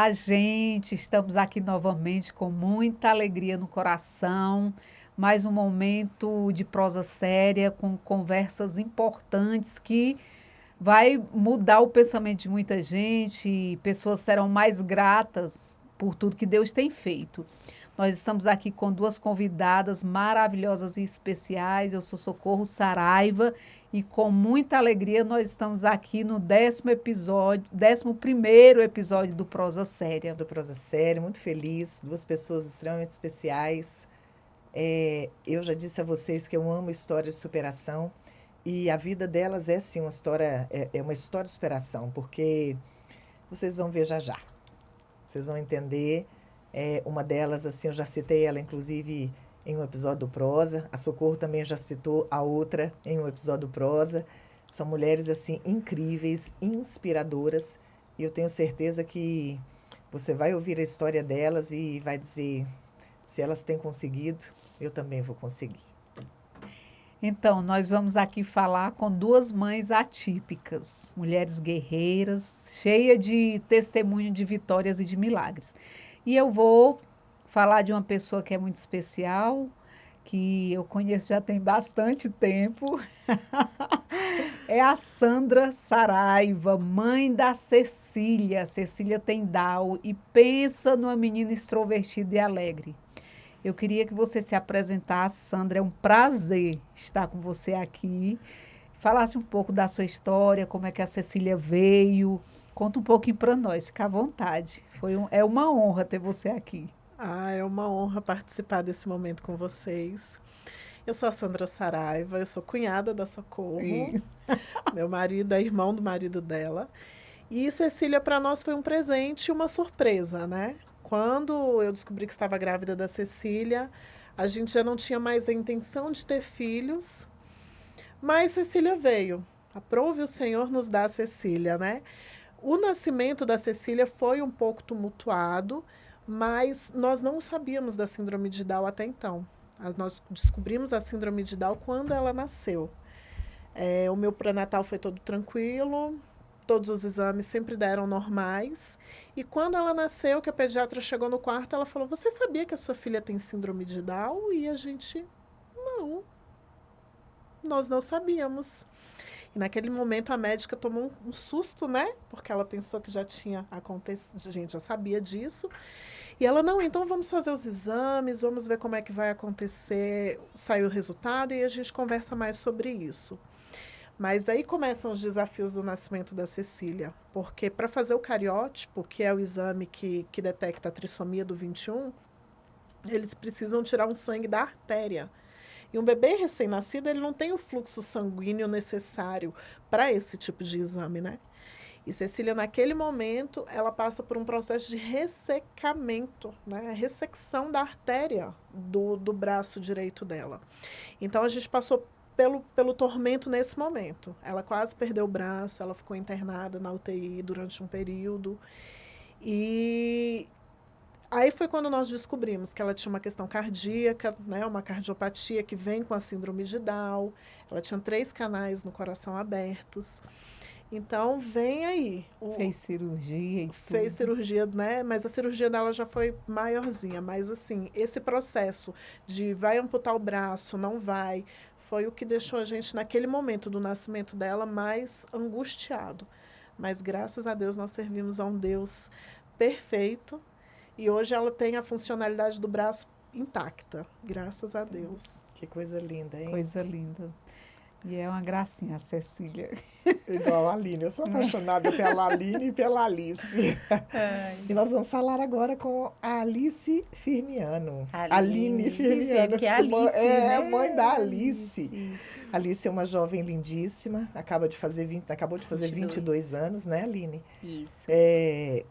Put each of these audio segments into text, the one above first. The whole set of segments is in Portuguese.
Olá, gente! Estamos aqui novamente com muita alegria no coração. Mais um momento de prosa séria, com conversas importantes que vai mudar o pensamento de muita gente e pessoas serão mais gratas por tudo que Deus tem feito. Nós estamos aqui com duas convidadas maravilhosas e especiais. Eu sou Socorro Saraiva e com muita alegria nós estamos aqui no 11º episódio do Prosa Séria. Do Prosa Séria, muito feliz, duas pessoas extremamente especiais. Eu já disse a vocês que eu amo histórias de superação e a vida delas é sim uma história, é uma história de superação, porque vocês vão ver já já. Vocês vão entender. Uma delas, assim, eu já citei ela, inclusive, em um episódio do Prosa. A Socorro também já citou a outra em um episódio do Prosa. São mulheres, assim, incríveis, inspiradoras. E eu tenho certeza que você vai ouvir a história delas e vai dizer, se elas têm conseguido, eu também vou conseguir. Então, nós vamos aqui falar com duas mães atípicas, mulheres guerreiras, cheias de testemunho de vitórias e de milagres. E eu vou falar de uma pessoa que é muito especial, que eu conheço já tem bastante tempo. É a Sandra Saraiva, mãe da Cecília. Cecília tem Down e pensa numa menina extrovertida e alegre. Eu queria que você se apresentasse, Sandra. É um prazer estar com você aqui. Falasse um pouco da sua história, como é que a Cecília veio. Conta um pouquinho para nós, fica à vontade. É uma honra ter você aqui. É uma honra participar desse momento com vocês. Eu sou a Sandra Saraiva, eu sou cunhada da Socorro. Meu marido é irmão do marido dela. E Cecília, para nós, foi um presente e uma surpresa, né? Quando eu descobri que estava grávida da Cecília, a gente já não tinha mais a intenção de ter filhos, mas Cecília veio. Aprove o Senhor nos dar a Cecília, né? O nascimento da Cecília foi um pouco tumultuado, mas nós não sabíamos da síndrome de Down até então. Nós descobrimos a síndrome de Down quando ela nasceu. O meu pré-natal foi todo tranquilo, todos os exames sempre deram normais. E quando ela nasceu, que a pediatra chegou no quarto, ela falou: "Você sabia que a sua filha tem síndrome de Down?" E a gente, não, nós não sabíamos. E naquele momento a médica tomou um susto, né? Porque ela pensou que já tinha acontecido, a gente já sabia disso. E ela, não, então vamos fazer os exames, vamos ver como é que vai acontecer, saiu o resultado e a gente conversa mais sobre isso. Mas aí começam os desafios do nascimento da Cecília, porque para fazer o cariótipo, que é o exame que detecta a trissomia do 21, eles precisam tirar um sangue da artéria. E um bebê recém-nascido, ele não tem o fluxo sanguíneo necessário para esse tipo de exame, né? E Cecília, naquele momento, ela passa por um processo de ressecamento, né? Ressecção da artéria do braço direito dela. Então, a gente passou pelo tormento nesse momento. Ela quase perdeu o braço, ela ficou internada na UTI durante um período. E aí foi quando nós descobrimos que ela tinha uma questão cardíaca, né, uma cardiopatia que vem com a síndrome de Down. Ela tinha 3 canais no coração abertos. Então, vem aí. Fez cirurgia e Fez tudo. cirurgia, né? Mas a cirurgia dela já foi maiorzinha. Mas, assim, esse processo de vai amputar o braço, não vai, foi o que deixou a gente, naquele momento do nascimento dela, mais angustiado. Mas, graças a Deus, nós servimos a um Deus perfeito. E hoje ela tem a funcionalidade do braço intacta, graças a Deus. Que coisa linda, hein? Coisa linda. E é uma gracinha a Cecília. Igual a Aline. Eu sou apaixonada pela Aline e pela Alice. E nós vamos falar agora com a Alice Firmiano. Aline Firmiano. Que é a Alice, É a né? mãe da Alice. Alice é uma jovem lindíssima, acabou de fazer 22 anos, né, Aline? Isso.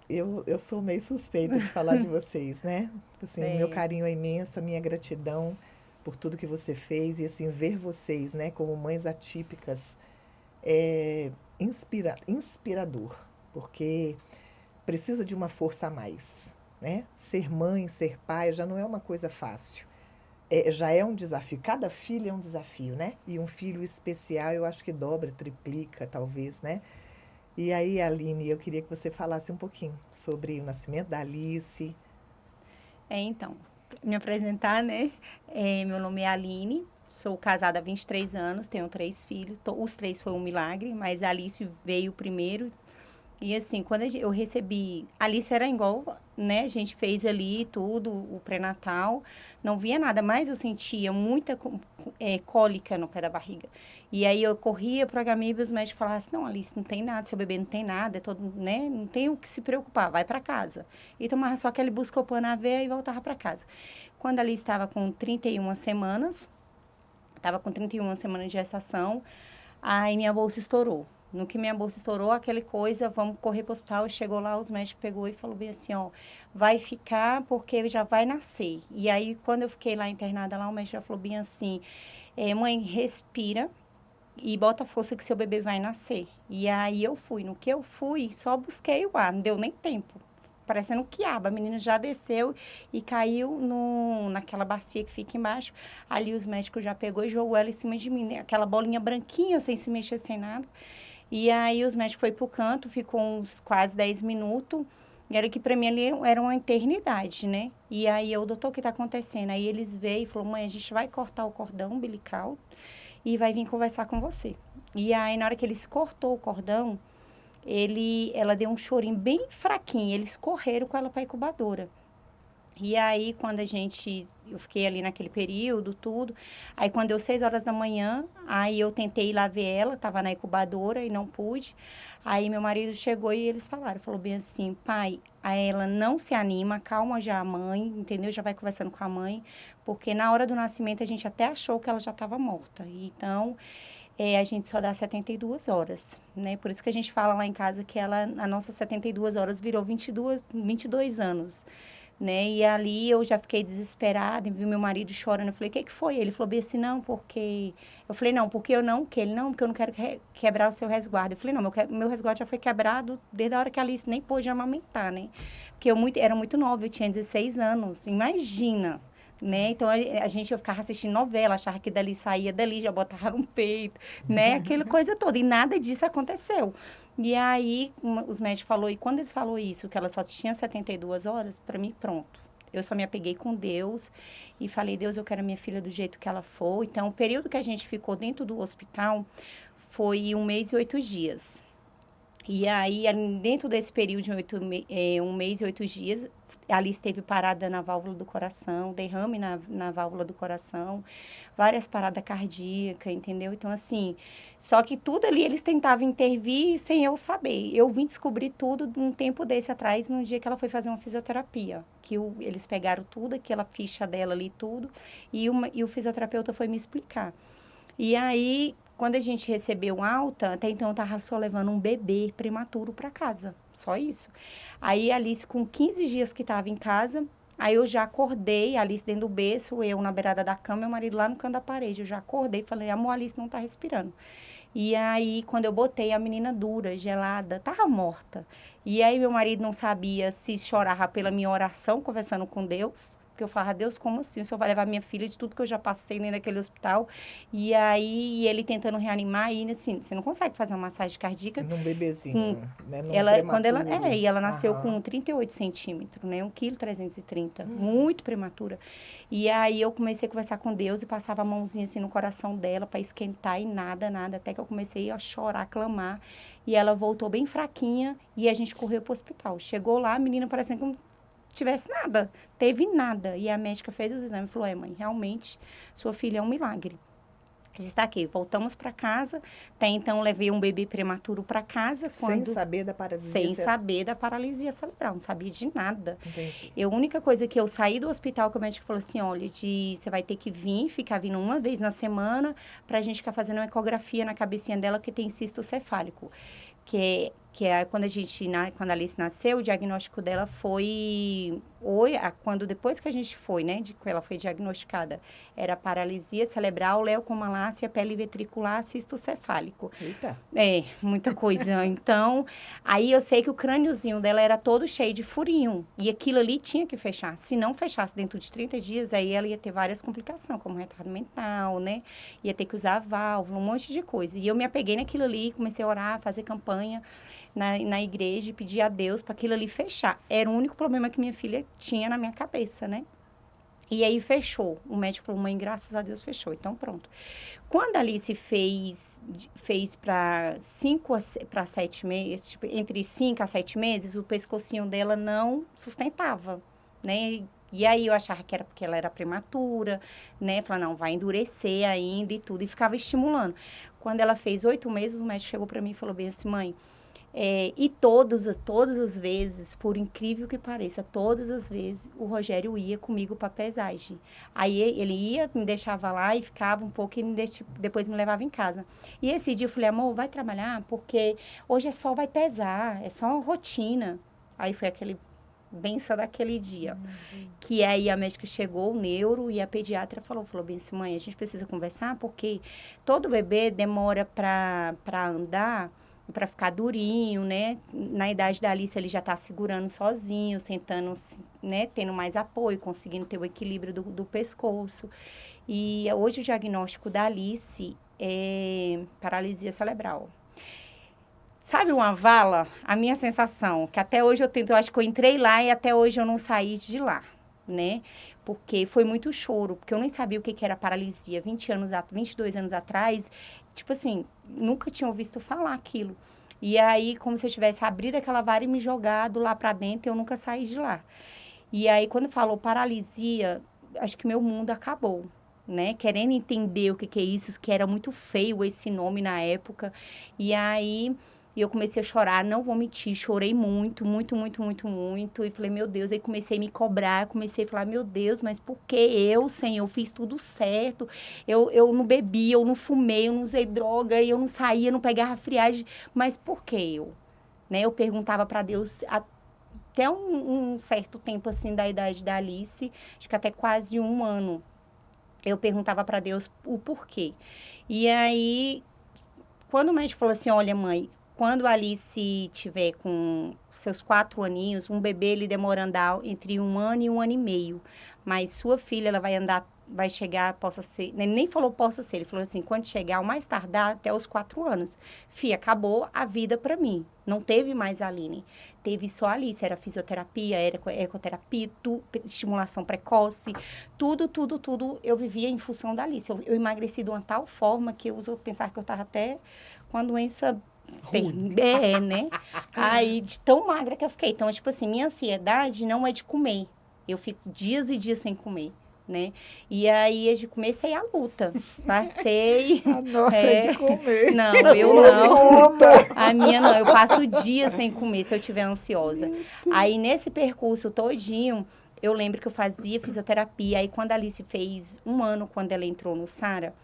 Eu sou meio suspeita de falar de vocês, né? Assim, o meu carinho é imenso, a minha gratidão por tudo que você fez e, assim, ver vocês, né, como mães atípicas é inspirador, porque precisa de uma força a mais, né? Ser mãe, ser pai já não é uma coisa fácil. Já é um desafio. Cada filho é um desafio, né? E um filho especial, eu acho que dobra, triplica, talvez, né? E aí, Aline, eu queria que você falasse um pouquinho sobre o nascimento da Alice. Então, me apresentar, né? Meu nome é Aline, sou casada há 23 anos, tenho 3 filhos. Os 3 foi um milagre, mas a Alice veio primeiro. E assim, quando eu recebi, a Alice era igual, né? A gente fez ali tudo, o pré-natal, não via nada, mas eu sentia muita cólica no pé da barriga. E aí eu corria para o HMIB e os médicos falavam assim, não, Alice, não tem nada, seu bebê não tem nada, é todo, né? Não tem o que se preocupar, vai para casa. E tomava só aquele Buscopan na veia e voltava para casa. Quando a Alice estava com 31 semanas, estava com 31 semanas de gestação, aí minha bolsa estourou. No que minha bolsa estourou, aquela coisa, vamos correr para o hospital. Chegou lá, os médicos pegou e falou bem assim, ó, vai ficar porque já vai nascer. E aí, quando eu fiquei lá internada, lá o médico já falou bem assim, mãe, respira e bota força que seu bebê vai nascer. E aí eu fui. No que eu fui, só busquei o ar, não deu nem tempo. Parecendo um quiabo, a menina já desceu e caiu naquela bacia que fica embaixo. Ali os médicos já pegou e jogou ela em cima de mim, né? Aquela bolinha branquinha, sem se mexer, sem nada. E aí os médicos foi pro canto, ficou uns quase 10 minutos. E era que para mim ali era uma eternidade, né? E aí eu, doutor, o que tá acontecendo? Aí eles veio e falou, mãe, a gente vai cortar o cordão umbilical e vai vir conversar com você. E aí na hora que eles cortou o cordão, ela deu um chorinho bem fraquinho. Eles correram com ela para a incubadora. E aí, quando eu fiquei ali naquele período, tudo. Aí, quando deu 6 horas da manhã, aí eu tentei ir lá ver ela, tava na incubadora e não pude. Aí, meu marido chegou e eles falou bem assim, pai, a ela não se anima, calma já a mãe, entendeu? Já vai conversando com a mãe, porque na hora do nascimento a gente até achou que ela já estava morta. Então, a gente só dá 72 horas, né? Por isso que a gente fala lá em casa que a nossa 72 horas virou 22 anos, né? E ali eu já fiquei desesperada, e vi meu marido chorando. Eu falei, o que foi? Ele falou bem assim, não, porque... Eu falei, não, porque eu não, que ele não, porque eu não quero quebrar o seu resguardo. Eu falei, não, meu resguardo já foi quebrado desde a hora que a Alice nem pôde amamentar, né? Porque era muito nova, eu tinha 16 anos, imagina, né? Então, a gente eu ficava assistindo novela, achava que dali saía dali, já botava no peito, né? Aquela coisa toda. E nada disso aconteceu. E aí, os médicos falaram, e quando eles falaram isso, que ela só tinha 72 horas, para mim, pronto. Eu só me apeguei com Deus e falei, Deus, eu quero a minha filha do jeito que ela for. Então, o período que a gente ficou dentro do hospital foi 1 mês e 8 dias. E aí, dentro desse período de 1 mês e 8 dias, a Alice esteve parada na válvula do coração, derrame na válvula do coração, várias paradas cardíacas, entendeu? Então, assim, só que tudo ali eles tentavam intervir sem eu saber. Eu vim descobrir tudo um tempo desse atrás, no dia que ela foi fazer uma fisioterapia, que eles pegaram tudo, aquela ficha dela ali, tudo, e o fisioterapeuta foi me explicar. E aí, quando a gente recebeu alta, até então eu tava só levando um bebê prematuro para casa, só isso. Aí a Alice, com 15 dias que estava em casa, aí eu já acordei, a Alice dentro do berço, eu na beirada da cama, meu marido lá no canto da parede. Eu já acordei e falei, amor, a Alice não tá respirando. E aí, quando eu botei a menina dura, gelada, tava morta. E aí meu marido não sabia se chorava pela minha oração, conversando com Deus, porque eu falava, Deus, como assim? O senhor vai levar minha filha de tudo que eu já passei dentro daquele hospital? E aí, ele tentando reanimar, e assim, você não consegue fazer uma massagem cardíaca Num bebezinho, com né? Num quando prematuro. e ela nasceu Aham. com 38 centímetros, né? 1,330 kg, muito prematura. E aí eu comecei a conversar com Deus e passava a mãozinha assim no coração dela para esquentar e nada, nada, até que eu comecei a chorar, a clamar. E ela voltou bem fraquinha e a gente correu pro hospital. Chegou lá, a menina parecendo que não tivesse nada, teve nada. E a médica fez os exames e falou, mãe, realmente, sua filha é um milagre. A gente está aqui, voltamos para casa. Até então, levei um bebê prematuro para casa. Sem saber da paralisia Sem saber da paralisia cerebral, não sabia de nada. Entendi. A única coisa que eu saí do hospital, que o médico falou assim, olha, você vai ter que ficar vindo uma vez na semana, para a gente ficar fazendo uma ecografia na cabecinha dela, que tem cisto cefálico. Que é quando quando a Alice nasceu, o diagnóstico dela foi, depois que a gente foi, né, que ela foi diagnosticada, era paralisia cerebral, leucomalácia, pele ventricular, cisto cefálico. Eita. Muita coisa. Então, aí eu sei que o crâniozinho dela era todo cheio de furinho, e aquilo ali tinha que fechar. Se não fechasse dentro de 30 dias, aí ela ia ter várias complicações, como retardo mental, né, ia ter que usar a válvula, um monte de coisa. E eu me apeguei naquilo ali, comecei a orar, fazer campanha. na igreja e pedir a Deus para aquilo ali fechar. Era o único problema que minha filha tinha na minha cabeça, né? E aí fechou. O médico falou, mãe, graças a Deus fechou. Então, pronto. Quando a Alice fez para 7 meses, tipo, entre 5 a 7 meses, o pescocinho dela não sustentava, né? E aí eu achava que era porque ela era prematura, né? Falava, não, vai endurecer ainda e tudo. E ficava estimulando. Quando ela fez 8 meses, o médico chegou para mim e falou bem assim, mãe, e todas as vezes, por incrível que pareça, todas as vezes, o Rogério ia comigo para pesagem. Aí ele ia, me deixava lá e ficava um pouco e depois me levava em casa. E esse dia eu falei, amor, vai trabalhar? Porque hoje é só vai pesar, é só rotina. Aí foi aquele benção daquele dia. Que aí a médica chegou, o neuro, e a pediatra falou bem assim, mãe, a gente precisa conversar porque todo bebê demora para andar, para ficar durinho, né? Na idade da Alice, ele já tá segurando sozinho, sentando, né? Tendo mais apoio, conseguindo ter o equilíbrio do pescoço. E hoje o diagnóstico da Alice é paralisia cerebral. Sabe uma vala? A minha sensação, que até hoje eu acho que eu entrei lá e até hoje eu não saí de lá, né? Porque foi muito choro, porque eu nem sabia o que era paralisia. 22 anos atrás, tipo assim, nunca tinha ouvido falar aquilo. E aí, como se eu tivesse abrido aquela vara e me jogado lá pra dentro, eu nunca saí de lá. E aí, quando falou paralisia, acho que meu mundo acabou, né? Querendo entender o que é isso, que era muito feio esse nome na época. E aí, eu comecei a chorar, não vou mentir, chorei muito, muito, muito, muito, muito. E falei, meu Deus, aí comecei a me cobrar, comecei a falar, meu Deus, mas por que eu, Senhor, fiz tudo certo? Eu não bebi, eu não fumei, eu não usei droga, eu não saía, não pegava friagem, mas por que eu? Né? Eu perguntava para Deus até um certo tempo, assim, da idade da Alice, acho que até quase 1 ano, eu perguntava para Deus o porquê. E aí, quando o médico falou assim, olha, mãe, quando a Alice tiver com seus 4 aninhos, um bebê, ele demora a andar entre 1 ano e 1 ano e meio. Mas sua filha, ela vai andar, vai chegar, possa ser... Ele nem falou possa ser, ele falou assim, quando chegar, ao mais tardar, até os 4 anos. Fia, acabou a vida para mim. Não teve mais a Aline. Teve só a Alice, era fisioterapia, era ecoterapia, estimulação precoce, tudo eu vivia em função da Alice. Eu emagreci de uma tal forma que os outros pensavam que eu estava até com a doença né? Aí, de tão magra que eu fiquei. Então, tipo assim, minha ansiedade não é de comer. Eu fico dias e dias sem comer, né? E aí, eu comecei a luta. Passei... A nossa é de comer. Não, eu não. A minha não. Eu passo dias sem comer se eu estiver ansiosa. Aí, nesse percurso todinho, eu lembro que eu fazia fisioterapia. Aí, quando a Alice fez 1 ano, quando ela entrou no Sara,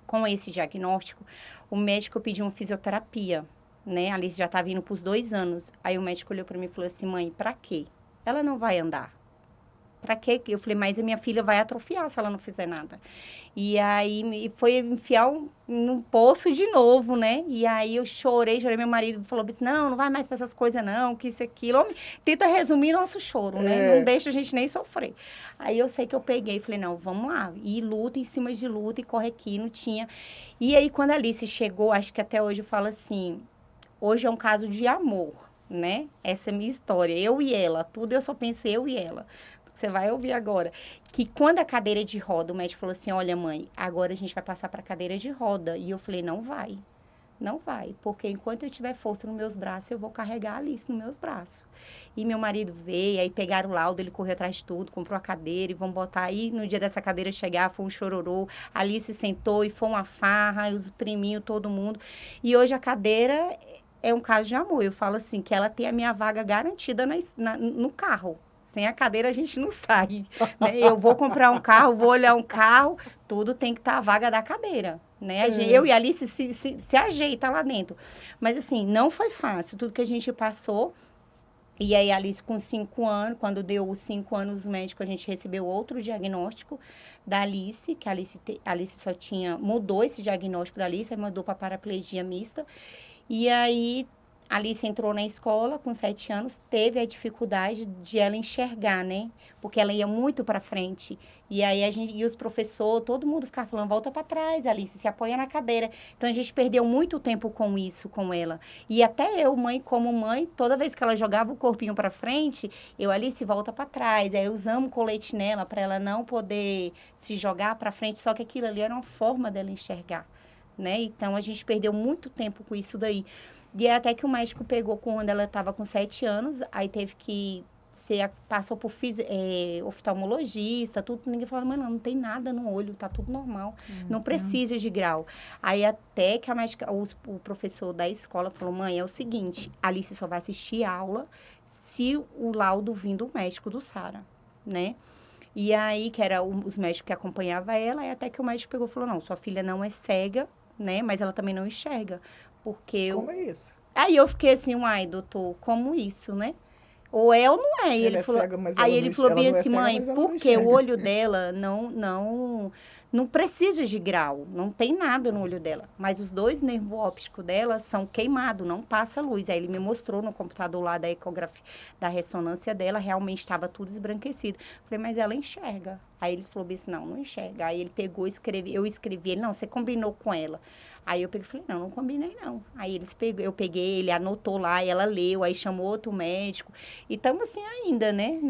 com esse diagnóstico, o médico pediu uma fisioterapia, né? A Alice já estava indo para os 2 anos. Aí o médico olhou para mim e falou assim, mãe, para quê? Ela não vai andar. Para quê? Eu falei, mas a minha filha vai atrofiar se ela não fizer nada. E aí foi enfiar num poço de novo, né? E aí eu chorei. Meu marido falou assim, não vai mais para essas coisas não, que isso, aquilo. Homem, tenta resumir nosso choro, né? Não deixa a gente nem sofrer. Aí eu sei que eu peguei e falei, não, vamos lá. E luta em cima de luta e corre aqui, não tinha. E aí quando a Alice chegou, acho que até hoje eu falo assim, hoje é um caso de amor, né? Essa é a minha história, eu e ela. Tudo eu só pensei eu e ela. Você vai ouvir agora. Que quando a cadeira de roda, o médico falou assim, olha, mãe, agora a gente vai passar para a cadeira de roda. E eu falei, não vai. Não vai. Porque enquanto eu tiver força nos meus braços, eu vou carregar a Alice nos meus braços. E meu marido veio, aí pegaram o laudo, ele correu atrás de tudo, comprou a cadeira e vão botar aí. No dia dessa cadeira chegar, foi um chororô. A Alice sentou e foi uma farra, os priminhos, todo mundo. E hoje a cadeira é um caso de amor. Eu falo assim, que ela tem a minha vaga garantida no carro. Sem a cadeira a gente não sai, né? Eu vou comprar um carro, vou olhar um carro, tudo tem que estar a vaga da cadeira, né? Eu e a Alice se ajeita lá dentro. Mas assim, não foi fácil, tudo que a gente passou. E aí a Alice com 5 anos, quando deu os 5 anos médicos, a gente recebeu outro diagnóstico da Alice, que a Alice só tinha, mudou esse diagnóstico da Alice, aí mudou para paraplegia mista. E aí A Alice entrou na escola com 7 anos, teve a dificuldade de ela enxergar, né? Porque ela ia muito para frente. E aí e os professores, todo mundo ficava falando, volta para trás, Alice, se apoia na cadeira. Então a gente perdeu muito tempo com isso, com ela. E até eu, mãe, como mãe, toda vez que ela jogava o corpinho para frente, eu, Alice, volta para trás. Aí usamos colete nela para ela não poder se jogar para frente, só que aquilo ali era uma forma dela enxergar, né? Então a gente perdeu muito tempo com isso daí. E até que o médico pegou quando ela estava com 7 anos, aí teve que passou por oftalmologista, tudo, ninguém falou, mas não tem nada no olho, tá tudo normal, não precisa de grau. Aí até que o professor da escola falou, mãe, é o seguinte, a Alice só vai assistir aula se o laudo vir do médico do Sara, né? E aí, que era os médicos que acompanhavam ela, e até que o médico pegou e falou, não, sua filha não é cega, né? Mas ela também não enxerga. Porque Como é isso? Aí eu fiquei assim, uai, doutor, como isso, né? Ou é ou não é? E ele Ela é falou... cega, mas Aí ela ele não falou bem ela não é assim, cega, mãe, mas ela não porque o enxerga. olho dela não precisa de grau, não tem nada no olho dela. Mas os 2 nervos ópticos dela são queimados, não passa luz. Aí ele me mostrou no computador lá da ecografia, da ressonância dela, realmente estava tudo esbranquecido. Falei, mas ela enxerga. Aí eles falaram bem assim, não enxerga. Aí ele pegou, eu escrevi, ele, não, você combinou com ela. Aí eu peguei e falei, não combinei não. Aí eu peguei, ele anotou lá, e ela leu, aí chamou outro médico. E estamos assim ainda, né?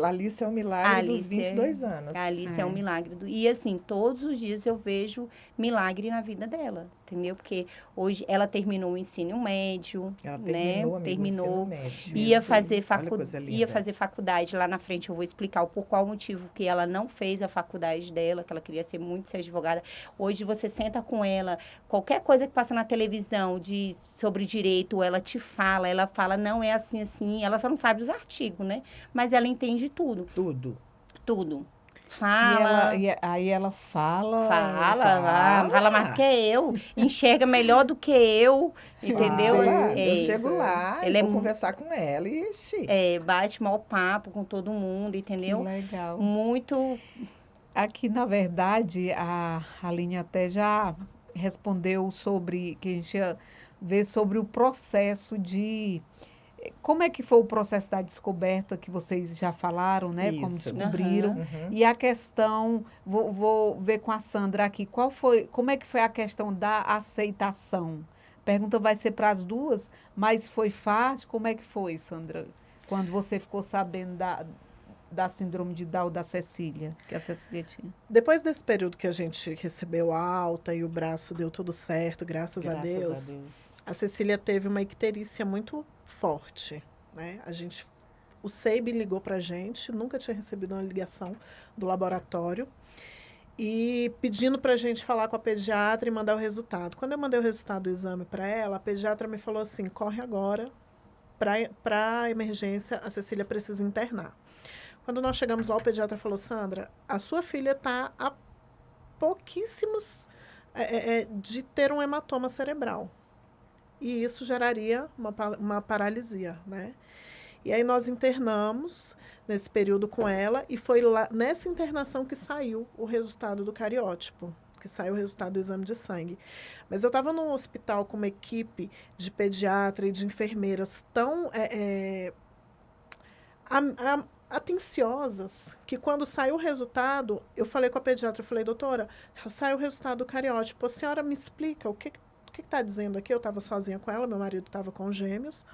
A Alice é um milagre dos Alice 22 anos. A Alice é um milagre. E assim, todos os dias eu vejo milagre na vida dela, entendeu? Porque hoje ela terminou o ensino médio, Ela né? terminou, amigo, o ensino médio. Ia fazer Olha que coisa linda. ia fazer faculdade. Lá na frente eu vou explicar por qual motivo que ela não fez a faculdade dela, que ela queria ser advogada. Hoje você senta com ela, qualquer coisa que passa na televisão sobre direito, ela te fala, ela fala, não é assim, assim. Ela só não sabe os artigos, né? Mas ela entende tudo. Tudo. Fala. Aí ela fala. Fala mais que eu. Enxerga melhor do que eu, entendeu? Eu chego lá ela e vou conversar com ela e bate mau papo com todo mundo, entendeu? Que legal. Muito. Aqui, na verdade, a Aline até já respondeu sobre, que a gente ia ver sobre o processo de... Como é que foi o processo da descoberta que vocês já falaram, né? Como Isso. descobriram. Uhum. E a questão, vou ver com a Sandra aqui, como é que foi a questão da aceitação? A pergunta vai ser para as duas, mas foi fácil? Como é que foi, Sandra? Quando você ficou sabendo da síndrome de Down da Cecília, que a Cecília tinha. Depois desse período que a gente recebeu alta e o braço deu tudo certo, graças a Deus, a Cecília teve uma icterícia muito forte, né? O SEIB ligou pra gente, nunca tinha recebido uma ligação do laboratório, e pedindo pra gente falar com a pediatra e mandar o resultado. Quando eu mandei o resultado do exame para ela, a pediatra me falou assim, corre agora para emergência, a Cecília precisa internar. Quando nós chegamos lá, o pediatra falou, Sandra, a sua filha está a pouquíssimos de ter um hematoma cerebral. E isso geraria uma paralisia, né? E aí nós internamos nesse período com ela e foi lá nessa internação que saiu o resultado do cariótipo, que saiu o resultado do exame de sangue. Mas eu estava num hospital com uma equipe de pediatra e de enfermeiras tão atenciosas, que quando saiu o resultado, eu falei com a pediatra, eu falei, doutora, saiu o resultado do cariótipo, a senhora me explica o que está dizendo aqui? Eu estava sozinha com ela, meu marido estava com gêmeos.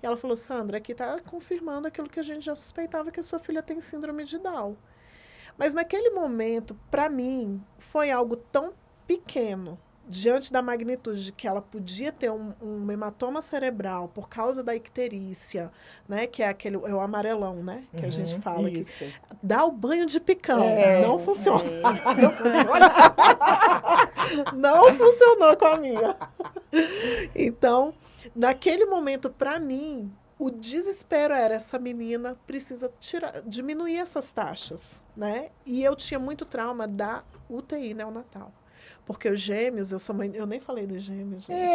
E ela falou, Sandra, aqui está confirmando aquilo que a gente já suspeitava, que a sua filha tem síndrome de Down. Mas naquele momento, para mim, foi algo tão pequeno, diante da magnitude de que ela podia ter um hematoma cerebral por causa da icterícia, né, que é o amarelão, né, que a gente fala isso. que dá o banho de picão, não funciona. Não funciona. Não funcionou com a minha. Então, naquele momento, para mim, o desespero era, essa menina precisa diminuir essas taxas, né? E eu tinha muito trauma da UTI neonatal. Porque os gêmeos, eu sou mãe, eu nem falei dos gêmeos, gente.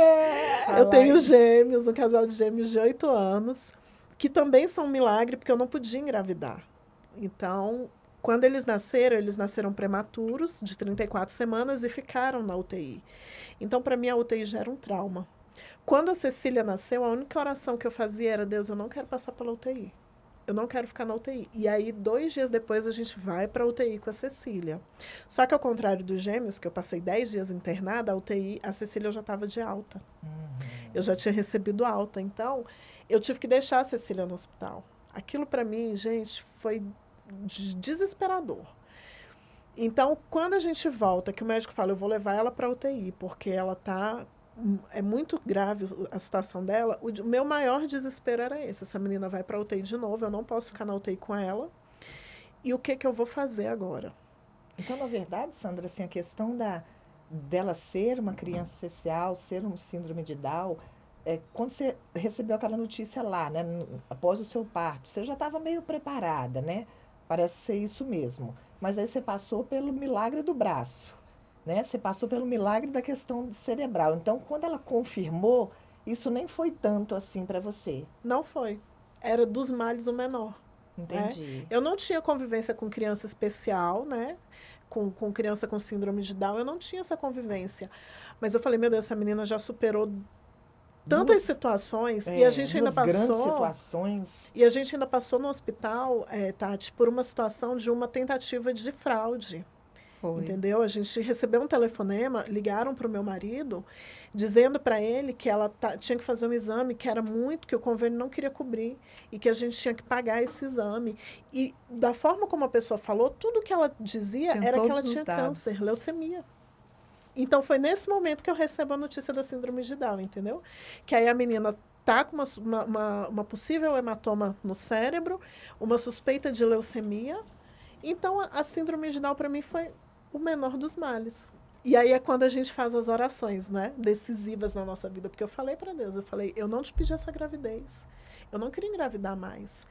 Eu tenho gêmeos, um casal de gêmeos de 8 anos, que também são um milagre, porque eu não podia engravidar. Então, quando eles nasceram prematuros, de 34 semanas, e ficaram na UTI. Então, para mim, a UTI já era um trauma. Quando a Cecília nasceu, a única oração que eu fazia era: Deus, eu não quero passar pela UTI. Eu não quero ficar na UTI. E aí, 2 dias depois, a gente vai para a UTI com a Cecília. Só que ao contrário dos gêmeos, que eu passei 10 dias internada, a UTI, a Cecília já estava de alta. Eu já tinha recebido alta. Então, eu tive que deixar a Cecília no hospital. Aquilo para mim, gente, foi desesperador. Então, quando a gente volta, que o médico fala: eu vou levar ela para a UTI, porque ela está... É muito grave a situação dela. O meu maior desespero era esse: essa menina vai para a UTI de novo, eu não posso ficar na UTI com ela. E o que eu vou fazer agora? Então, na verdade, Sandra, assim, a questão dela ser uma criança especial, ser um síndrome de Down, quando você recebeu aquela notícia lá, né, após o seu parto, você já estava meio preparada, né? Parece ser isso mesmo. Mas aí você passou pelo milagre do braço, né? Você passou pelo milagre da questão cerebral. Então, quando ela confirmou, isso nem foi tanto assim para você. Não foi. Era dos males o menor. Entendi. Eu não tinha convivência com criança especial, né? Com criança com síndrome de Down, eu não tinha essa convivência. Mas eu falei: meu Deus, essa menina já superou tantas situações, e a gente ainda passou... grandes situações. E a gente ainda passou no hospital, Tati, por uma situação de uma tentativa de fraude. Foi. Entendeu? A gente recebeu um telefonema, ligaram para o meu marido, dizendo para ele que ela tinha que fazer um exame, que era muito, que o convênio não queria cobrir, e que a gente tinha que pagar esse exame. E da forma como a pessoa falou, tudo que ela dizia era que ela tinha câncer, leucemia. Então, foi nesse momento que eu recebo a notícia da síndrome de Down, entendeu? Que aí a menina tá com uma possível hematoma no cérebro, uma suspeita de leucemia. Então, a síndrome de Down, para mim, foi o menor dos males. E aí é quando a gente faz as orações, né? Decisivas na nossa vida. Porque eu falei para Deus, eu falei: eu não te pedi essa gravidez. Eu não queria engravidar mais.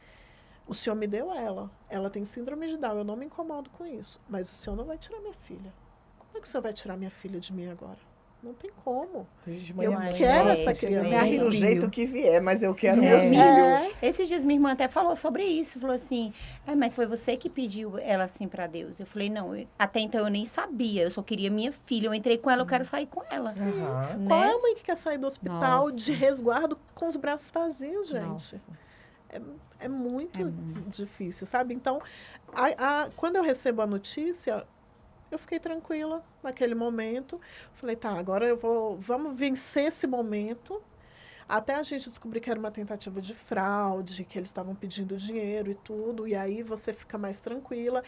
O Senhor me deu ela. Ela tem síndrome de Down, eu não me incomodo com isso. Mas o Senhor não vai tirar minha filha. Como é que o Senhor vai tirar minha filha de mim agora? Não tem como. Eu quero essa criança. Do jeito que vier, mas eu quero meu filho. Esses dias minha irmã até falou sobre isso. Falou assim: mas foi você que pediu ela assim para Deus. Eu falei: não, até então eu nem sabia. Eu só queria minha filha. Eu entrei com ela, eu quero sair com ela. Sim. Né? Qual é a mãe que quer sair do hospital de resguardo com os braços vazios, gente? É muito difícil, sabe? Então, quando eu recebo a notícia, eu fiquei tranquila naquele momento. Falei: tá, agora vamos vencer esse momento. Até a gente descobrir que era uma tentativa de fraude, que eles estavam pedindo dinheiro e tudo. E aí você fica mais tranquila.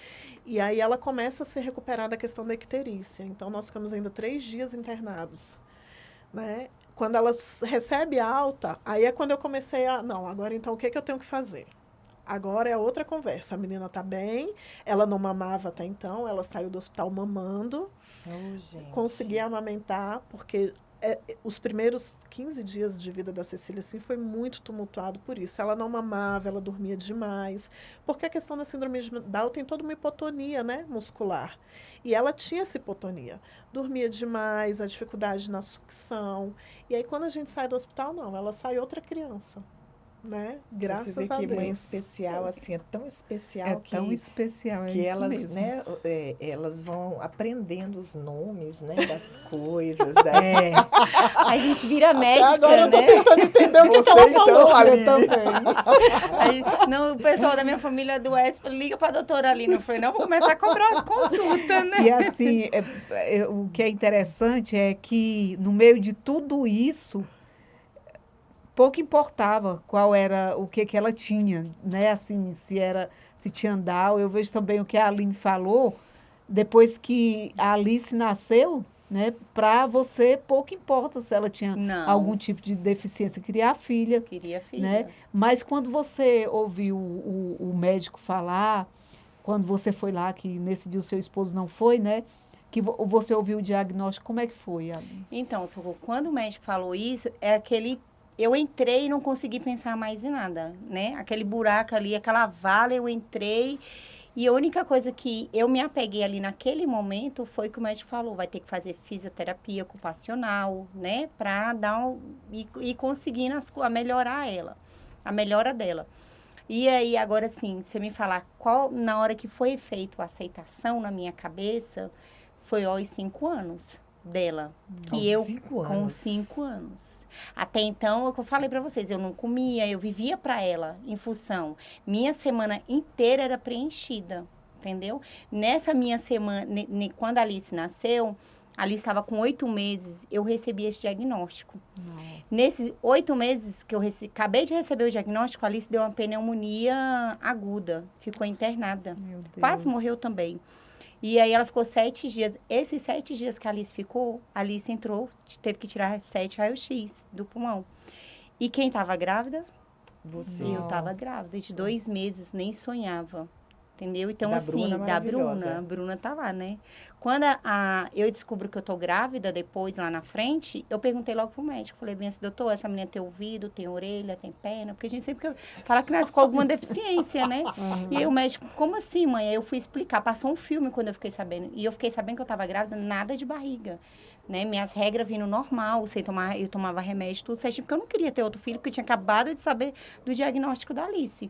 E aí ela começa a se recuperar da questão da icterícia. Então, nós ficamos ainda 3 dias internados, né? Quando ela recebe alta, aí é quando eu comecei não, agora então o que eu tenho que fazer? Agora é outra conversa. A menina tá bem, ela não mamava até então, ela saiu do hospital mamando. Consegui amamentar, porque os primeiros 15 dias de vida da Cecília, assim, foi muito tumultuado por isso. Ela não mamava, ela dormia demais, porque a questão da síndrome de Down tem toda uma hipotonia, né, muscular. E ela tinha essa hipotonia. Dormia demais, a dificuldade na sucção. E aí, quando a gente sai do hospital, não, ela sai outra criança. Né? Graças a Deus. Você vê que mãe especial, assim, é tão especial que... tão especial, que isso elas, mesmo. Né, elas vão aprendendo os nomes, né, das coisas. A gente vira médica, agora eu tô né? tentando entender o que ela falou. Eu também. O pessoal da minha família do ESP liga pra doutora Aline. Eu falei: não, vou começar a cobrar as consultas, né? E assim, o que é interessante é que no meio de tudo isso, pouco importava qual era o que ela tinha, né? Assim, se tinha Down. Eu vejo também o que a Aline falou, depois que a Alice nasceu, né? Para você, pouco importa se ela tinha algum tipo de deficiência. Queria a filha. Queria a filha. Né? Mas quando você ouviu o médico falar, quando você foi lá, que nesse dia o seu esposo não foi, né? Que você ouviu o diagnóstico, como é que foi, Aline? Então, Socorro, quando o médico falou isso, eu entrei e não consegui pensar mais em nada, né? Aquele buraco ali, aquela vala, eu entrei. E a única coisa que eu me apeguei ali naquele momento foi que o médico falou: vai ter que fazer fisioterapia ocupacional, né? Pra ir conseguindo a melhorar ela, a melhora dela. E aí, agora sim, você me falar na hora que foi feita a aceitação na minha cabeça, foi aos 5 anos. dela. Com Que eu 5 anos. com 5 anos. Até então, é o que eu falei pra vocês, eu não comia, eu vivia pra ela em função. Minha semana inteira era preenchida, entendeu? Nessa minha semana, quando a Alice nasceu, a Alice estava com 8 meses, eu recebi esse diagnóstico. Nossa. Nesses 8 meses que eu acabei de receber o diagnóstico, a Alice deu uma pneumonia aguda, ficou internada. Meu Deus. Quase morreu também. E aí ela ficou 7 dias. Esses 7 dias que a Alice ficou, a Alice entrou, teve que tirar 7 raio-x do pulmão. E quem estava grávida? Você. Eu estava Nossa. grávida de 2 meses, nem sonhava. Entendeu? Então, Da assim, Bruna da maravilhosa. Bruna. A Bruna tá lá, né? Quando eu descubro que eu tô grávida, depois, lá na frente, eu perguntei logo pro médico. Falei bem assim, doutor, essa menina tem ouvido, tem orelha, tem perna? Porque a gente sempre fala que nasce com alguma deficiência, né? E aí o médico, como assim, mãe? Aí eu fui explicar. Passou um filme quando eu fiquei sabendo. E eu fiquei sabendo que eu tava grávida, nada de barriga. Né? Minhas regras vindo normal, eu tomava remédio, tudo certinho, porque eu não queria ter outro filho, porque eu tinha acabado de saber do diagnóstico da Alice.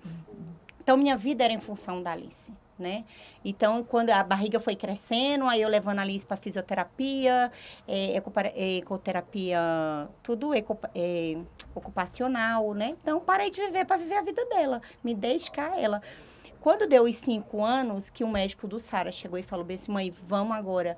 Então, minha vida era em função da Alice, né? Então, quando a barriga foi crescendo, aí eu levando a Alice para fisioterapia, ecoterapia, tudo ocupacional, né? Então, parei de viver para viver a vida dela, me dedicar a ela. Quando deu os 5 anos, que o médico do Sara chegou e falou bem assim, mãe, vamos agora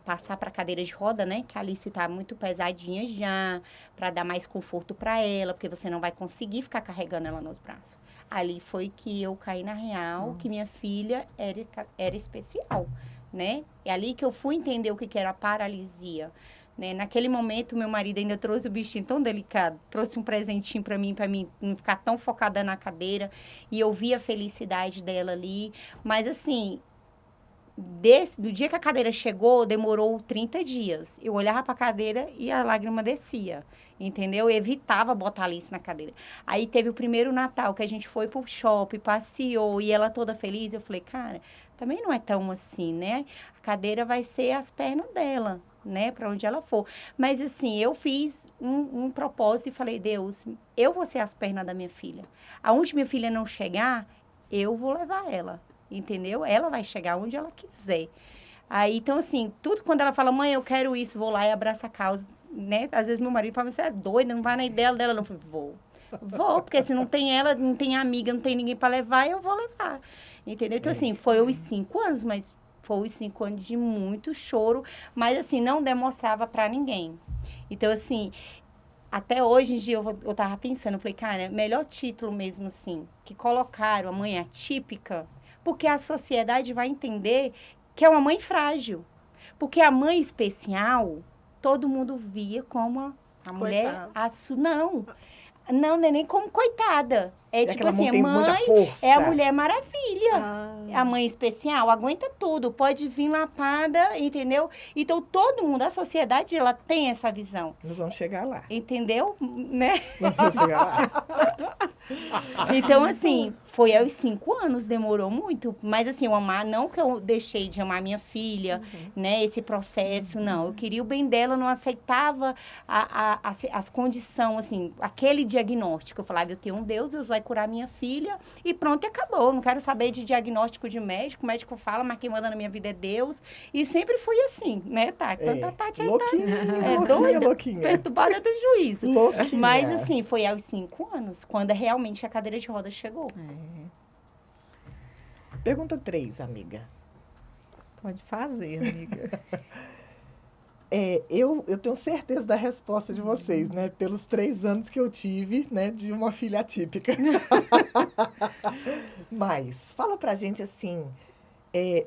passar para cadeira de roda, né? Que a Alice tá muito pesadinha já, para dar mais conforto para ela, porque você não vai conseguir ficar carregando ela nos braços. Ali foi que eu caí na real, que minha filha era especial, né? É ali que eu fui entender o que era a paralisia. Né? Naquele momento, meu marido ainda trouxe o bichinho tão delicado, trouxe um presentinho para mim não ficar tão focada na cadeira, e eu vi a felicidade dela ali. Mas, assim, do dia que a cadeira chegou, demorou 30 dias. Eu olhava para a cadeira e a lágrima descia, entendeu? Eu evitava botar a Alice na cadeira. Aí teve o primeiro Natal, que a gente foi pro shopping, passeou, e ela toda feliz. Eu falei, cara, também não é tão assim, né? A cadeira vai ser as pernas dela, né, para onde ela for. Mas, assim, eu fiz um propósito e falei, Deus, eu vou ser as pernas da minha filha. Aonde minha filha não chegar, eu vou levar ela, entendeu? Ela vai chegar onde ela quiser. Aí, então, assim, tudo quando ela fala, mãe, eu quero isso, vou lá e abraço a causa, né? Às vezes meu marido fala, você é doida, não vai na ideia dela, não. Eu falei, vou, porque se não tem ela, não tem amiga, não tem ninguém para levar, eu vou levar, entendeu? Então, assim, foi os 5 anos, mas foi os 5 anos de muito choro, mas, assim, não demonstrava para ninguém. Então, assim, até hoje em dia eu tava pensando, eu falei, cara, melhor título mesmo, assim, que colocaram a mãe atípica, porque a sociedade vai entender que é uma mãe frágil. Porque a mãe especial, todo mundo via como a mulher... Não é nem como coitada. É tipo assim, tem muita mãe força. é a Mulher Maravilha. É a mãe especial, aguenta tudo, pode vir lapada, entendeu? Então, todo mundo, a sociedade, ela tem essa visão. Nós vamos chegar lá. Entendeu? Né? Nós vamos chegar lá. Então, assim, foi aos 5 anos, demorou muito. Mas, assim, eu amar, não que eu deixei de amar minha filha, né? Esse processo, não. Eu queria o bem dela, não aceitava as condições, assim, aquele diagnóstico. Eu falava, eu tenho um Deus vai curar minha filha e pronto, e acabou. Não quero saber de diagnóstico de médico. O médico fala, mas quem manda na minha vida é Deus. E sempre fui assim, né, Tati? Então, a Tati aí louquinha. Perturbada do juízo. Louquinha. Mas, assim, foi aos 5 anos, quando realmente a cadeira de roda chegou. Pergunta 3, amiga. Pode fazer, amiga. Eu tenho certeza da resposta de vocês, né? Pelos 3 anos que eu tive, né? De uma filha atípica. Mas, fala pra gente, assim,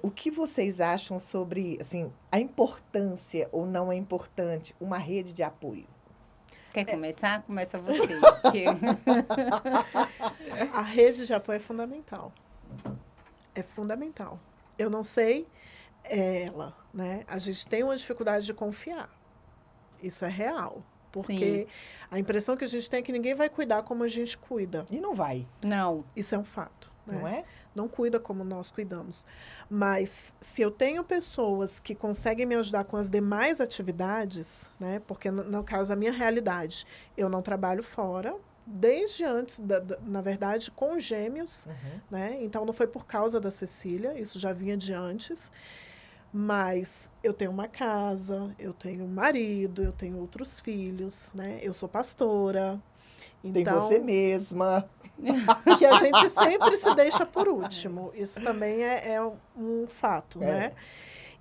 o que vocês acham sobre, assim, a importância ou não é importante uma rede de apoio? Quer começar? Começa você. A rede de apoio é fundamental. É fundamental. Eu não sei ela, né? A gente tem uma dificuldade de confiar. Isso é real. Porque a impressão que a gente tem é que ninguém vai cuidar como a gente cuida. E não vai. Não. Isso é um fato. Né? Não é? Não cuida como nós cuidamos. Mas se eu tenho pessoas que conseguem me ajudar com as demais atividades, né? Porque no caso, a minha realidade, eu não trabalho fora, desde antes, na verdade, com gêmeos, né? Então não foi por causa da Cecília, isso já vinha de antes. Mas eu tenho uma casa, eu tenho um marido, eu tenho outros filhos, né? Eu sou pastora. Tem você mesma. Que a gente sempre se deixa por último. Isso também é um fato, né?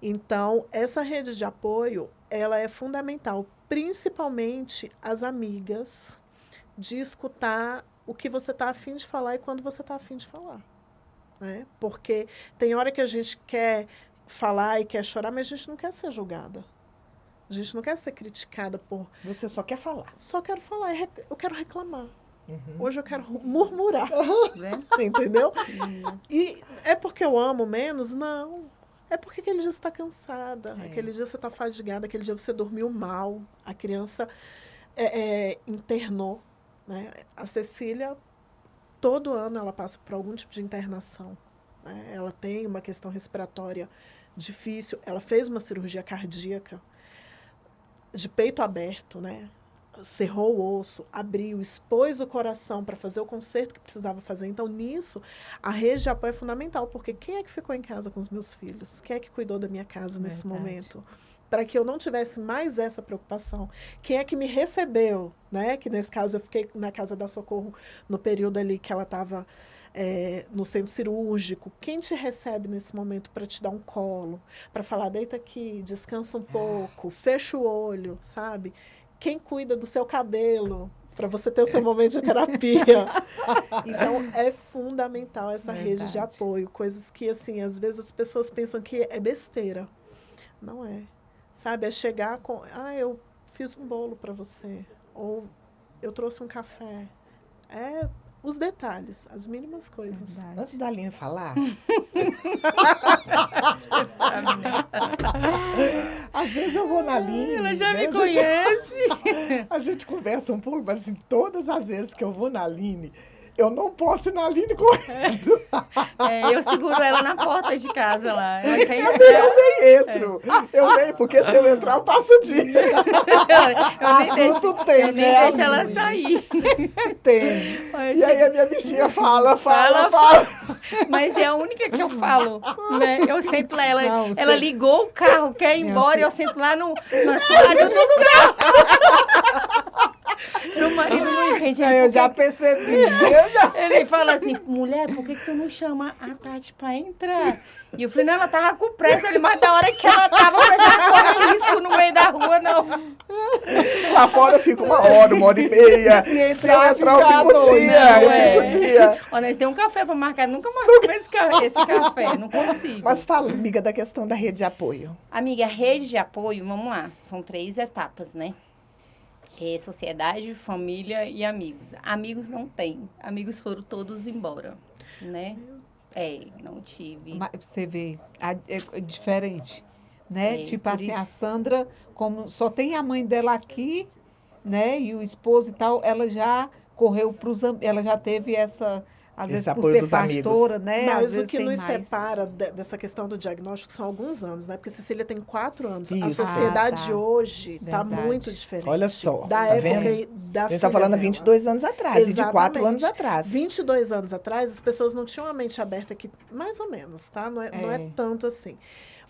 Então, essa rede de apoio, ela é fundamental, principalmente as amigas, de escutar o que você está a fim de falar e quando você está a fim de falar, né? Porque tem hora que a gente quer falar e quer chorar, mas a gente não quer ser julgada. A gente não quer ser criticada por... Você só quer falar. Só quero falar, eu quero reclamar. Uhum. Hoje eu quero murmurar, entendeu? E é porque eu amo menos? Não. É porque aquele dia você está cansada, aquele dia você está fadigada, aquele dia você dormiu mal, a criança internou, né? A Cecília, todo ano ela passa por algum tipo de internação, né? Ela tem uma questão respiratória difícil, ela fez uma cirurgia cardíaca de peito aberto, né? Cerrou o osso, abriu, expôs o coração para fazer o conserto que precisava fazer. Então, nisso, a rede de apoio é fundamental, porque quem é que ficou em casa com os meus filhos? Quem é que cuidou da minha casa nesse momento? Para que eu não tivesse mais essa preocupação. Quem é que me recebeu, né? Que nesse caso eu fiquei na casa da Socorro no período ali que ela estava no centro cirúrgico. Quem te recebe nesse momento para te dar um colo, para falar, deita aqui, descansa um pouco, fecha o olho, sabe? Quem cuida do seu cabelo, para você ter o seu momento de terapia. Então, é fundamental essa rede de apoio. Coisas que, assim, às vezes as pessoas pensam que é besteira. Não é. Sabe? É chegar com... eu fiz um bolo para você. Ou eu trouxe um café. É os detalhes, as mínimas coisas. Antes da Aline falar... Às vezes eu vou na Aline... Ela já me conhece. A gente conversa um pouco, mas assim, todas as vezes que eu vou na Aline... Eu não posso ir na Aline correndo. Eu seguro ela na porta de casa lá. Eu nem entro. Eu nem, porque se eu entrar, eu passo o dia. Eu nem deixo ela sair. Tem. E aí a minha bichinha fala. Mas é a única que eu falo, né? Eu sento lá, ela ligou o carro, quer ir embora, eu sento lá no assoalho do carro. Meu marido não entende. Eu já percebi. Ele fala assim, mulher, por que tu não chama a Tati pra entrar? E eu falei, não, ela tava com pressa, mas da hora que ela tava precisando correr risco no meio da rua, não. Lá fora eu fico 1h, 1h30. Se eu entrar, eu fico o dia. Ó, nós temos um café pra marcar, nunca marcamos esse café, não consigo. Mas fala, amiga, da questão da rede de apoio. Amiga, a rede de apoio, vamos lá, são 3 etapas, né? Sociedade, família e amigos. Amigos não tem. Amigos foram todos embora, né? Não tive. Mas você vê, é diferente, né? Tipo assim, a Sandra, como só tem a mãe dela aqui, né? E o esposo e tal, ela já correu para os... Ela já teve essa... Às vezes por ser pastora, né? Mas o que nos separa dessa questão do diagnóstico são alguns anos, né? Porque Cecília tem 4 anos. Isso. A sociedade hoje está muito diferente. Olha só, da época da a gente está falando há 22 anos atrás, e de 4 anos atrás. 22 anos atrás, as pessoas não tinham a mente aberta, que mais ou menos, tá? Não é tanto assim.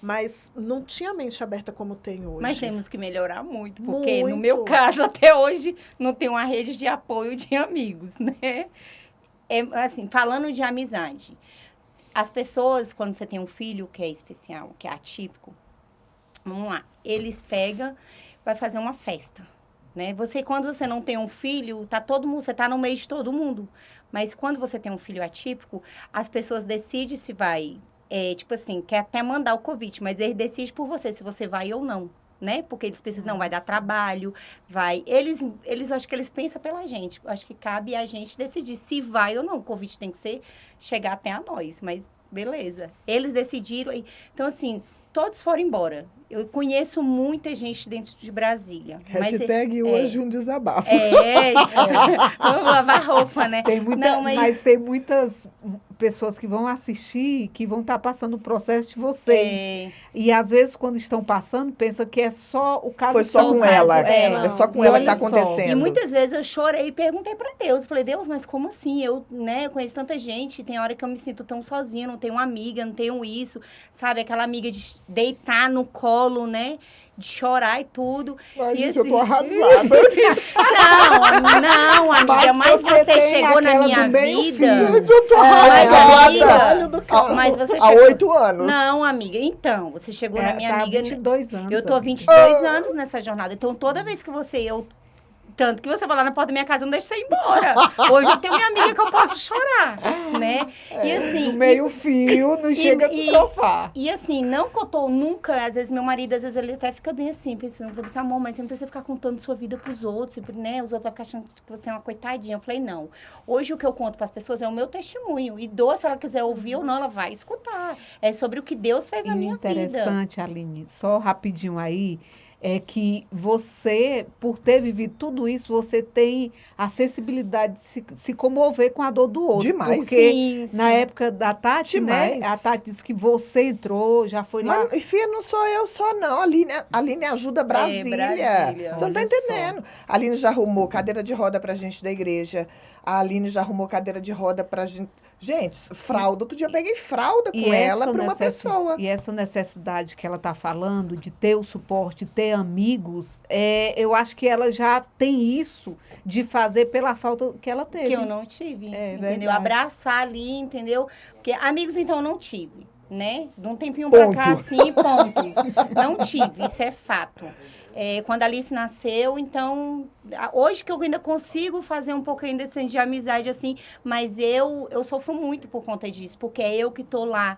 Mas não tinha a mente aberta como tem hoje. Mas temos que melhorar muito, porque no meu caso, até hoje, não tem uma rede de apoio de amigos, né? Assim, falando de amizade, as pessoas, quando você tem um filho que é especial, que é atípico, vamos lá, eles pegam, vai fazer uma festa, né? Quando você não tem um filho, você tá no meio de todo mundo. Mas quando você tem um filho atípico, as pessoas decidem se vai, tipo assim, quer até mandar o convite, mas eles decidem por você, se você vai ou não. Né? Porque eles pensam, não, vai dar trabalho, vai... Eles acho que eles pensam pela gente. Acho que cabe a gente decidir se vai ou não. O convite tem que chegar até a nós, mas beleza. Eles decidiram. Então, assim, todos foram embora. Eu conheço muita gente dentro de Brasília. Hashtag hoje um desabafo. Vamos lavar roupa, né? Mas tem muitas pessoas que vão assistir, que vão estar passando o processo de vocês. É, E às vezes, quando estão passando, pensa que é só o caso Foi só só o com caso ela. dela. É só com E ela que tá olha só. acontecendo. e muitas vezes eu chorei e perguntei pra Deus. Eu falei, Deus, mas como assim? Eu, né, eu conheço tanta gente, tem hora que eu me sinto tão sozinha, não tenho uma amiga, não tenho isso, sabe? Aquela amiga de deitar no colo, né? De chorar e tudo. Ai, E gente, assim- eu tô arrasada. Não, amiga, mas você tem chegou na aquela minha do meio vida. fio. Gente, eu tô Mas, arrasada. amiga, Olho do carro. Mas você Há chegou... 8 anos. Não, amiga, então, você chegou na minha Tá há amiga... 22 anos. Eu tô há amiga. 22 anos nessa jornada. Então, toda vez que tanto que você vai lá na porta da minha casa, eu não deixo você ir embora. Hoje eu tenho minha amiga que eu posso chorar, né? E assim... No meio fio, não chega no sofá. E assim, não que eu tô nunca... Às vezes, meu marido, às vezes, ele até fica bem assim, pensando pra você, amor, mas você não precisa ficar contando sua vida pros outros, né? Os outros vão ficar achando que você é uma coitadinha. Eu falei, não. Hoje, o que eu conto pras pessoas é o meu testemunho. E se ela quiser ouvir ou não, ela vai escutar. É sobre o que Deus fez na E minha vida. interessante, Aline, só rapidinho aí, é que você, por ter vivido tudo isso, você tem a sensibilidade de se comover com a dor do outro. Demais. Porque Sim, na sim. época da Tati, né? Demais. A Tati disse que você entrou, já foi lá. Mas, filha, não sou eu só, não. A Aline ajuda Brasília. Brasília. Você não tá Olha só. entendendo. A Aline já arrumou cadeira de roda pra gente da igreja. A Aline já arrumou cadeira de roda pra gente. Gente, fralda. Outro dia eu peguei fralda com ela pra uma pessoa. E essa necessidade que ela está falando de ter o suporte, ter amigos, eu acho que ela já tem isso de fazer pela falta que ela teve. Que eu não tive, É entendeu? verdade. Abraçar ali, entendeu? Porque amigos, então, eu não tive, né? De um tempinho Ponto. pra cá, assim, pontos. Não tive, isso é fato. Quando a Alice nasceu, então, hoje que eu ainda consigo fazer um pouco ainda assim, de amizade, assim, mas eu sofro muito por conta disso, porque é eu que tô lá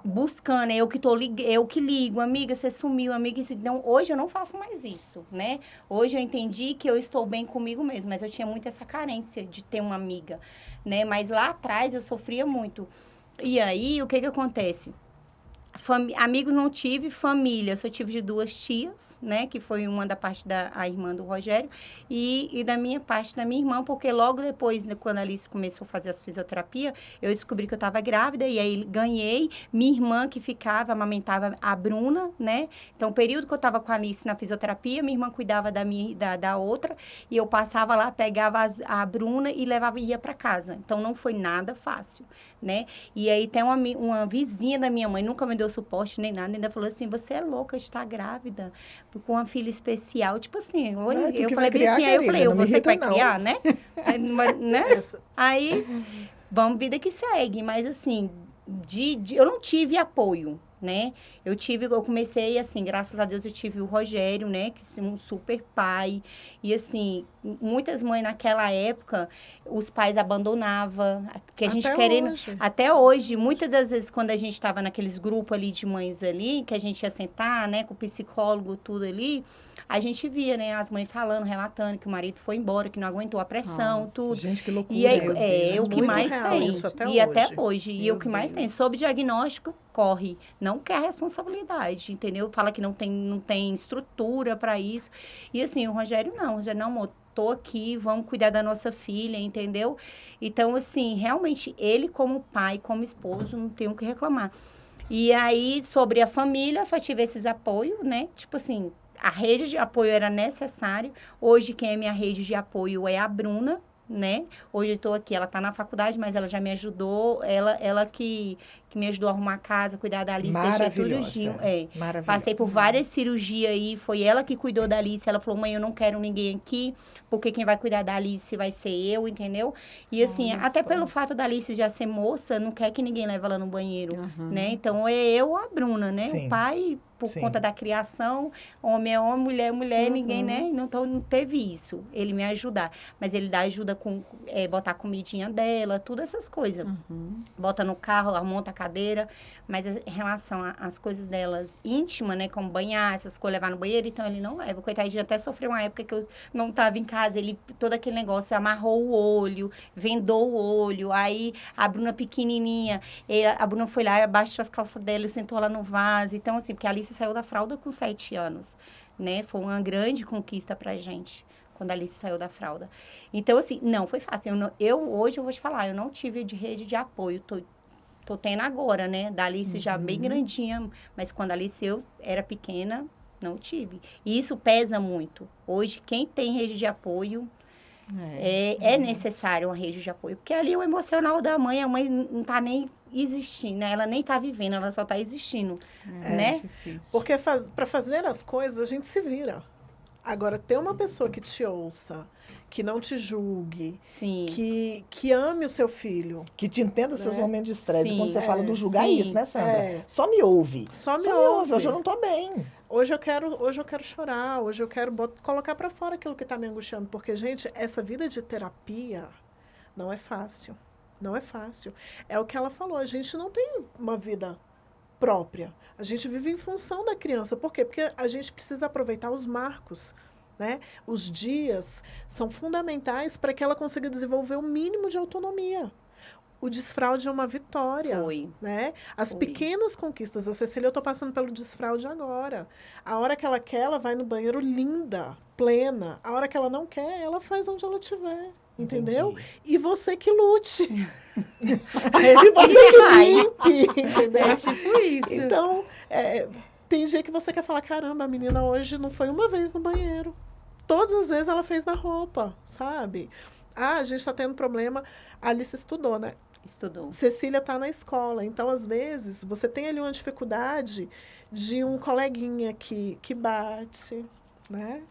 buscando, é eu que eu que ligo, amiga, você sumiu, amiga, então, hoje eu não faço mais isso, né? Hoje eu entendi que eu estou bem comigo mesmo, mas eu tinha muito essa carência de ter uma amiga, né? Mas lá atrás eu sofria muito. E aí, o que acontece? Amigos não tive, família, eu só tive de 2 tias, né, que foi uma da parte a irmã do Rogério, e da minha parte da minha irmã, porque logo depois, né, quando a Alice começou a fazer as fisioterapia, eu descobri que eu estava grávida, e aí ganhei, minha irmã que amamentava a Bruna, né, então o período que eu estava com a Alice na fisioterapia, minha irmã cuidava da outra, e eu passava lá, pegava a Bruna e ia para casa, então não foi nada fácil, né, e aí tem uma vizinha da minha mãe, nunca me deu suporte nem nada, ainda falou assim, você é louca, está grávida, com uma filha especial, tipo assim, eu falei bem assim, aí eu falei, você que vai criar, né? Aí, vamos, vida que segue, mas assim, eu não tive apoio, né? Eu comecei assim, graças a Deus eu tive o Rogério, né? Que é um super pai. E assim, muitas mães naquela época, os pais abandonavam. Porque a gente querendo... Hoje. Até hoje, muitas das vezes, quando a gente estava naqueles grupos ali de mães ali, que a gente ia sentar, né? Com o psicólogo, tudo ali... A gente via, né, as mães falando, relatando que o marido foi embora, que não aguentou a pressão, Nossa, tudo. Gente, que loucura. E aí, meu Deus. o que Muito mais real tem. isso até E até hoje. hoje. E Meu o que mais tem. Deus. Sob diagnóstico, corre. Não quer responsabilidade, entendeu? Fala que não tem estrutura para isso. E assim, o Rogério, não, amor, tô aqui, vamos cuidar da nossa filha, entendeu? Então, assim, realmente, ele como pai, como esposo, não tem o que reclamar. E aí, sobre a família, só tive esses apoios, né? Tipo assim, a rede de apoio era necessário. Hoje, quem é minha rede de apoio é a Bruna, né? Hoje eu estou aqui, ela está na faculdade, mas ela já me ajudou. Ela que me ajudou a arrumar a casa, cuidar da Alice, deixei tudo Maravilhosa. junto. Passei por várias cirurgias aí, foi ela que cuidou da Alice. Ela falou, mãe, eu não quero ninguém aqui, porque quem vai cuidar da Alice vai ser eu, entendeu? E assim, Olha até só. pelo fato da Alice já ser moça, não quer que ninguém leve ela no banheiro, Aham. né? Então, é eu ou a Bruna, né? Sim. O pai, por Sim. conta da criação, homem é homem, mulher é mulher, ninguém, Uhum. né? Então, não teve isso, ele me ajudar. Mas ele dá ajuda com botar a comidinha dela, tudo essas coisas. Uhum. Bota no carro, ela monta a cadeira, mas em relação às coisas delas íntimas, né, como banhar, essas coisas, levar no banheiro, então ele não leva. Coitadinho, até sofreu uma época que eu não estava em casa, ele, todo aquele negócio, amarrou o olho, vendou o olho, aí a Bruna pequenininha, a Bruna foi lá, abaixou as calças dela e sentou lá no vaso, então assim, porque a Alice saiu da fralda com 7 anos, né, foi uma grande conquista pra gente. quando a Alice saiu da fralda. Então, assim, não foi fácil. Hoje eu vou te falar, eu não tive de rede de apoio. Tô tendo agora, né? Da Alice já bem grandinha, mas quando a Alice eu era pequena, não tive. E isso pesa muito. Hoje, quem tem rede de apoio, é necessário uma rede de apoio. Porque ali o emocional da mãe, a mãe não tá nem existindo, né? Ela nem tá vivendo, ela só tá existindo, né? Difícil. Porque para fazer as coisas, a gente se vira. Agora, ter uma pessoa que te ouça, que não te julgue, Sim. que ame o seu filho. Que te entenda seus Né? momentos de estresse. Sim, Quando você fala do julgar sim, isso, né, Sandra? é. Só me ouve. Só me ouve. Hoje eu não tô bem. Hoje eu quero chorar, hoje eu quero colocar para fora aquilo que está me angustiando. Porque, gente, essa vida de terapia não é fácil. Não é fácil. É o que ela falou, a gente não tem uma vida própria. A gente vive em função da criança. Por quê? Porque a gente precisa aproveitar os marcos, né? Os dias são fundamentais para que ela consiga desenvolver o mínimo de autonomia. O desfraude é uma vitória. Foi. Né? As Foi. pequenas conquistas. A Cecília, eu estou passando pelo desfraude agora. A hora que ela quer, ela vai no banheiro linda, plena. A hora que ela não quer, ela faz onde ela estiver. Entendeu? Entendi. E você que lute. E você que limpe. Entendeu? É tipo isso. Então, tem dia que você quer falar, caramba, a menina hoje não foi uma vez no banheiro. Todas as vezes ela fez na roupa, sabe? Ah, a gente está tendo problema. A Alice estudou, né? Estudou. Cecília está na escola. Então, às vezes, você tem ali uma dificuldade de um coleguinha que bate, né?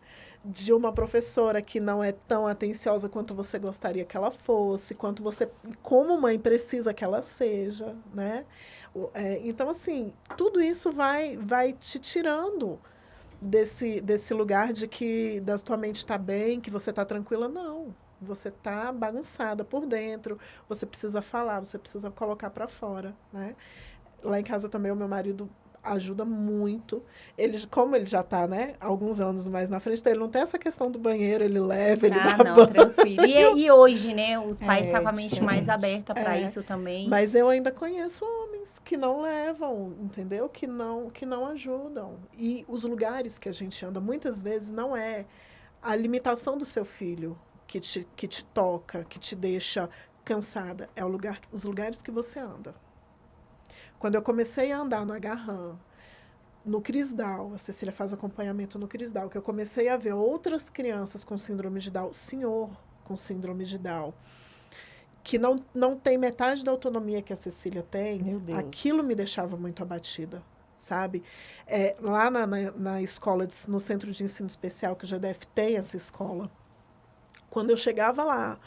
De uma professora que não é tão atenciosa quanto você gostaria que ela fosse, quanto você, como mãe, precisa que ela seja, né? Então, assim, tudo isso vai te tirando desse lugar de que da tua mente está bem, que você está tranquila. Não, você está bagunçada por dentro, você precisa falar, você precisa colocar para fora, né? Lá em casa também o meu marido ajuda muito. Como ele já está, né, alguns anos mais na frente, então ele não tem essa questão do banheiro, ele leva, ele dá não, banho. tranquilo. E hoje, né, os pais estão com a mente diferente. mais aberta para isso também. Mas eu ainda conheço homens que não levam, entendeu? Que não ajudam. E os lugares que a gente anda, muitas vezes, não é a limitação do seu filho que te toca, que te deixa cansada. É os lugares que você anda. Quando eu comecei a andar no Agarrã, no Crisdal, a Cecília faz acompanhamento no Crisdal, que eu comecei a ver outras crianças com síndrome de Down, senhor com síndrome de Down, que não tem metade da autonomia que a Cecília tem, Meu Deus. aquilo me deixava muito abatida, sabe? Lá na escola, no Centro de Ensino Especial, que o GDF tem essa escola, quando eu chegava lá,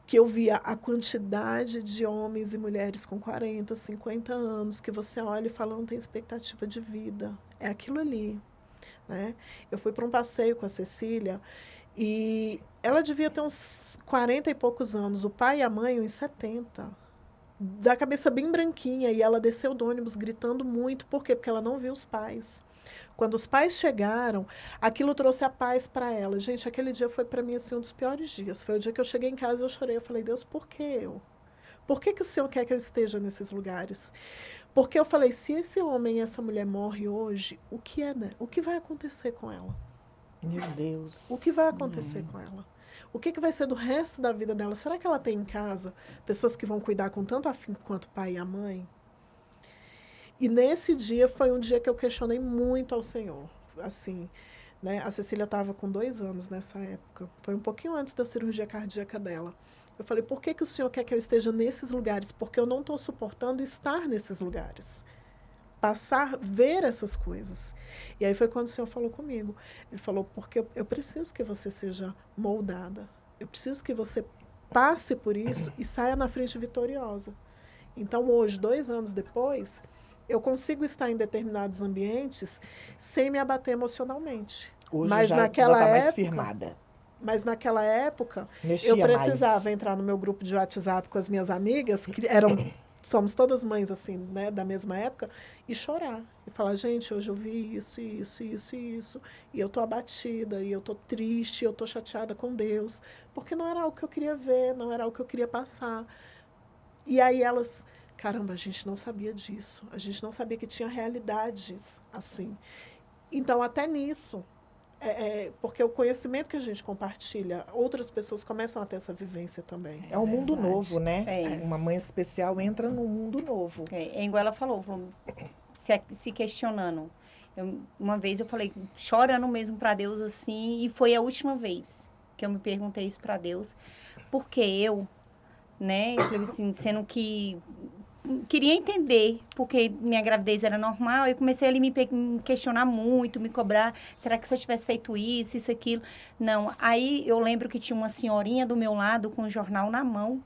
que eu via a quantidade de homens e mulheres com 40, 50 anos, que você olha e fala, não tem expectativa de vida. É aquilo ali, né? Eu fui para um passeio com a Cecília e ela devia ter uns 40 e poucos anos, o pai e a mãe uns 70. Da cabeça bem branquinha, e ela desceu do ônibus gritando muito. Por quê? Porque ela não viu os pais. Quando os pais chegaram, aquilo trouxe a paz para ela. Gente, aquele dia foi para mim assim, um dos piores dias. Foi o dia que eu cheguei em casa e eu chorei. Eu falei, Deus, por que eu? Por que o Senhor quer que eu esteja nesses lugares? Porque eu falei, se esse homem e essa mulher morrem hoje, o que né? O que vai acontecer com ela? Meu Deus. O que vai acontecer com ela? O que vai ser do resto da vida dela? Será que ela tem em casa pessoas que vão cuidar com tanto afinco quanto o pai e a mãe? E nesse dia foi um dia que eu questionei muito ao Senhor. Assim, né? A Cecília estava com 2 anos nessa época. Foi um pouquinho antes da cirurgia cardíaca dela. Eu falei, por que o Senhor quer que eu esteja nesses lugares? Porque eu não estou suportando estar nesses lugares. Ver essas coisas. E aí foi quando o Senhor falou comigo. Ele falou, porque eu preciso que você seja moldada. Eu preciso que você passe por isso e saia na frente vitoriosa. Então, hoje, 2 anos depois, eu consigo estar em determinados ambientes sem me abater emocionalmente. Hoje Mas já naquela tá mais época, firmada. Mas naquela época, Mexia eu precisava mais. entrar no meu grupo de WhatsApp com as minhas amigas, que somos todas mães, assim, né, da mesma época, e chorar. E falar, gente, hoje eu vi isso, isso, isso e isso, e eu tô abatida, e eu tô triste, e eu tô chateada com Deus, porque não era algo que eu queria ver, não era algo que eu queria passar. E aí elas, caramba, a gente não sabia disso, a gente não sabia que tinha realidades assim. Então, até nisso, porque o conhecimento que a gente compartilha, outras pessoas começam a ter essa vivência também. É um mundo verdade. novo, né? É. Uma mãe especial entra num mundo novo. É igual ela falou, se questionando. Uma vez eu falei, chorando mesmo para Deus assim, e foi a última vez que eu me perguntei isso para Deus, porque eu, né, eu falei assim, sendo que queria entender, porque minha gravidez era normal, eu comecei a me questionar muito, me cobrar, será que se eu tivesse feito isso, aquilo? Não, aí eu lembro que tinha uma senhorinha do meu lado com um jornal na mão,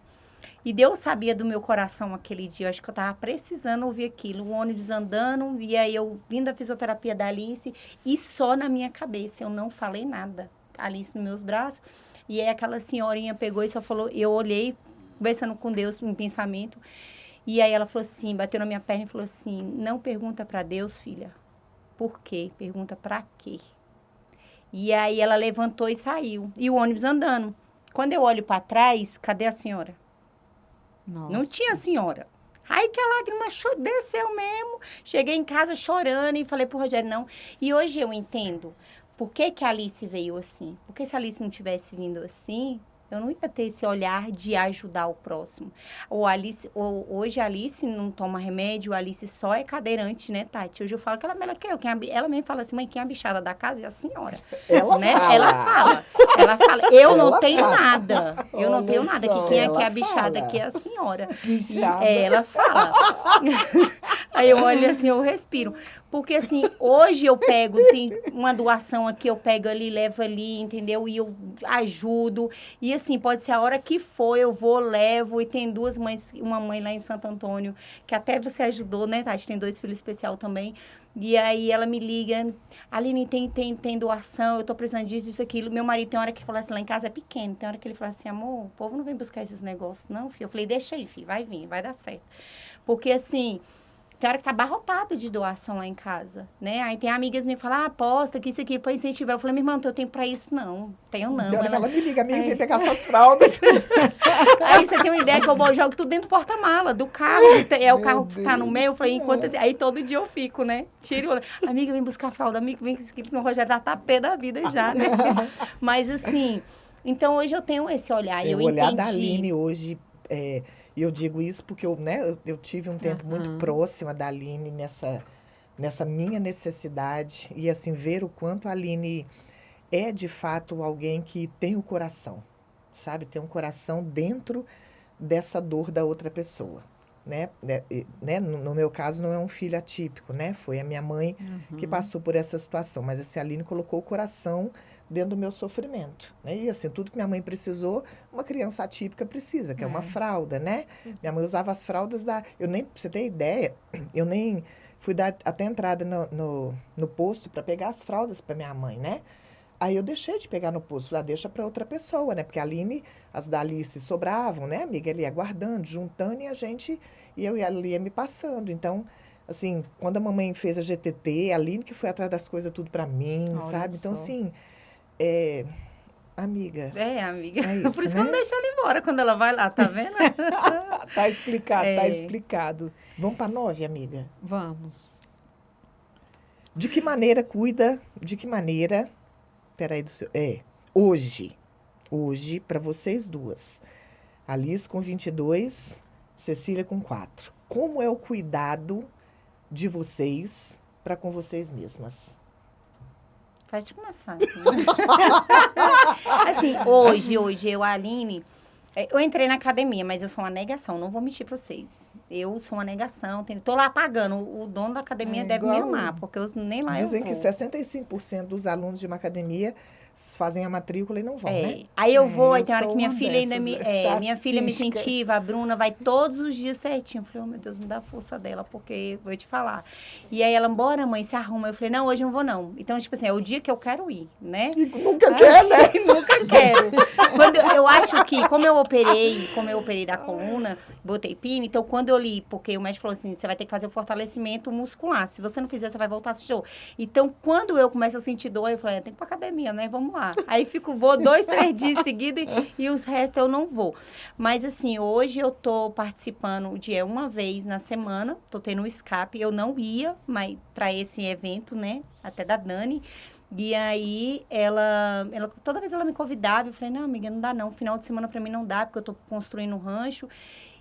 e Deus sabia do meu coração aquele dia, eu acho que eu estava precisando ouvir aquilo, o ônibus andando, e aí eu vindo da fisioterapia da Alice, e só na minha cabeça, eu não falei nada, Alice nos meus braços, e aí aquela senhorinha pegou e só falou, eu olhei, conversando com Deus em pensamento, e aí ela falou assim, bateu na minha perna e falou assim, não pergunta para Deus, filha, por quê? Pergunta para quê? E aí ela levantou e saiu, e o ônibus andando. Quando eu olho para trás, cadê a senhora? Nossa. Não tinha senhora. Aí que a lágrima desceu mesmo. Cheguei em casa chorando e falei pro Rogério, não. E hoje eu entendo por que que a Alice veio assim. Porque se a Alice não tivesse vindo assim, eu não ia ter esse olhar de ajudar o próximo. Hoje a Alice não toma remédio, a Alice só é cadeirante, né, Tati? Hoje eu falo que ela é melhor que eu. Ela mesmo fala assim, mãe, quem é a bichada da casa é a senhora. Ela Né? fala. Ela fala, eu não Ela tenho fala. nada. Eu não Olha tenho nada. só. Que quem é que é Ela a bichada fala. aqui é a senhora. Bichada. Ela fala. Aí eu olho assim, eu respiro. Porque assim, hoje eu pego, tem uma doação aqui, eu pego ali, levo ali, entendeu? E eu ajudo. E assim, pode ser a hora que for, eu vou, levo. E tem duas mães, uma mãe lá em Santo Antônio, que até você ajudou, né, Tati? Tem 2 filhos especial também. E aí ela me liga, Aline, tem doação, eu tô precisando disso, aquilo. Meu marido tem hora que fala assim, lá em casa é pequeno, tem hora que ele fala assim, amor, o povo não vem buscar esses negócios, não, filho. Eu falei, deixa aí, filho, vai vir, vai dar certo. Porque assim, tem hora que tá abarrotado de doação lá em casa, né? Aí tem amigas me falam, aposta que isso aqui pra incentivar. Eu falei, minha irmã, não tenho tempo pra isso, não. Tenho não. Tem hora que ela me liga, amiga, É. vem pegar suas fraldas. Aí você tem uma ideia que eu jogo tudo dentro do porta-mala, do carro. É o Meu carro que tá no Deus meio. Eu falei, do enquanto céu. assim, aí todo dia eu fico, né? Tiro, amiga, vem buscar a fralda, amiga, vem que o Rogério tá pé da vida já, né? Mas assim, então hoje eu tenho esse olhar. É, Eu o olhar da entendi. Aline hoje, e eu digo isso porque eu tive um tempo muito Aham. próxima da Aline nessa minha necessidade. E assim, ver o quanto a Aline é de fato alguém que tem o coração, sabe? Tem um coração dentro dessa dor da outra pessoa, né? No meu caso, não é um filho atípico, né? Foi a minha mãe que Uhum. passou por essa situação, mas assim, a Aline colocou o coração dentro do meu sofrimento, né? E assim, tudo que minha mãe precisou, uma criança atípica precisa, que é uma É. fralda, né? Minha mãe usava as fraldas pra você ter ideia, eu nem fui dar até entrada no posto para pegar as fraldas para minha mãe, né? Aí eu deixei de pegar no posto, falei, deixa para outra pessoa, né? Porque a Aline, as da Alice sobravam, né, amiga? Ela ia guardando, juntando, e eu e a Aline ia me passando. Então, assim, quando a mamãe fez a GTT, a Aline que foi atrás das coisas tudo para mim, Olha sabe? Então, só. assim, amiga, É, amiga. é Por isso, isso que eu não né? deixo ela embora quando ela vai lá, tá vendo? Tá explicado, tá É. explicado. Vamos para 9, amiga. Vamos. De que maneira, peraí, hoje, para vocês duas, Alice com 22, Cecília com 4. Como é o cuidado de vocês para com vocês mesmas? Pode começar. Assim, hoje, eu, a Aline, eu entrei na academia, mas eu sou uma negação, não vou mentir pra vocês. Eu sou uma negação, tô lá pagando, o dono da academia É deve me igual- amar, porque eu nem lá Dizem eu que vou. 65% dos alunos de uma academia fazem a matrícula e não vão, né? Aí eu É, vou, aí eu tem hora sou que minha uma filha ainda dessas, minha filha me estatística. incentiva, a Bruna vai todos os dias certinho. Eu falei, oh meu Deus, me dá a força dela, porque vou te falar. E aí ela, bora mãe, se arruma. Eu falei, não, hoje eu não vou não. Então, tipo assim, é o dia que eu quero ir, né? E nunca quer, né? Nunca quero. Eu acho que, como eu operei da coluna, botei pino, então quando eu li, porque o médico falou assim, você vai ter que fazer o fortalecimento muscular. Se você não fizer, você vai voltar a assistir show. Então, quando eu começo a sentir dor, eu falei, tem que ir pra academia, né? Vamos lá. Aí vou 2, 3 dias seguidos e os restos eu não vou. Mas assim, hoje eu tô participando de uma vez na semana, tô tendo um escape. Eu não ia, mas para esse evento, né? Até da Dani. E aí, toda vez ela me convidava, eu falei, não, amiga, não dá não, final de semana pra mim não dá, porque eu tô construindo um rancho.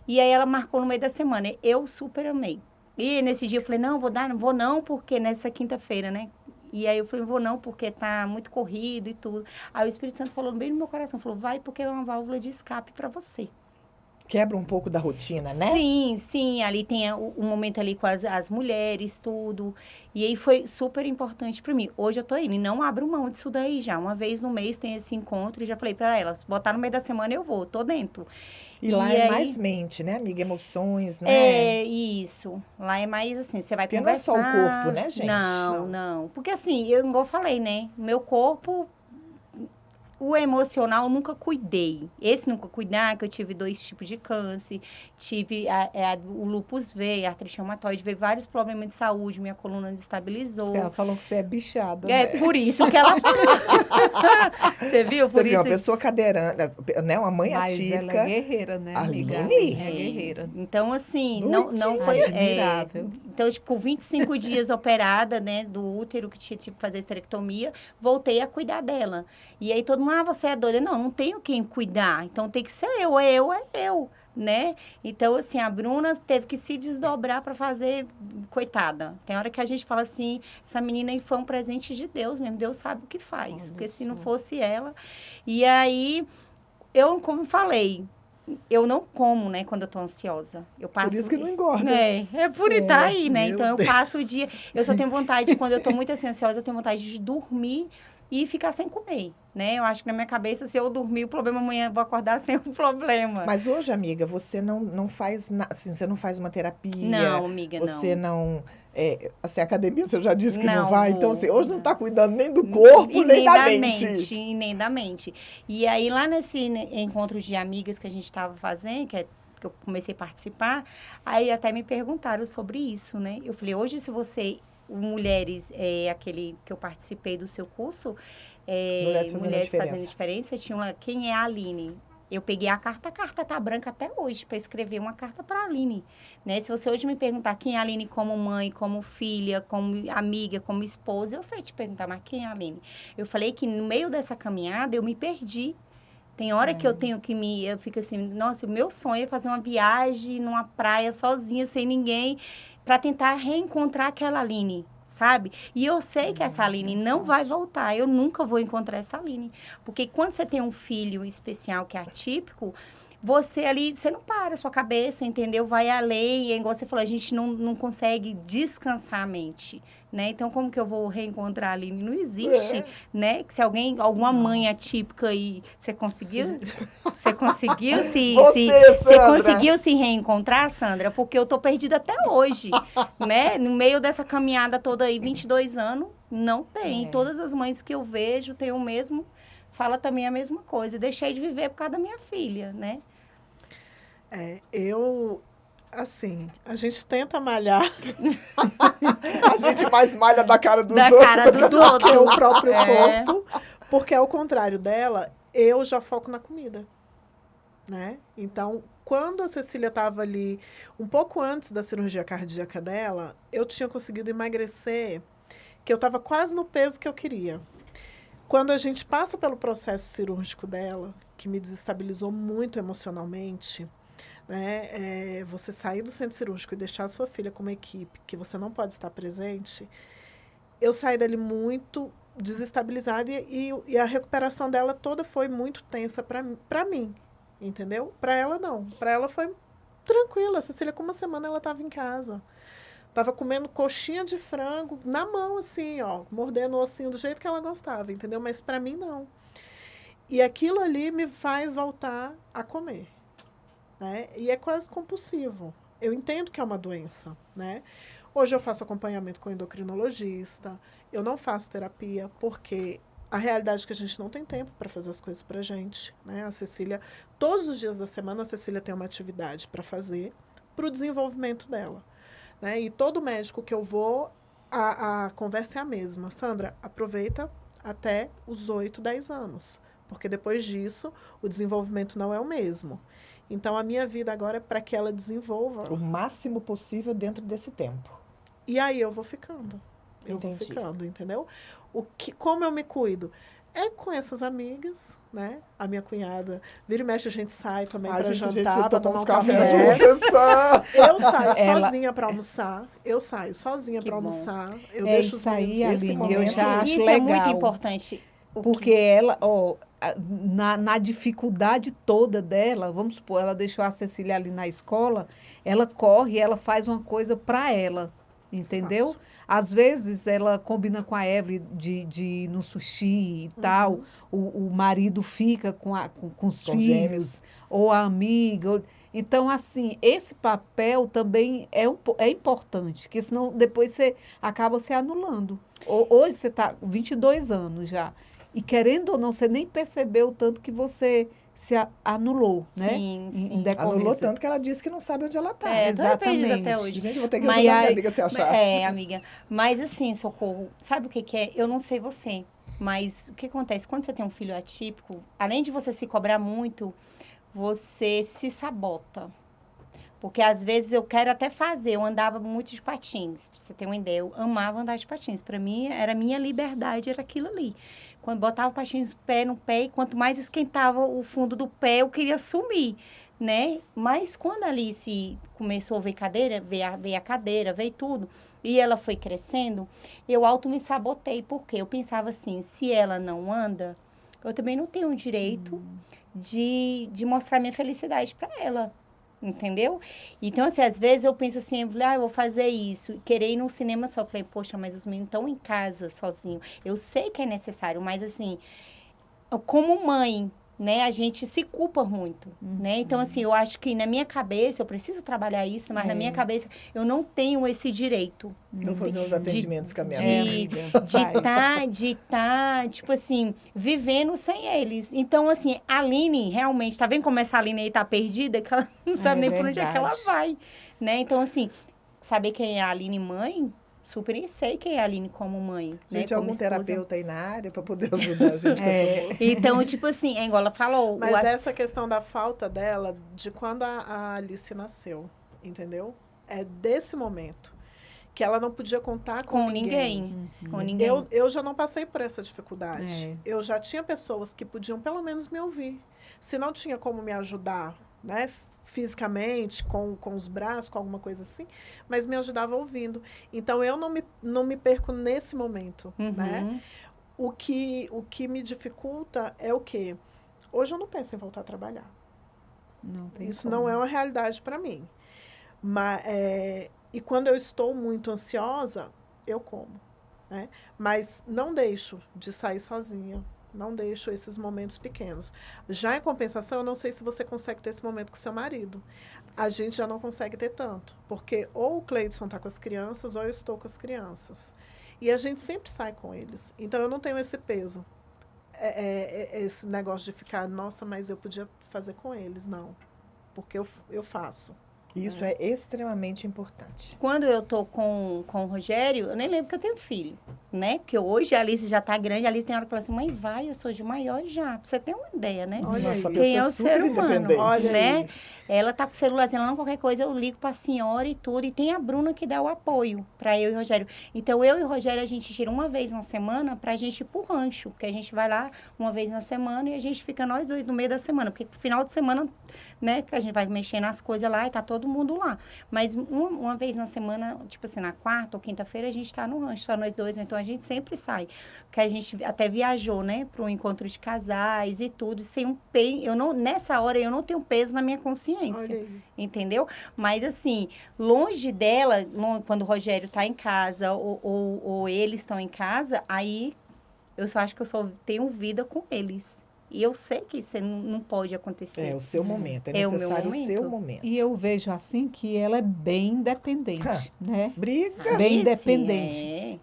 E aí, ela marcou no meio da semana, eu super amei. E nesse dia, eu falei, não, não vou não, porque nessa quinta-feira, né? E aí, eu falei, vou não, porque tá muito corrido e tudo. Aí, o Espírito Santo falou bem no meu coração, falou, vai, porque é uma válvula de escape pra você. Quebra um pouco da rotina, né? Sim, sim, ali tem o momento ali com as mulheres, tudo. E aí foi super importante para mim. Hoje eu tô indo e não abro mão disso daí já. Uma vez no mês tem esse encontro e já falei para elas, botar no meio da semana eu vou, tô dentro. E lá E é aí, mais mente, né, amiga? Emoções, não é? é isso. Lá é mais assim, você vai Porque não é só o conversar. corpo, né, gente? Não, Não. não. Porque assim, eu igual eu falei, né? Meu corpo o emocional eu nunca cuidei. Esse nunca cuidar, que eu tive 2 tipos de câncer, tive o lúpus veio, a artrite reumatoide, veio vários problemas de saúde, minha coluna Diz destabilizou. que ela falou que você é bichada, É né? por isso que ela Você viu? Você Por viu, isso uma pessoa cadeirante, né? Uma mãe Mas ela é atípica. guerreira, né, amiga? A Aline. Aline é guerreira. Então, assim, não Doidinha. foi. Admirável. Então, tipo, 25 dias operada, né, do útero, que tinha que fazer esterectomia, voltei a cuidar dela. E aí todo mundo, você é doida. Não tenho quem cuidar. Então tem que ser eu, é eu, né? Então, assim, a Bruna teve que se desdobrar para fazer, coitada. Tem hora que a gente fala assim, essa menina aí foi um presente de Deus mesmo. Deus sabe o que faz. Olha Porque se não só. fosse ela. E aí, eu, como falei, eu não como, né, quando eu tô ansiosa. Eu passo... Por isso que não engorda. É por estar aí, né? meu Então, eu Deus. passo o dia... Eu só tenho vontade, quando eu tô muito assim, ansiosa, eu tenho vontade de dormir e ficar sem comer, né? Eu acho que na minha cabeça, se eu dormir, o problema amanhã, eu vou acordar sem o problema. Mas hoje, amiga, você não faz assim, você não faz uma terapia. Não, amiga, Você não. não. Assim, a academia você já disse que não Não vai. vou, Então, assim, hoje não não. está cuidando nem do corpo, E nem nem da da mente. mente, e nem da mente. E aí, lá nesse encontro de amigas que a gente estava fazendo, que eu comecei a participar, aí até me perguntaram sobre isso, né? Eu falei, hoje se você, mulheres, aquele que eu participei do seu curso, Mulheres Fazendo Diferença, tinha quem é a Aline? Eu peguei a carta tá branca até hoje para escrever uma carta para a Aline, né? Se você hoje me perguntar quem é a Aline como mãe, como filha, como amiga, como esposa, eu sei te perguntar, mas quem é a Aline? Eu falei que no meio dessa caminhada eu me perdi. Tem hora que eu tenho que eu fico assim, nossa, o meu sonho é fazer uma viagem numa praia sozinha, sem ninguém, para tentar reencontrar aquela Aline, sabe? E eu sei que essa Aline não vai voltar, eu nunca vou encontrar essa Aline. Porque quando você tem um filho especial que é atípico, você ali, você não para a sua cabeça, entendeu? Vai além, e igual você falou, a gente não consegue descansar a mente, né? Então, como que eu vou reencontrar a Aline? Não existe, né? Que se alguma mãe atípica aí, você conseguiu? Você conseguiu você conseguiu se reencontrar, Sandra? Porque eu tô perdida até hoje, né? No meio dessa caminhada toda aí, 22 anos, não tem. Todas as mães que eu vejo têm o mesmo, fala também a mesma coisa. Deixei de viver por causa da minha filha, né? Assim, a gente tenta malhar A gente mais malha da cara dos Da outros. cara dos do que o outros. próprio corpo, porque ao contrário dela, eu já foco na comida, né? Então, quando a Cecília estava ali, um pouco antes da cirurgia cardíaca dela, eu tinha conseguido emagrecer, que eu estava quase no peso que eu queria. Quando a gente passa pelo processo cirúrgico dela, que me desestabilizou muito emocionalmente, né? Você sair do centro cirúrgico e deixar a sua filha com uma equipe que você não pode estar presente, eu saí dali muito desestabilizada e a recuperação dela toda foi muito tensa para mim, entendeu? Para ela não, para ela foi tranquila. A Cecília, com uma semana ela estava em casa, estava comendo coxinha de frango na mão assim, ó, mordendo o ossinho do jeito que ela gostava, entendeu? Mas para mim não. E aquilo ali me faz voltar a comer. Né? E é quase compulsivo. Eu entendo que é uma doença, né? Hoje eu faço acompanhamento com endocrinologista, eu não faço terapia, porque a realidade é que a gente não tem tempo para fazer as coisas para a gente, né? A Cecília, todos os dias da semana, a Cecília tem uma atividade para fazer para o desenvolvimento dela, né? E todo médico que eu vou, a conversa é a mesma. Sandra, aproveita até os 8, 10 anos, porque depois disso, o desenvolvimento não é o mesmo. Então, a minha vida agora é para que ela desenvolva. O máximo possível dentro desse tempo. E aí eu vou ficando. eu vou Entendi. ficando, entendeu? Como eu me cuido? É com essas amigas, né? A minha cunhada, vira e mexe, a gente sai também para jantar, para tomar um café. Eu saio sozinha para almoçar. Eu saio sozinha para almoçar. Eu deixo os isso aí, meninos. Esse Aline, eu momento- já acho Isso legal. é muito importante. Porque ela, ó, na dificuldade toda dela, vamos supor, ela deixou a Cecília ali na escola, ela corre, ela faz uma coisa para ela, entendeu? Faço. Às vezes ela combina com a Evelyn de ir no sushi e tal, o marido fica com os Com os filhos, gêmeos. ou a amiga. Então, assim, esse papel também é importante, porque senão depois você acaba se anulando. Hoje você está com 22 anos já. E querendo ou não, você nem percebeu o tanto que você se anulou, né? Sim, Em sim. Anulou decorrência. tanto que ela disse que não sabe onde ela está. É, tô perdida até Exatamente. hoje. Gente, eu vou ter que Mas ajudar minha aí- amiga a se achar. É, amiga. Mas assim, Socorro, sabe o que que é? Eu não sei você, mas o que acontece? Quando você tem um filho atípico, além de você se cobrar muito, você se sabota. Porque às vezes eu quero até fazer, eu andava muito de patins, pra você ter uma ideia, eu amava andar de patins. Pra mim, era minha liberdade, era aquilo ali. Quando botava o patins no pé, e quanto mais esquentava o fundo do pé, eu queria sumir, né? Mas quando a Alice começou a ver cadeira, ver a cadeira, ver tudo, e ela foi crescendo, eu auto me sabotei, porque eu pensava assim, se ela não anda, eu também não tenho o direito de mostrar minha felicidade pra ela. Entendeu? Então, assim, às vezes eu penso assim, eu vou fazer isso, e querer ir no cinema só. Eu falei, poxa, mas os meninos estão em casa sozinhos. Eu sei que é necessário, mas assim, como mãe, né, a gente se culpa muito, né? Então, assim, eu acho que na minha cabeça, eu preciso trabalhar isso, mas na minha cabeça eu não tenho esse direito. Vou fazer uns atendimentos com a minha É, amiga. amiga, faz. De tá, tipo assim, vivendo sem eles. Então, assim, a Aline, realmente, tá vendo como essa Aline aí tá perdida? Que ela não sabe nem por onde é que ela verdade. vai, né? Então, assim, saber quem é a Aline mãe, super sei quem é a Aline como mãe, né? Gente, Como algum esposa. terapeuta aí na área para poder ajudar a gente com essa moça? Então, tipo assim, é igual ela falou. Mas essa questão da falta dela, de quando a Alice nasceu, entendeu? É desse momento. Que ela não podia contar com ninguém. Com ninguém. Eu já não passei por essa dificuldade. É. Eu já tinha pessoas que podiam pelo menos me ouvir. Se não tinha como me ajudar, né, fisicamente, com os braços, com alguma coisa assim, mas me ajudava ouvindo. Então, eu não me perco nesse momento, né? O que me dificulta é o quê? Hoje eu não penso em voltar a trabalhar. Não tem Isso como. não é uma realidade para mim. Mas, e quando eu estou muito ansiosa, eu como, né? Mas não deixo de sair sozinha. Não deixo esses momentos pequenos. Já em compensação, eu não sei se você consegue ter esse momento com seu marido. A gente já não consegue ter tanto. Porque ou o Cleidson está com as crianças, ou eu estou com as crianças. E a gente sempre sai com eles. Então, eu não tenho esse peso. Esse negócio de ficar, nossa, mas eu podia fazer com eles. Não. Porque eu faço. Isso é extremamente importante. Quando eu tô com o Rogério, eu nem lembro que eu tenho filho, né? Porque hoje a Alice já tá grande, a Alice tem hora que fala assim, mãe, vai, eu sou de maior já. Pra você ter uma ideia, né? Olha Nossa, a aí. pessoa Quem é o super ser humano, independente. Olha né? aí. Ela tá com o celularzinho, ela não qualquer coisa, eu ligo pra senhora e tudo. E tem a Bruna que dá o apoio pra eu e o Rogério. Então, eu e o Rogério, a gente tira uma vez na semana pra gente ir pro rancho. Porque a gente vai lá uma vez na semana e a gente fica nós dois no meio da semana. Porque no final de semana, né, que a gente vai mexer nas coisas lá e tá todo mundo lá. Mas uma vez na semana, tipo assim, na quarta ou quinta-feira, a gente tá no rancho, só nós dois. Então, a gente sempre sai. Que a gente até viajou, né, para um encontro de casais e tudo, sem um peso. Nessa hora, eu não tenho peso na minha consciência. Olha aí. Entendeu? Mas, assim, longe dela, quando o Rogério tá em casa ou eles estão em casa, aí eu só acho que eu só tenho vida com eles. E eu sei que isso não pode acontecer. É o seu momento, é É o meu necessário o seu momento. momento. E eu vejo assim que ela é bem independente, né? Briga. Bem Alice, independente.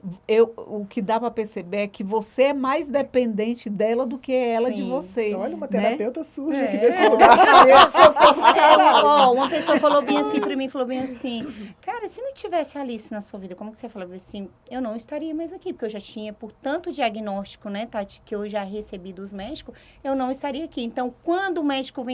O que dá para perceber é que você é mais dependente dela do que ela de Sim. você. Olha, uma né? terapeuta suja É. aqui nesse lugar. Eu sou como Saraiva. Ó, uma pessoa falou bem assim pra mim, falou bem assim, cara, se não tivesse a Alice na sua vida, como que você falou assim, eu não estaria mais aqui, porque eu já tinha, por tanto diagnóstico, né, Tati, que eu já recebi dos médicos, eu não estaria aqui. Então, quando o médico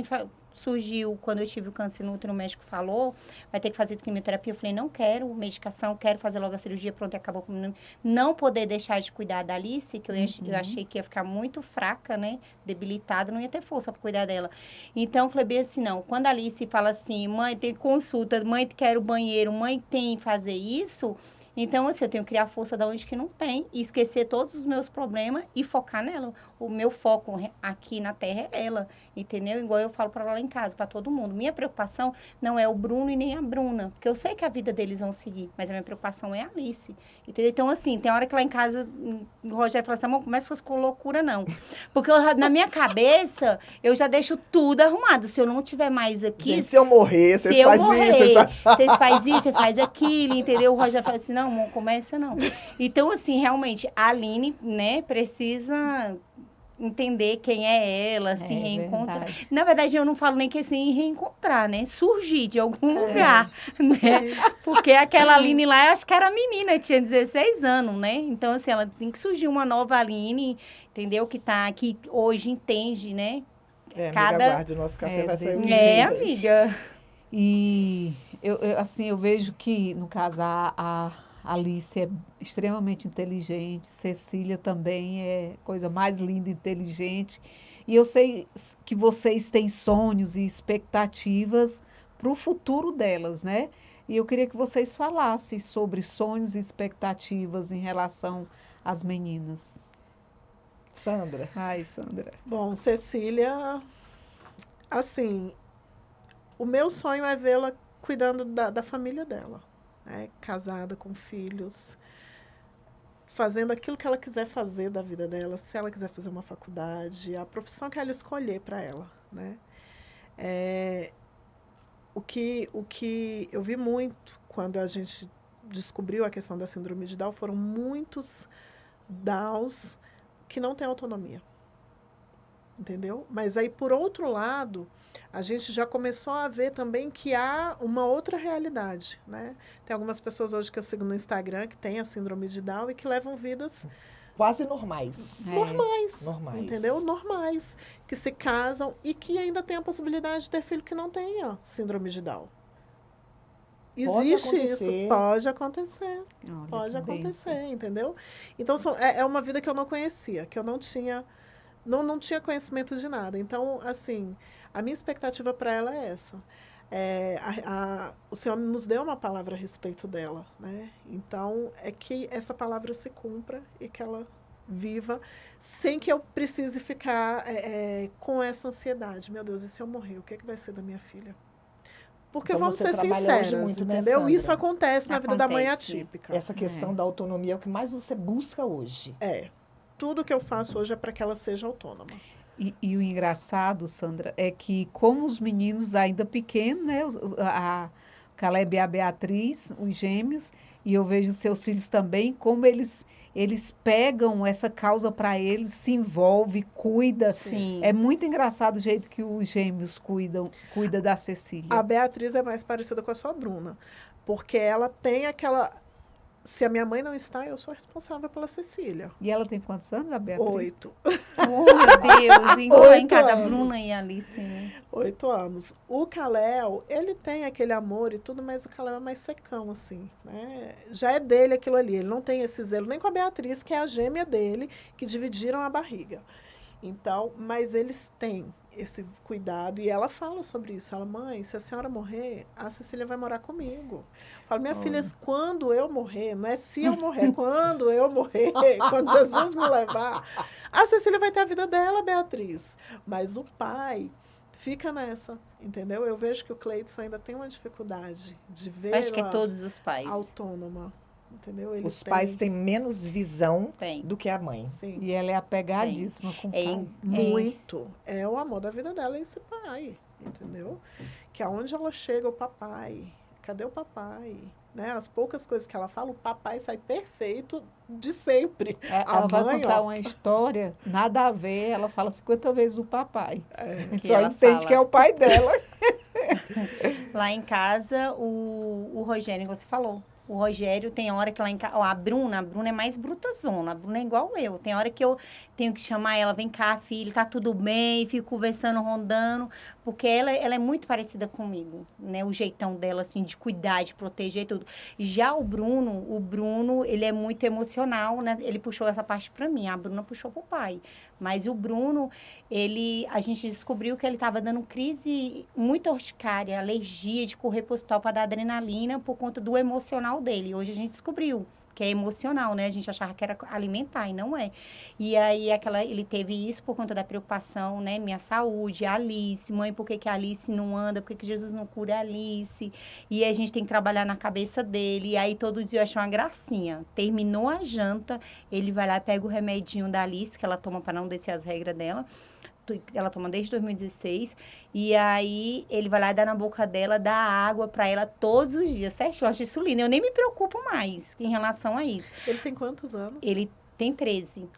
surgiu, quando eu tive o câncer no útero, o médico falou, vai ter que fazer quimioterapia. Eu falei, não quero medicação, quero fazer logo a cirurgia, pronto, e acabou com não poder deixar de cuidar da Alice, que eu achei que ia ficar muito fraca, né, debilitada, não ia ter força para cuidar dela. Então, eu falei bem assim, não, quando a Alice fala assim, mãe, tem consulta, mãe, quero banheiro, mãe, tem fazer isso... Então, assim, eu tenho que criar força da onde que não tem e esquecer todos os meus problemas e focar nela. O meu foco aqui na Terra é ela, entendeu? Igual eu falo para ela lá em casa, para todo mundo. Minha preocupação não é o Bruno e nem a Bruna, porque eu sei que a vida deles vão seguir, mas a minha preocupação é a Alice, entendeu? Então, assim, tem hora que lá em casa o Rogério fala assim, amor, começa com loucura, não. Porque na minha cabeça, eu já deixo tudo arrumado. Se eu não tiver mais aqui... Gente, se eu morrer, vocês fazem isso. Vocês fazem isso, você faz aquilo, entendeu? O Rogério fala assim, não, amor, começa não. Então, assim, realmente, a Aline, né, precisa entender quem é ela, se reencontrar. Verdade. Na verdade, eu não falo nem que assim, reencontrar, né? Surgir de algum lugar, né? Porque aquela Aline lá, eu acho que era menina, tinha 16 anos, né? Então, assim, ela tem que surgir uma nova Aline, entendeu? Que hoje entende, né? Amiga, aguarde, o nosso café vai sair urgente. Amiga. E eu vejo que, no caso, a Alice é extremamente inteligente, Cecília também é coisa mais linda e inteligente. E eu sei que vocês têm sonhos e expectativas para o futuro delas, né? E eu queria que vocês falassem sobre sonhos e expectativas em relação às meninas. Sandra. Ai, Sandra. Bom, Cecília, assim, o meu sonho é vê-la cuidando da família dela, né? Casada, com filhos, fazendo aquilo que ela quiser fazer da vida dela, se ela quiser fazer uma faculdade, a profissão que ela escolher para ela, né? O que eu vi muito quando a gente descobriu a questão da síndrome de Down foram muitos Downs que não têm autonomia, entendeu? Mas aí, por outro lado, a gente já começou a ver também que há uma outra realidade, né? Tem algumas pessoas hoje que eu sigo no Instagram que têm a síndrome de Down e que levam vidas quase normais. Normais, entendeu? Normais, que se casam e que ainda tem a possibilidade de ter filho que não tenha síndrome de Down. Existe isso, pode acontecer. Olha, pode acontecer, bem. entendeu? Então, é uma vida que eu não conhecia, que eu não tinha conhecimento de nada. Então, assim, a minha expectativa para ela é essa. O Senhor nos deu uma palavra a respeito dela, né? Então, é que essa palavra se cumpra e que ela viva sem que eu precise ficar com essa ansiedade. Meu Deus, e se eu morrer, o que vai ser da minha filha? Porque então, vamos ser sinceros, muito, entendeu? Né, Isso acontece na vida da mãe atípica. Essa questão da autonomia é o que mais você busca hoje. Tudo que eu faço hoje é para que ela seja autônoma. E o engraçado, Sandra, é que como os meninos ainda pequenos, né? A Caleb e a Beatriz, os gêmeos, e eu vejo seus filhos também, como eles pegam essa causa para eles, se envolvem, cuida. Sim. É muito engraçado o jeito que os gêmeos cuida da Cecília. A Beatriz é mais parecida com a sua Bruna, porque ela tem aquela... Se a minha mãe não está, eu sou responsável pela Cecília. E ela tem quantos anos, a Beatriz? 8. Oh, meu Deus. Igual em casa, a Bruna e a Alice, né? 8 anos. O Kalel, ele tem aquele amor e tudo, mas o Kalel é mais secão, assim, né? Já é dele aquilo ali. Ele não tem esse zelo nem com a Beatriz, que é a gêmea dele, que dividiram a barriga. Então, mas eles têm esse cuidado. E ela fala sobre isso. Ela, mãe, se a senhora morrer, a Cecília vai morar comigo. Fala, minha filha, quando eu morrer, não é se eu morrer, quando eu morrer, quando Jesus me levar, a Cecília vai ter a vida dela, Beatriz. Mas o pai fica nessa, entendeu? Eu vejo que o Cleiton ainda tem uma dificuldade de ver acho que é todos os pais. Autônoma. Entendeu? Os pais têm menos visão do que a mãe. Sim. E ela é apegadíssima com o pai. Muito. É o amor da vida dela esse pai, entendeu? Que aonde ela chega, o papai. Cadê o papai? Né? As poucas coisas que ela fala, o papai sai perfeito de sempre. Ela vai contar uma história, nada a ver, ela fala 50 vezes o papai. A gente só entende que é o pai dela. Lá em casa, o Rogério, você falou, O Rogério tem hora que ela ó, a Bruna é mais brutazona, a Bruna é igual eu. Tem hora que eu tenho que chamar ela, vem cá, filho, tá tudo bem, fico conversando, rondando, porque ela é muito parecida comigo, né? O jeitão dela, assim, de cuidar, de proteger tudo. Já o Bruno, ele é muito emocional, né? Ele puxou essa parte pra mim, a Bruna puxou pro pai. Mas o Bruno, a gente descobriu que ele estava dando crise muito urticária, alergia de correr pro hospital para dar adrenalina por conta do emocional dele. Hoje a gente descobriu que é emocional, né? A gente achava que era alimentar e não é. E aí ele teve isso por conta da preocupação, né? Minha saúde, a Alice, mãe, por que que a Alice não anda? Por que que Jesus não cura a Alice? E a gente tem que trabalhar na cabeça dele. E aí todo dia eu acho uma gracinha. Terminou a janta, ele vai lá, pega o remedinho da Alice, que ela toma para não descer as regras dela. Ela toma desde 2016, e aí ele vai lá e dá na boca dela, dá água pra ela todos os dias, certo? Eu acho isso lindo, eu nem me preocupo mais em relação a isso. Ele tem quantos anos? Ele tem 13,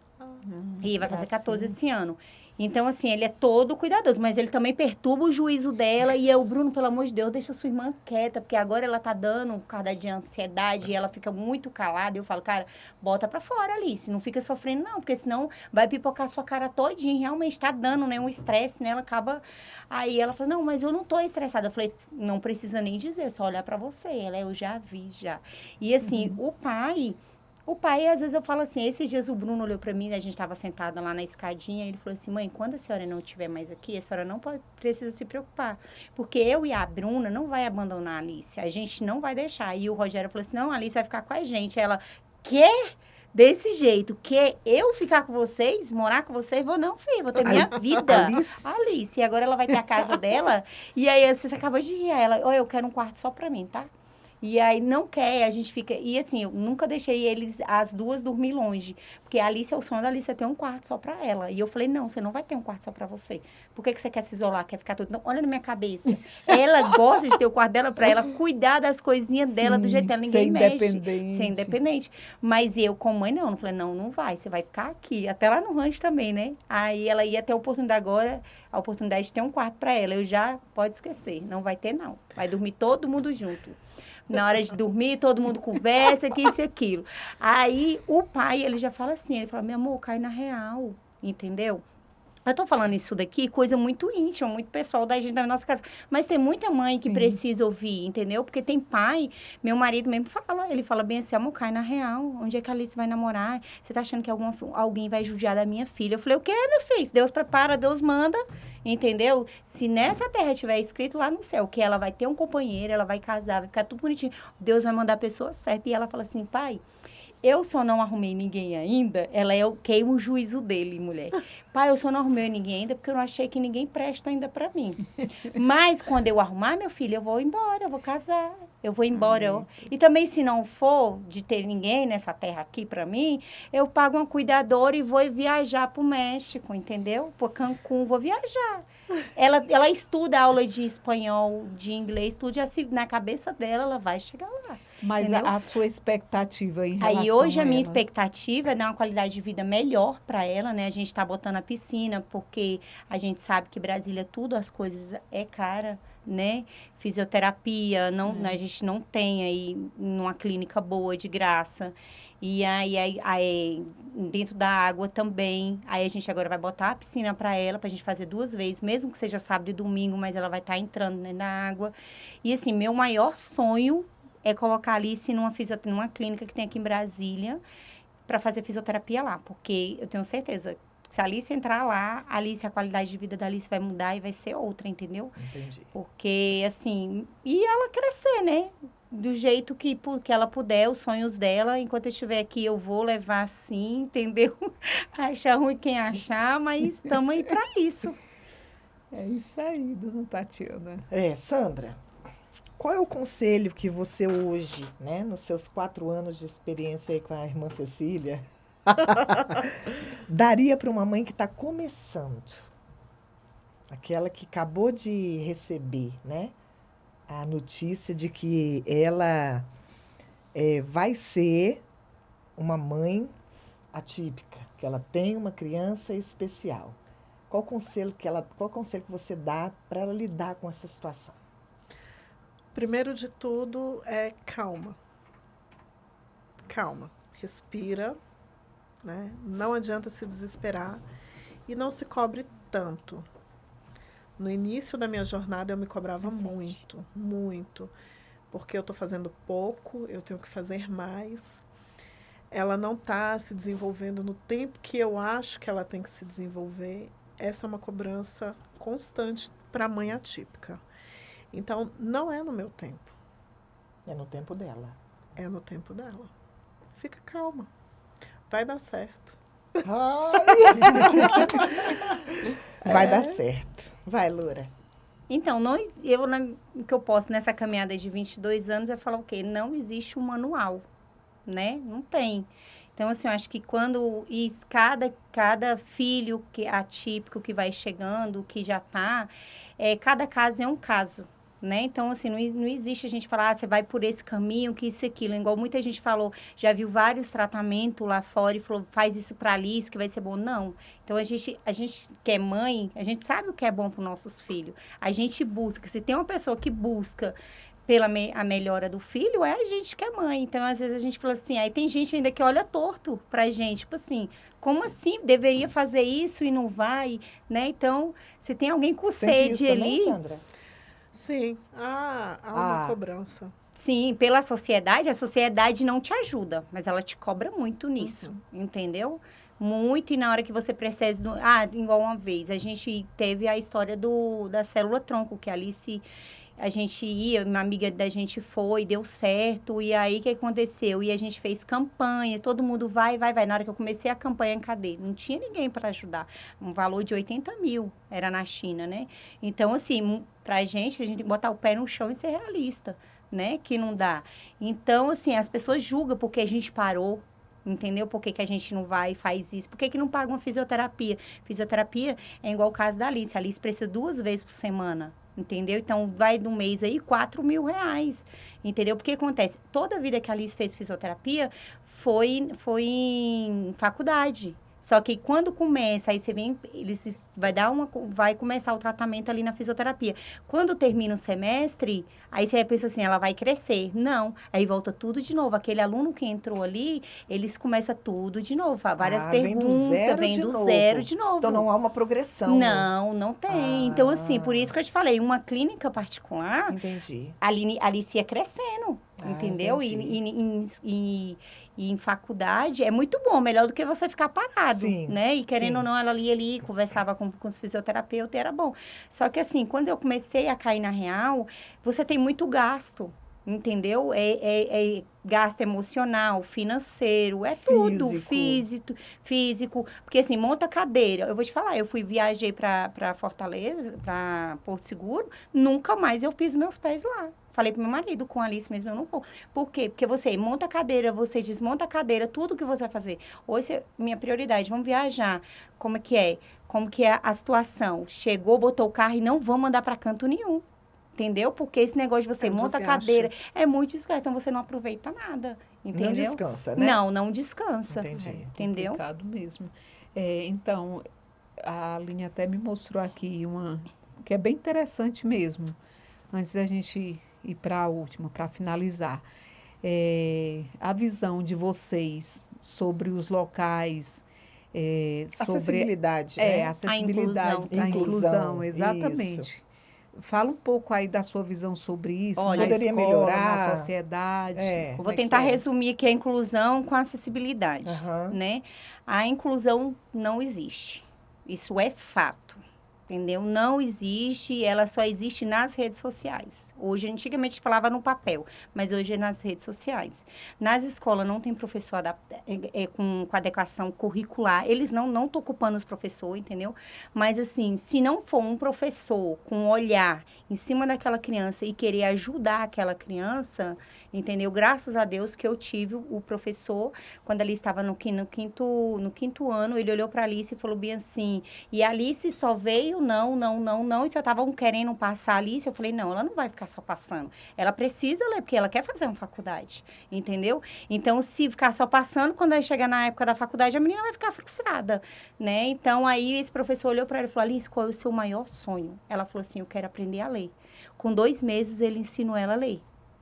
e vai fazer 14 gracinha. esse ano. Então, assim, ele é todo cuidadoso, mas ele também perturba o juízo dela. E o Bruno, pelo amor de Deus, deixa sua irmã quieta, porque agora ela tá dando por causa de ansiedade e ela fica muito calada. Eu falo, cara, bota pra fora, Alice, não fica sofrendo, não, porque senão vai pipocar sua cara todinha. Realmente tá dando, né, um estresse, né? Ela acaba. Aí ela falou, não, mas eu não tô estressada. Eu falei, não precisa nem dizer, só olhar pra você. Eu já vi, já. E assim, o pai, às vezes eu falo assim, esses dias o Bruno olhou pra mim, a gente estava sentada lá na escadinha, ele falou assim, mãe, quando a senhora não estiver mais aqui, a senhora não precisa se preocupar, porque eu e a Bruna não vai abandonar a Alice, a gente não vai deixar. E o Rogério falou assim, não, a Alice vai ficar com a gente. Ela, quê? Desse jeito, que eu ficar com vocês, morar com vocês, vou não, filho, vou ter minha vida. Alice, e agora ela vai ter a casa dela, e aí você acaba de rir, ela, eu quero um quarto só pra mim, tá? E aí não quer, a gente fica... E assim, eu nunca deixei eles, as duas, dormir longe. Porque a Alice, o sonho da Alice é ter um quarto só pra ela. E eu falei, não, você não vai ter um quarto só pra você. Por que você quer se isolar, quer ficar tudo... Não, olha na minha cabeça. Ela gosta de ter o quarto dela pra ela cuidar das coisinhas dela do jeito dela. Ninguém mexe. Ser independente. Mas eu, como mãe, não. Eu falei, não vai. Você vai ficar aqui. Até lá no rancho também, né? Aí ela ia ter a oportunidade agora, a oportunidade de ter um quarto pra ela. Eu já, pode esquecer. Não vai ter, não. Vai dormir todo mundo junto. Na hora de dormir, todo mundo conversa, que isso e aquilo. Aí, o pai, ele já fala assim, ele fala, meu amor, cai na real, entendeu? Eu tô falando isso daqui, coisa muito íntima, muito pessoal da gente, da nossa casa. Mas tem muita mãe que precisa ouvir, entendeu? Porque tem pai, meu marido mesmo fala, ele fala bem assim, amor, cai na real. Onde é que a Alice vai namorar? Você tá achando que alguém vai judiar da minha filha? Eu falei, o quê, meu filho? Deus prepara, Deus manda, entendeu? Se nessa terra tiver escrito lá no céu que ela vai ter um companheiro, ela vai casar, vai ficar tudo bonitinho, Deus vai mandar a pessoa certa. E ela fala assim, pai... Eu só não arrumei ninguém ainda, eu queimo o juízo dele, mulher. Pai, eu só não arrumei ninguém ainda porque eu não achei que ninguém presta ainda pra mim. Mas quando eu arrumar, meu filho, eu vou embora, eu vou casar, eu vou embora. E também, se não for de ter ninguém nessa terra aqui pra mim, eu pago uma cuidadora e vou viajar pro México, entendeu? Por Cancún, vou viajar. Ela estuda aula de espanhol, de inglês, tudo assim, na cabeça dela, ela vai chegar lá. Mas a sua expectativa em relação Aí hoje a minha ela? expectativa é dar uma qualidade de vida melhor para ela, né? A gente tá botando a piscina, porque a gente sabe que Brasília tudo, as coisas é cara, né? Fisioterapia, a gente não tem aí numa clínica boa de graça. E aí dentro da água também. Aí a gente agora vai botar a piscina para ela, pra gente fazer 2 vezes, mesmo que seja sábado e domingo, mas ela vai estar entrando, né, na água. E assim, meu maior sonho é colocar a Alice numa clínica que tem aqui em Brasília para fazer fisioterapia lá, porque eu tenho certeza que se a Alice entrar lá, a qualidade de vida da Alice vai mudar e vai ser outra, entendeu? Entendi. Porque, assim, e ela crescer, né? Do jeito que ela puder, os sonhos dela, enquanto eu estiver aqui, eu vou levar assim, entendeu? Achar ruim quem achar, mas estamos aí para isso. É isso aí, dona Tatiana. Sandra, qual é o conselho que você hoje, né, nos seus 4 anos de experiência aí com a irmã Cecília, daria para uma mãe que está começando? Aquela que acabou de receber, né, a notícia de que ela vai ser uma mãe atípica, que ela tem uma criança especial. Qual conselho que você dá para ela lidar com essa situação? Primeiro de tudo é calma. calma, respira, né? Não adianta se desesperar e não se cobre tanto. No início da minha jornada eu me cobrava muito, muito, porque eu estou fazendo pouco, eu tenho que fazer mais. Ela não está se desenvolvendo no tempo que eu acho que ela tem que se desenvolver. Essa é uma cobrança constante para a mãe atípica. Então, não é no meu tempo. É no tempo dela. É no tempo dela. Fica calma. Vai dar certo. Vai dar certo. Vai, Loura. Então, o que eu posso nessa caminhada de 22 anos é falar o quê? Não existe um manual, né? Não tem. Então, assim, eu acho que cada filho atípico que vai chegando, que já tá, cada caso é um caso, né? Então, assim, não existe a gente falar, você vai por esse caminho, que isso e aquilo. Igual muita gente falou, já viu vários tratamentos lá fora e falou, faz isso pra Alice, que vai ser bom. Não. Então, a gente que é mãe, a gente sabe o que é bom para os nossos filhos. A gente busca. Se tem uma pessoa que busca a melhora do filho, é a gente que é mãe. Então, às vezes, a gente fala assim, aí tem gente ainda que olha torto pra gente. Tipo assim, como assim? Deveria fazer isso e não vai, né? Então, se tem alguém com Sente sede isso também, ali... Sandra? Sim, há uma cobrança. Sim, pela sociedade, a sociedade não te ajuda, mas ela te cobra muito nisso, entendeu? Muito, e na hora que você precisa... igual uma vez, a gente teve a história da célula-tronco, que a Alice... A gente ia, uma amiga da gente foi, deu certo, e aí o que aconteceu? E a gente fez campanha, todo mundo vai. Na hora que eu comecei a campanha, cadê? Não tinha ninguém para ajudar. Um valor de 80 mil, era na China, né? Então, assim, pra gente, a gente botar o pé no chão e ser realista, né? Que não dá. Então, assim, as pessoas julgam porque a gente parou, entendeu? Por que a gente não vai e faz isso? Por que não paga uma fisioterapia? Fisioterapia é igual o caso da Alice. A Alice precisa 2 vezes por semana. Entendeu? Então, vai do mês aí, R$ 4.000. Entendeu? Porque acontece, toda a vida que a Alice fez fisioterapia foi em faculdade. Só que quando começa, aí você vem, vai começar o tratamento ali na fisioterapia. Quando termina o semestre, aí você pensa assim, ela vai crescer. Não, aí volta tudo de novo. Aquele aluno que entrou ali, eles começam tudo de novo. Várias perguntas, vem do zero de novo. Então não há uma progressão. Não tem. Então, assim, por isso que eu te falei, uma clínica particular, Entendi. a Alice ia crescendo, entendeu? E em faculdade é muito bom, melhor do que você ficar parado, Sim, né? E querendo sim. ou não, ela ia ali, conversava com os fisioterapeutas, e era bom. Só que assim, quando eu comecei a cair na real, você tem muito gasto, entendeu? É gasto emocional, financeiro, é tudo, físico. Porque assim, monta cadeira. Eu vou te falar, viajei para Fortaleza, para Porto Seguro, nunca mais eu piso meus pés lá. Falei pro meu marido, com a Alice mesmo, eu não vou. Por quê? Porque você monta a cadeira, você desmonta a cadeira, tudo que você vai fazer. Hoje, minha prioridade, vamos viajar. Como é que é? Como que é a situação? Chegou, botou o carro e não vamos andar para canto nenhum. Entendeu? Porque esse negócio de você monta a cadeira é muito desgaste, então você não aproveita nada. Entendeu? Não descansa, né? Não descansa. Entendi. Entendeu? Complicado mesmo. Então, a Aline até me mostrou aqui uma que é bem interessante mesmo. Antes da gente ir para a última, para finalizar. A visão de vocês sobre os locais, sobre acessibilidade, né? a acessibilidade, a inclusão, exatamente. Isso. Fala um pouco aí da sua visão sobre isso, Olha, na poderia escola, melhorar. na sociedade. Vou tentar resumir aqui a inclusão com a acessibilidade, né? A inclusão não existe. Isso é fato. Entendeu? Não existe, ela só existe nas redes sociais. Hoje, antigamente falava no papel, mas hoje é nas redes sociais. Nas escolas não tem professor com adequação curricular. Eles não estão ocupando os professores, entendeu? Mas assim, se não for um professor com olhar em cima daquela criança e querer ajudar aquela criança, entendeu? Graças a Deus que eu tive o professor, quando ele estava no quinto ano, ele olhou para a Alice e falou bem assim, e a Alice só veio não, e só estavam querendo passar a Alice, eu falei, não, ela não vai ficar só passando, ela precisa ler, porque ela quer fazer uma faculdade, entendeu? Então, se ficar só passando, quando ela chegar na época da faculdade, a menina vai ficar frustrada, né? Então, aí esse professor olhou para ela e falou, Alice, qual é o seu maior sonho? Ela falou assim, eu quero aprender a ler. Com 2 meses, ele ensinou ela a ler.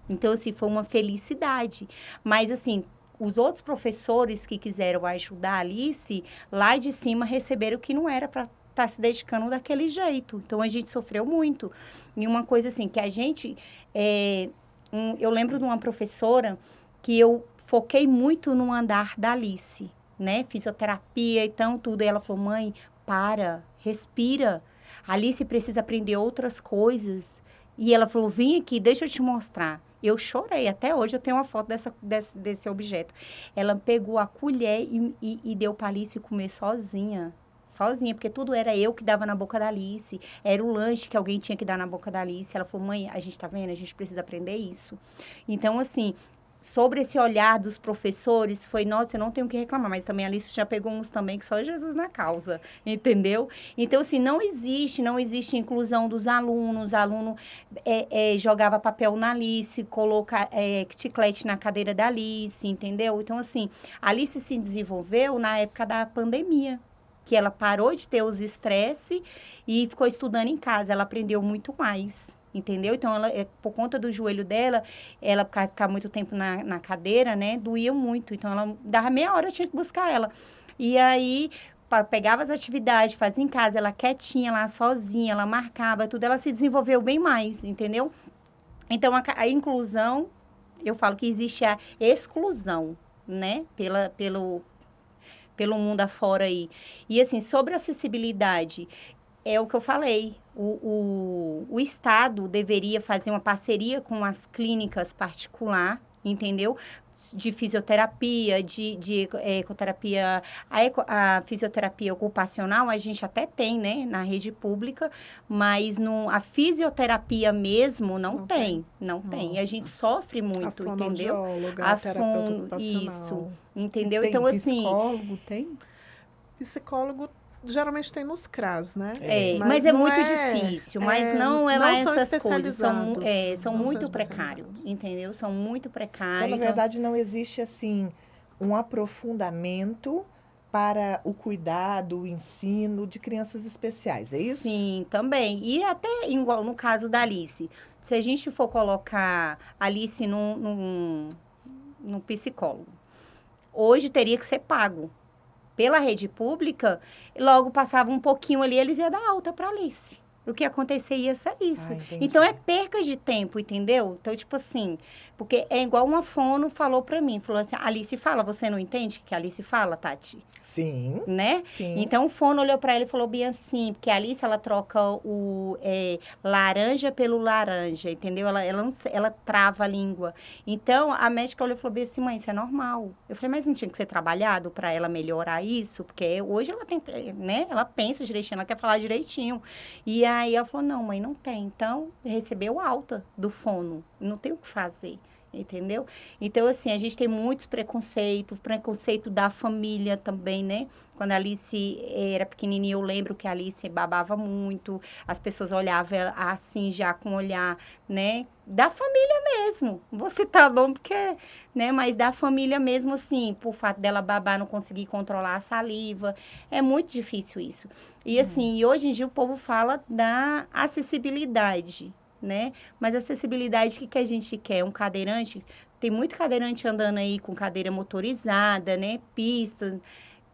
Então, assim, foi uma felicidade. Mas, assim, os outros professores que quiseram ajudar a Alice, lá de cima receberam que não era para estar se dedicando daquele jeito. Então, a gente sofreu muito. E uma coisa assim, que a gente... eu lembro de uma professora que eu foquei muito no andar da Alice, né? Fisioterapia, então, tudo. E ela falou, mãe, respira. A Alice precisa aprender outras coisas. E ela falou, vem aqui, deixa eu te mostrar. Eu chorei, até hoje eu tenho uma foto desse objeto. Ela pegou a colher e deu para a Alice comer sozinha, porque tudo era eu que dava na boca da Alice, era o lanche que alguém tinha que dar na boca da Alice. Ela falou, mãe, a gente tá vendo, a gente precisa aprender isso. Então, assim, sobre esse olhar dos professores, foi, nossa, eu não tenho o que reclamar, mas também a Alice já pegou uns também que só Jesus na causa, entendeu? Então, assim, não existe inclusão dos alunos, o aluno jogava papel na Alice, coloca chiclete na cadeira da Alice, entendeu? Então, assim, a Alice se desenvolveu na época da pandemia, que ela parou de ter os estresse e ficou estudando em casa, ela aprendeu muito mais. Entendeu? Então, ela, por conta do joelho dela, ela ficar muito tempo na cadeira, né? Doía muito. Então, ela dava meia hora, eu tinha que buscar ela. E aí, pegava as atividades, fazia em casa, ela quietinha lá, sozinha, ela marcava tudo. Ela se desenvolveu bem mais, entendeu? Então, a inclusão, eu falo que existe a exclusão, né? Pelo mundo afora aí. E, assim, sobre acessibilidade... É o que eu falei, o Estado deveria fazer uma parceria com as clínicas particulares, entendeu? De fisioterapia, de ecoterapia, a fisioterapia ocupacional a gente até tem, né, na rede pública, mas a fisioterapia mesmo não tem. E a gente sofre muito, entendeu? A terapeuta ocupacional. Isso, entendeu? Tem então, psicólogo, assim... tem? Psicólogo geralmente tem nos CRAS, né? Mas é muito difícil, mas não essas coisas, são muito precários, entendeu? São muito precários. Então, na verdade, não existe, assim, um aprofundamento para o cuidado, o ensino de crianças especiais, é isso? Sim, também. E até igual no caso da Alice, se a gente for colocar Alice num psicólogo, hoje teria que ser pago. Pela rede pública, logo passava um pouquinho ali, eles iam dar alta para Alice. O que acontecer ia ser isso. Então, é perca de tempo, entendeu? Então, tipo assim, porque é igual uma fono falou para mim, falou assim, Alice fala, você não entende o que a Alice fala, Tati? Sim. Né? Sim. Então, o fono olhou para ela e falou bem assim, porque a Alice, ela troca o laranja pelo laranja, entendeu? Ela trava a língua. Então, a médica olhou e falou bem assim, mãe, isso é normal. Eu falei, mas não tinha que ser trabalhado para ela melhorar isso? Porque hoje ela tem, né? Ela pensa direitinho, ela quer falar direitinho. E aí ela falou, não, mãe, não tem. Então, recebeu alta do fono. Não tem o que fazer, entendeu? Então, assim, a gente tem muitos preconceitos, preconceito da família também, né? Quando a Alice era pequenininha, eu lembro que a Alice babava muito. As pessoas olhavam ela assim, já com o olhar, né? Da família mesmo. Vou citar nome porque, né? Mas da família mesmo, assim, por fato dela babar, não conseguir controlar a saliva. É muito difícil isso. E, assim, hoje em dia o povo fala da acessibilidade, né? Mas acessibilidade, o que a gente quer? Um cadeirante? Tem muito cadeirante andando aí com cadeira motorizada, né? Pista.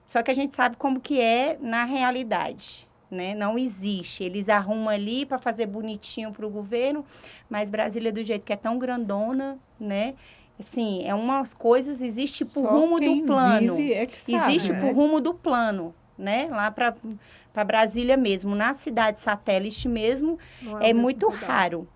Só que a gente sabe como que é na realidade, né? Não existe. Eles arrumam ali para fazer bonitinho para o governo, mas Brasília, do jeito que é tão grandona, né? Assim, é umas coisas, existe por rumo do plano. Existe por rumo do plano, né? Lá para Brasília mesmo, na cidade satélite mesmo, é muito raro.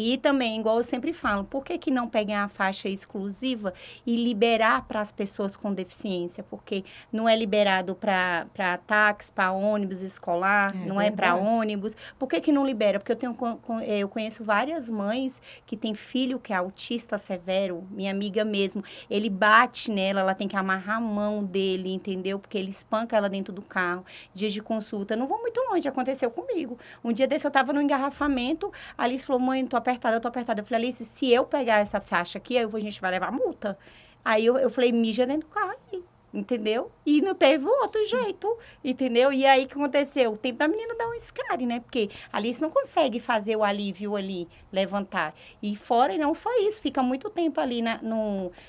E também, igual eu sempre falo, por que não pegar a faixa exclusiva e liberar para as pessoas com deficiência? Porque não é liberado para táxi, para ônibus escolar, não é para ônibus. Por que não libera? Porque eu conheço várias mães que têm filho que é autista severo, minha amiga mesmo. Ele bate nela, ela tem que amarrar a mão dele, entendeu? Porque ele espanca ela dentro do carro. Dias de consulta, não vou muito longe, aconteceu comigo. Um dia desse eu estava no engarrafamento, a Alice falou, mãe, tô apertada. Eu falei, Alice, se eu pegar essa faixa aqui, a gente vai levar multa. Aí eu falei, mija dentro do carro aí. entendeu? E não teve outro jeito, entendeu? E aí, o que aconteceu? O tempo da menina dar um escare, né? Porque a Alice não consegue fazer o alívio ali, levantar. E fora, e não só isso, fica muito tempo ali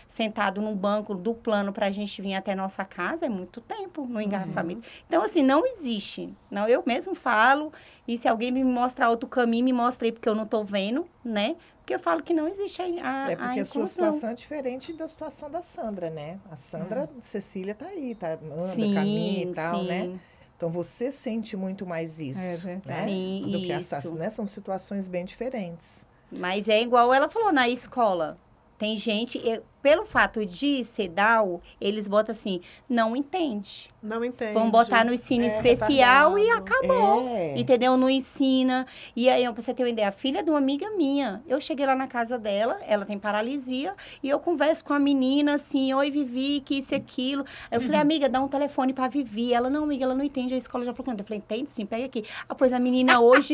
sentado num banco do plano pra gente vir até nossa casa, é muito tempo no engarrafamento. Então, assim, não existe. Não, eu mesmo falo, e se alguém me mostrar outro caminho, me mostra aí, porque eu não tô vendo, né? Porque eu falo que não existe a Porque a sua inclusão. situação é diferente da situação da Sandra, né? A Sandra, Cecília tá aí, anda, Sim, caminha e tal, sim. né? Então você sente muito mais isso, É verdade. né? Sim, Do que isso. né? São situações bem diferentes. Mas é igual ela falou, na escola. Tem gente, pelo fato de ser Down, eles botam assim, não entende. Não entende. Vão botar no ensino É especial e retardado. acabou. É. Entendeu? Não ensina. E aí, pra você ter uma ideia, a filha de uma amiga minha, eu cheguei lá na casa dela, ela tem paralisia, e eu converso com a menina assim, oi, Vivi, que isso e aquilo. Aí eu falei, amiga, dá um telefone pra Vivi. Ela, não, amiga, ela não entende, a escola já falou. Eu falei, entende sim, pega aqui. Ah, pois a menina hoje,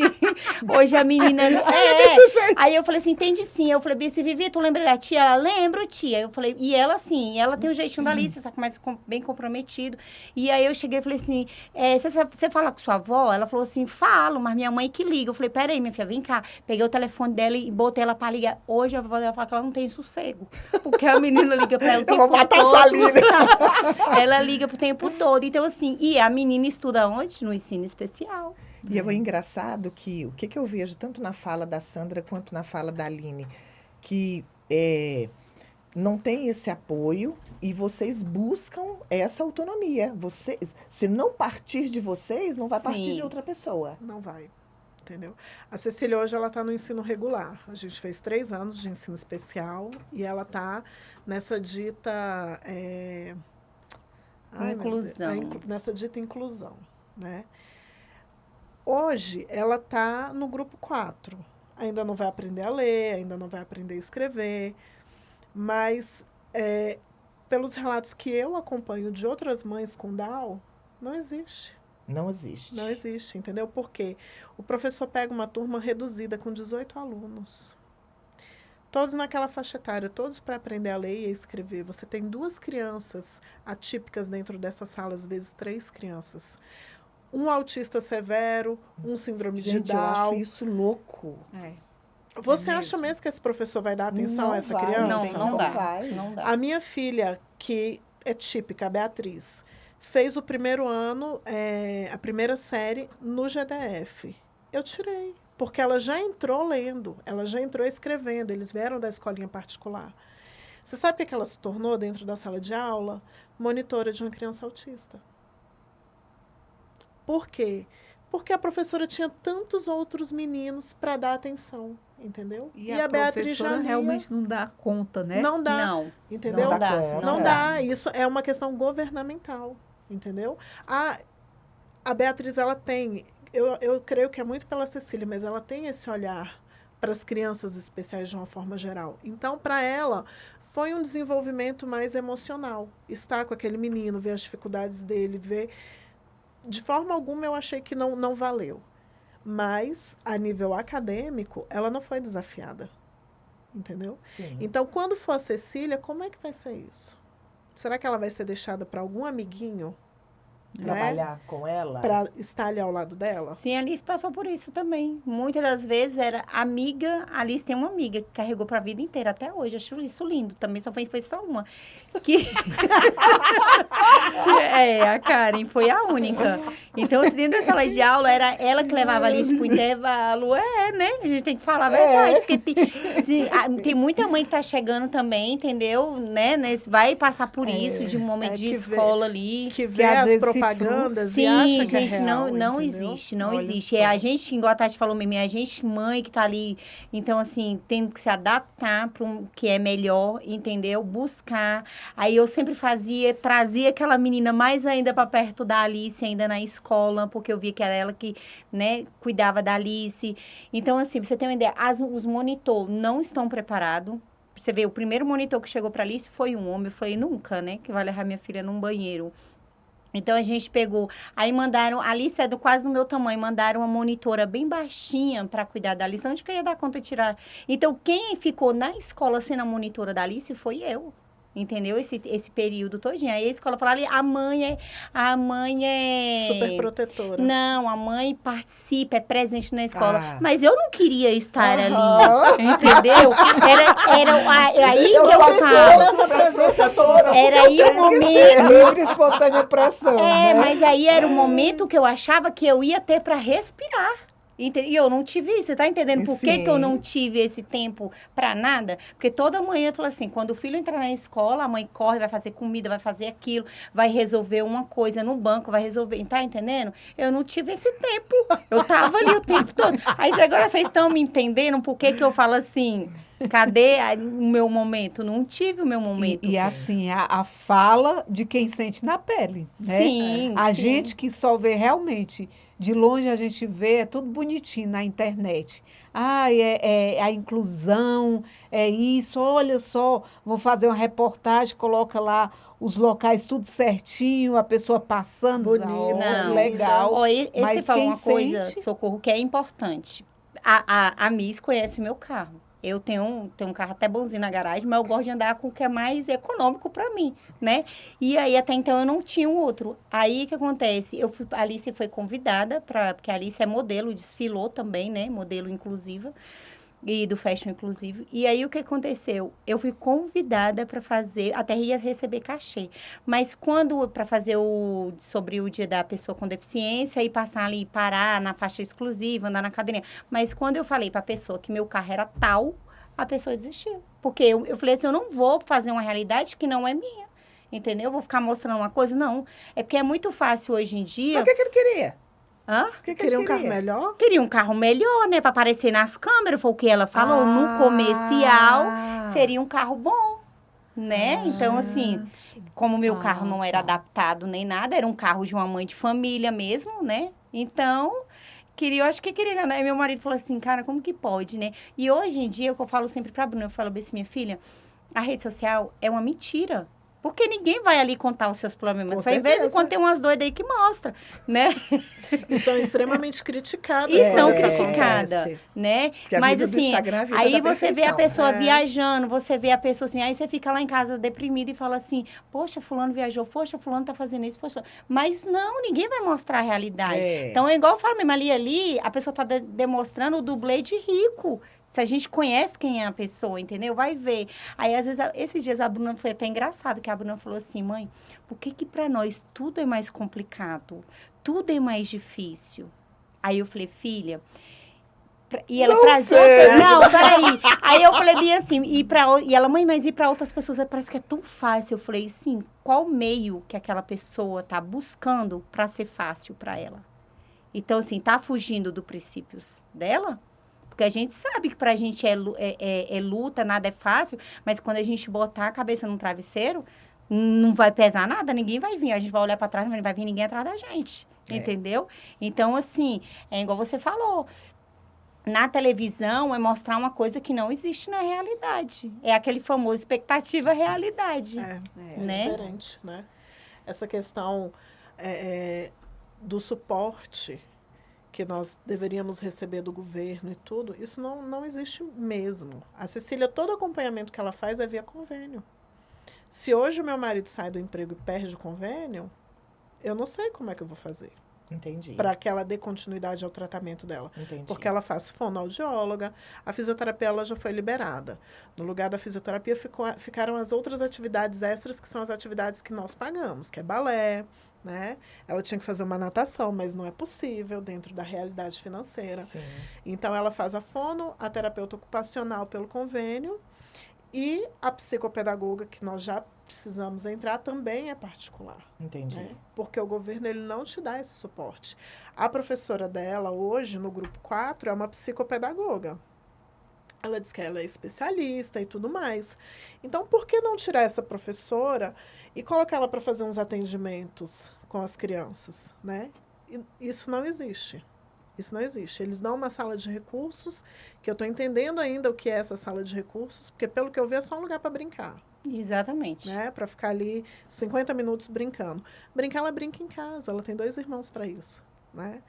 hoje a menina... Aí eu falei assim, entende sim. Eu falei, Bici, Vivi, tu lembra da tia? Ela, lembro, tia. Eu falei, e ela assim, ela tem o jeitinho da Alice, só que mais bem comprometido. E aí eu cheguei e falei assim, você fala com sua avó? Ela falou assim, falo, mas minha mãe que liga. Eu falei, peraí, minha filha, vem cá. Peguei o telefone dela e botei ela pra ligar. Hoje a avó dela fala que ela não tem sossego. Porque a menina liga pra ela o tempo Eu vou matar todo. essa Aline. Ela liga pro tempo todo. Então, assim, e a menina estuda onde? No ensino especial. E é engraçado que o que eu vejo tanto na fala da Sandra quanto na fala da Aline, que não tem esse apoio e vocês buscam essa autonomia. Se não partir de vocês, não vai partir de Sim. outra pessoa. Não vai, entendeu? A Cecília hoje ela está no ensino regular. A gente fez 3 anos de ensino especial e ela está nessa dita Inclusão. nessa dita inclusão, né? Hoje ela está no grupo 4. Ainda não vai aprender a ler, ainda não vai aprender a escrever, mas pelos relatos que eu acompanho de outras mães com Down, não existe. Não existe. Não existe, entendeu? Porque o professor pega uma turma reduzida com 18 alunos. Todos naquela faixa etária, todos para aprender a ler e a escrever. Você tem 2 crianças atípicas dentro dessa sala, às vezes 3 crianças. Um autista severo, um síndrome de Gente, eu acho Down. isso louco. Você É acha mesmo. mesmo que esse professor vai dar atenção Não a essa vai, criança? Não dá. vai. Não dá. A minha filha, que é típica, a Beatriz, fez o primeiro ano, a primeira série no GDF. Eu tirei, porque ela já entrou lendo, ela já entrou escrevendo, eles vieram da escolinha particular. Você sabe o que ela se tornou dentro da sala de aula? Monitora de uma criança autista. Por quê? Porque a professora tinha tantos outros meninos para dar atenção, entendeu? E a professora realmente não dá conta, né? Não dá, Não. entendeu? Não dá conta. Não dá. Isso é uma questão governamental, entendeu? A Beatriz, ela tem, eu creio que é muito pela Cecília, mas ela tem esse olhar para as crianças especiais de uma forma geral. Então, para ela, foi um desenvolvimento mais emocional. Estar com aquele menino, ver as dificuldades dele, ver... De forma alguma, eu achei que não valeu. Mas, a nível acadêmico, ela não foi desafiada. Entendeu? Sim. Então, quando for a Cecília, como é que vai ser isso? Será que ela vai ser deixada para algum amiguinho? Trabalhar com ela. Para estar ali ao lado dela? Sim, a Alice passou por isso também. Muitas das vezes era amiga. A Alice tem uma amiga que carregou para a vida inteira até hoje. Acho isso lindo. Também foi só uma. A Karen foi a única. Então, assim, dentro da sala de aula, era ela que levava a Alice pro intervalo. Né? A gente tem que falar a verdade. Porque tem muita mãe que tá chegando também, entendeu? Né? Vai passar por isso, de um momento de escola ali. Que vê às as vezes propagandas Sim, e acha que gente, é real, não entendeu? existe, não Olha existe. só. É a gente, igual a Tati falou mesmo, é a gente mãe que tá ali. Então, assim, tem que se adaptar para o que é melhor, entendeu? Buscar. Aí eu sempre trazia aquela menina mais ainda para perto da Alice, ainda na escola, porque eu via que era ela que, né, cuidava da Alice. Então, assim, pra você ter uma ideia, os monitor não estão preparados. Você vê, o primeiro monitor que chegou para Alice foi um homem. Eu falei, nunca, né, que vai levar minha filha num banheiro. Então, a gente pegou, aí mandaram, a Alice é quase do meu tamanho, mandaram uma monitora bem baixinha para cuidar da Alice, onde que eu ia dar conta de tirar? Então, quem ficou na escola sendo a monitora da Alice foi eu. entendeu? Esse período todinho. Aí a escola fala ali, a mãe é... Super protetora. Não, a mãe participa, é presente na escola. Ah. Mas eu não queria estar Aham. ali, entendeu? Era aí que eu falo. Era aí o momento... Livre, espontânea pressão. É, né? mas aí era o momento que eu achava que eu ia ter para respirar. E eu não tive isso. Você tá entendendo por que eu não tive esse tempo para nada? Porque toda manhã, fala assim, quando o filho entrar na escola, a mãe corre, vai fazer comida, vai fazer aquilo, vai resolver uma coisa no banco, vai resolver. Tá entendendo? Eu não tive esse tempo. Eu tava ali o tempo todo. Aí agora vocês estão me entendendo por que eu falo assim... Cadê o meu momento? Não tive o meu momento. E assim, a fala de quem sente na pele, né? Sim, A sim. gente que só vê realmente, de longe a gente vê, é tudo bonitinho na internet. Ah, é a inclusão, é isso, olha só, vou fazer uma reportagem, coloca lá os locais tudo certinho, a pessoa passando, Bonito, Não. legal. Ó, esse Mas fala quem uma coisa, sente- Socorro, que é importante. A Miss conhece meu carro. Eu tenho um carro até bonzinho na garagem, mas eu gosto de andar com o que é mais econômico para mim, né? E aí, até então, eu não tinha um outro. Aí, o que acontece? A Alice foi convidada, porque a Alice é modelo, desfilou também, né? Modelo inclusiva. E do Fashion Inclusive. E aí, o que aconteceu? Eu fui convidada para fazer, até ia receber cachê. Mas para fazer sobre o dia da pessoa com deficiência e passar ali, parar na faixa exclusiva, andar na cadeirinha. Mas quando eu falei para a pessoa que meu carro era tal, a pessoa desistiu. Porque eu falei assim, eu não vou fazer uma realidade que não é minha. Entendeu? Eu vou ficar mostrando uma coisa? Não. É porque é muito fácil hoje em dia... Mas o que ele queria? Hã? O que Queria ele um carro melhor? Queria um carro melhor, né? Para aparecer nas câmeras, foi o que ela falou. No comercial, seria um carro bom, né? Então, assim, como meu carro não era adaptado nem nada, era um carro de uma mãe de família mesmo, né? Então, eu acho que queria ganhar. Aí meu marido falou assim, cara, como que pode, né? E hoje em dia, o que eu falo sempre pra Bruna, eu falo assim, minha filha, a rede social é uma mentira. Porque ninguém vai ali contar os seus problemas. Com Só em vez de certeza. quando tem umas doidas aí que mostra, né? E são extremamente criticadas. E são quando isso criticadas, acontece. né? Porque a Mas vida do assim, Instagram é a vida aí da você vê a perfeição, pessoa né? viajando, você vê a pessoa assim, aí você fica lá em casa deprimida e fala assim, poxa, fulano viajou, poxa, fulano tá fazendo isso, poxa. Mas não, ninguém vai mostrar a realidade. É. Então é igual eu falo mesmo, ali, a pessoa tá demonstrando o dublê de rico. Se a gente conhece quem é a pessoa, entendeu? Vai ver. Aí, às vezes, esses dias a Bruna foi até engraçado, que a Bruna falou assim, mãe, por que pra nós tudo é mais complicado? Tudo é mais difícil? Aí eu falei, filha... E ela trazia outras... Não, peraí. Aí eu falei bem assim, e ela, mãe, mas ir pra outras pessoas parece que é tão fácil. Eu falei, sim, qual meio que aquela pessoa tá buscando pra ser fácil pra ela? Então, assim, tá fugindo dos princípios dela? Porque a gente sabe que pra gente é luta, nada é fácil, mas quando a gente botar a cabeça num travesseiro, não vai pesar nada, ninguém vai vir. A gente vai olhar pra trás, mas não vai vir ninguém atrás da gente, entendeu? Então, assim, é igual você falou, na televisão é mostrar uma coisa que não existe na realidade. É aquele famoso expectativa-realidade, É né? diferente, né? Essa questão do suporte que nós deveríamos receber do governo e tudo, isso não existe mesmo. A Cecília, todo acompanhamento que ela faz é via convênio. Se hoje o meu marido sai do emprego e perde o convênio, eu não sei como é que eu vou fazer. Entendi. Para que ela dê continuidade ao tratamento dela. Entendi. Porque ela faz fonoaudióloga, a fisioterapia ela já foi liberada. No lugar da fisioterapia ficaram as outras atividades extras, que são as atividades que nós pagamos, que é balé, né? Ela tinha que fazer uma natação, mas não é possível dentro da realidade financeira. Sim. Então, ela faz a fono, a terapeuta ocupacional pelo convênio e a psicopedagoga, que nós já precisamos entrar, também é particular. Entendi. Né? Porque o governo ele não te dá esse suporte. A professora dela, hoje, no grupo 4, é uma psicopedagoga. Ela diz que ela é especialista e tudo mais. Então, por que não tirar essa professora e colocar ela para fazer uns atendimentos com as crianças, né? Isso não existe. Isso não existe. Eles dão uma sala de recursos, que eu estou entendendo ainda o que é essa sala de recursos, porque pelo que eu vi é só um lugar para brincar. Exatamente. Né? Para ficar ali 50 minutos brincando. Brincar, ela brinca em casa, ela tem 2 irmãos para isso, né?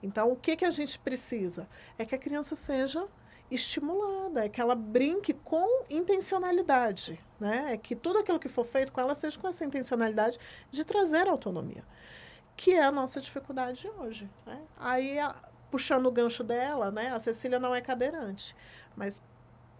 Então, o que a gente precisa? É que a criança seja estimulada, é que ela brinque com intencionalidade, né? É que tudo aquilo que for feito com ela seja com essa intencionalidade de trazer autonomia, que é a nossa dificuldade hoje, né? Aí, puxando o gancho dela, né? A Cecília não é cadeirante, mas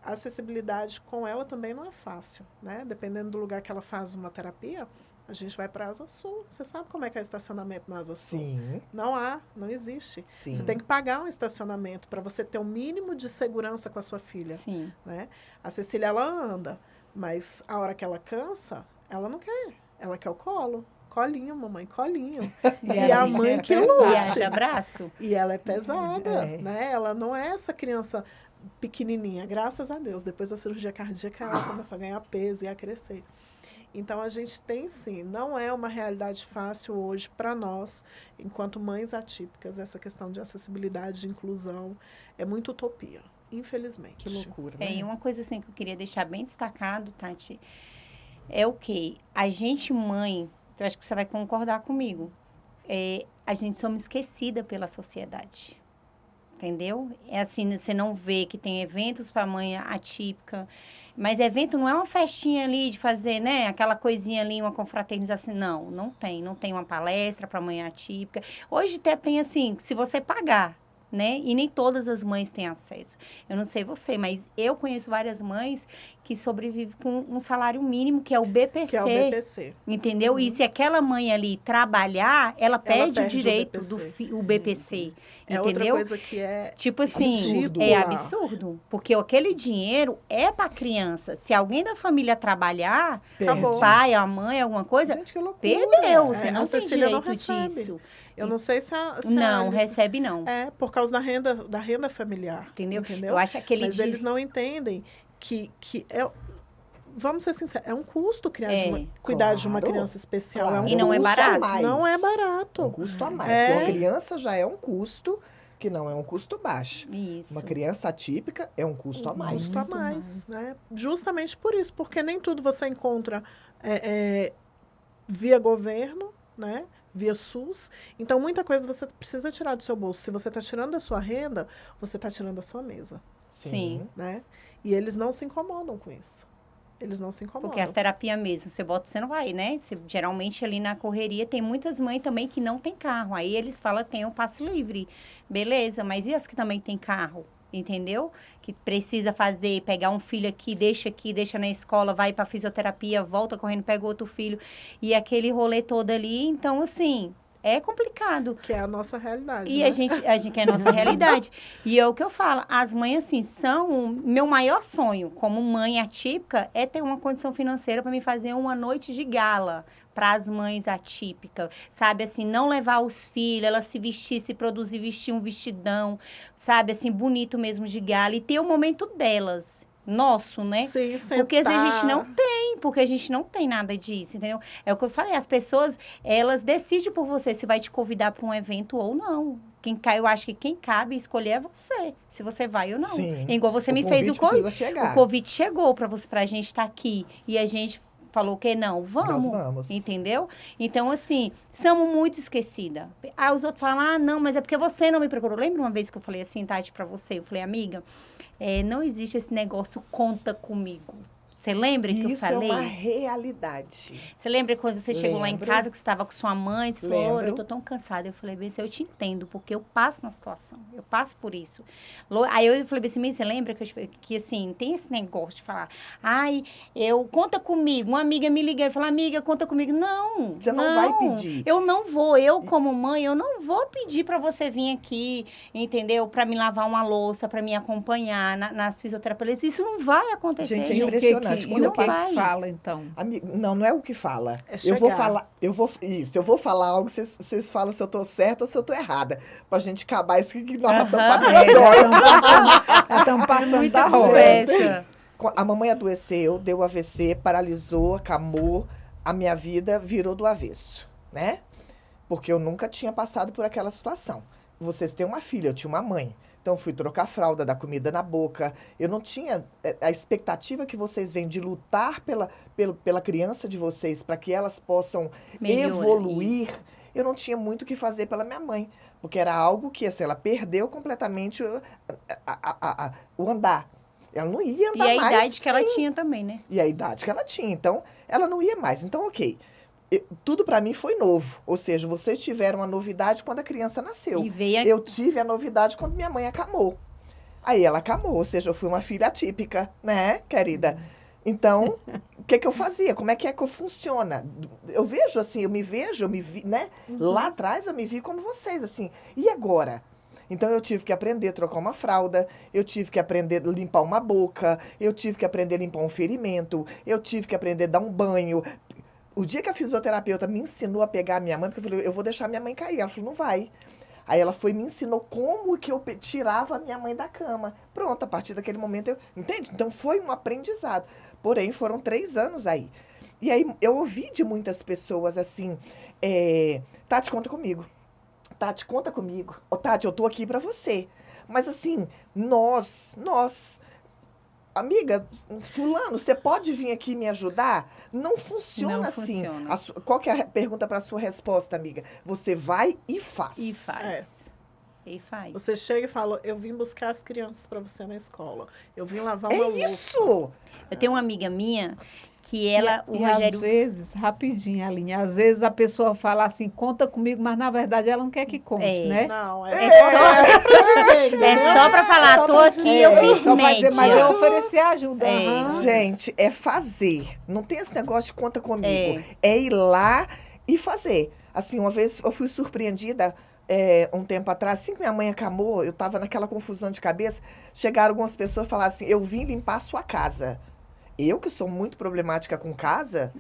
a acessibilidade com ela também não é fácil, né? Dependendo do lugar que ela faz uma terapia, a gente vai para a Asa Sul. Você sabe como é que é o estacionamento na Asa Sul? Sim, Não existe. sim. Você tem que pagar um estacionamento para você ter um mínimo de segurança com a sua filha, Sim. né? A Cecília, ela anda, mas a hora que ela cansa, ela não quer. Ela quer o colo. Colinho, mamãe, colinho. E a mãe que é lute. E haja abraço. E ela é pesada, É. né? Ela não é essa criança pequenininha, graças a Deus. Depois da cirurgia cardíaca, ela começou a ganhar peso e a crescer. Então, a gente tem sim, não é uma realidade fácil hoje para nós, enquanto mães atípicas, essa questão de acessibilidade, de inclusão, é muito utopia, infelizmente. Que loucura, né? E uma coisa assim que eu queria deixar bem destacado, Tati, é o quê? A gente, mãe, eu acho que você vai concordar comigo, a gente somos esquecida pela sociedade. Entendeu? É assim, você não vê que tem eventos para mãe atípica, mas evento não é uma festinha ali de fazer, né, aquela coisinha ali, uma confraternização, não tem uma palestra para mãe atípica. Hoje até tem assim, se você pagar, né, e nem todas as mães têm acesso. Eu não sei você, mas eu conheço várias mães que sobrevivem com um salário mínimo, que é o BPC. Que é o BPC. Entendeu? Uhum. E se aquela mãe ali trabalhar, ela perde o perde o direito BPC. do BPC. É outra Entendeu? coisa que é Tipo assim, absurdo. é absurdo. Porque aquele dinheiro é para criança. Se alguém da família trabalhar, Perde. o pai, a mãe, alguma coisa, Gente, que loucura. perdeu. Você É, não a tem Cecília não direito recebe. disso. Eu não sei se a Não, Alice- recebe não. É, por causa da renda familiar. Entendeu? Entendeu? Eu acho aquele Mas eles não entendem que é... Vamos ser sinceros, é um custo cuidar de uma claro, criança especial. Claro, É um E não é custo a barato. mais. Não é É um barato. custo a mais. É. Porque uma criança já é um custo que não é um custo baixo. Isso. Uma criança atípica é um custo a mais. Custo a Muito mais, mais. né? Justamente por isso, porque nem tudo você encontra via governo, né? Via SUS. Então, muita coisa você precisa tirar do seu bolso. Se você está tirando da sua renda, você está tirando da sua mesa, Sim. né? E eles não se incomodam com isso. Eles não se incomodam. Porque as terapias mesmo, você não vai, né? Geralmente ali na correria tem muitas mães também que não tem carro. Aí eles falam, tem o passe livre. Beleza, mas e as que também tem carro? Entendeu? Que precisa pegar um filho aqui, deixa na escola, vai pra fisioterapia, volta correndo, pega outro filho. E aquele rolê todo ali. Então, assim, é complicado. Que é a nossa realidade, E né? a gente quer a nossa realidade. E é o que eu falo, as mães, assim, meu maior sonho como mãe atípica é ter uma condição financeira para me fazer uma noite de gala para as mães atípicas, sabe, assim, não levar os filhos, ela se vestir, se produzir, vestir um vestidão, sabe, assim, bonito mesmo de gala e ter o momento delas. Nosso, né? Sim, Porque a gente sentar. não tem, porque a gente não tem nada disso, entendeu? É o que eu falei, as pessoas, elas decidem por você se vai te convidar para um evento ou não. Eu acho que quem cabe escolher é você, se você vai ou não. Sim. Igual você O me fez o convite convite. precisa chegar. O convite chegou pra gente estar aqui e a gente falou que não, Nós vamos. vamos. Entendeu? Então, assim, somos muito esquecidas. Aí os outros falam, não, mas é porque você não me procurou. Lembra uma vez que eu falei assim, Tati, pra você? Eu falei, amiga, não existe esse negócio, conta comigo. Você lembra que eu Isso é falei? uma realidade. Você lembra quando você chegou lá em Lembro. casa, que você estava com sua mãe, você falou, Lembro. Ora, eu tô tão cansada. Eu falei, bem, eu te entendo, porque eu passo na situação, eu passo por isso. Aí eu falei assim, você lembra que assim, tem esse negócio de falar, conta comigo, uma amiga me liga e fala, amiga, conta comigo. Não, Você não vai pedir. Eu não vou, eu como mãe, eu não vou pedir para você vir aqui, entendeu? Para me lavar uma louça, para me acompanhar nas fisioterapias. Isso não vai acontecer. Gente, é E o que impressionante. que, Quando e eu o que passo- que fala, então? Não é o que fala. É Eu vou chegar. falar, eu vou falar algo, vocês falam se eu tô certa ou se eu tô errada. Pra gente acabar isso que nós estamos Aham. quase 2 horas. Estamos passando Muita da hora. conversa. A mamãe adoeceu, deu AVC, paralisou, acamou, a minha vida virou do avesso, né? Porque eu nunca tinha passado por aquela situação. Vocês têm uma filha, eu tinha uma mãe. Então, fui trocar a fralda, dar comida na boca. Eu não tinha a expectativa que vocês vêm de lutar pela criança de vocês, para que elas possam Melhora, evoluir. isso. Eu não tinha muito o que fazer pela minha mãe. Porque era algo que, assim, ela perdeu completamente o andar. Ela não ia E andar a mais. idade que ela tinha também, né? E a idade que ela tinha. Então, ela não ia mais. Então, ok. Tudo para mim foi novo. Ou seja, vocês tiveram a novidade quando a criança nasceu. E veio Eu tive a novidade quando minha mãe acamou. Aí ela acamou, ou seja, eu fui uma filha atípica, né, querida? Então, o que eu fazia? Como é que funciona? Eu vejo assim, eu me vi, né? Lá atrás eu me vi como vocês, assim. E agora? Então, eu tive que aprender a trocar uma fralda, eu tive que aprender a limpar uma boca, eu tive que aprender a limpar um ferimento, eu tive que aprender a dar um banho. O dia que a fisioterapeuta me ensinou a pegar a minha mãe, porque eu falei, eu vou deixar minha mãe cair. Ela falou, não vai. Aí ela foi e me ensinou como que eu tirava a minha mãe da cama. Pronto, a partir daquele momento entende? Então foi um aprendizado. Porém, foram 3 anos aí. E aí eu ouvi de muitas pessoas assim, Tati, conta comigo. Tati, conta comigo. Ô, Tati, eu tô aqui pra você. Mas assim, amiga, fulano, você pode vir aqui me ajudar? Não funciona Não assim. funciona. Qual que é a pergunta para a sua resposta, amiga? Você vai e faz. E faz. E faz. Você chega e fala, eu vim buscar as crianças para você na escola. Eu vim lavar uma louça. Isso! Eu tenho uma amiga minha que ela, o e Rogério... às vezes, rapidinho, Aline, às vezes a pessoa fala assim, conta comigo, mas na verdade ela não quer que conte, né? Não, É só para falar, tô aqui, eu fiz Só pra dizer, média. mas eu ofereci ajuda. É. aham. Gente, é fazer. Não tem esse negócio de conta comigo. É ir lá e fazer. Assim, uma vez eu fui surpreendida, um tempo atrás, assim que minha mãe acamou, eu estava naquela confusão de cabeça, chegaram algumas pessoas e falaram assim, eu vim limpar a sua casa. Eu, que sou muito problemática com casa,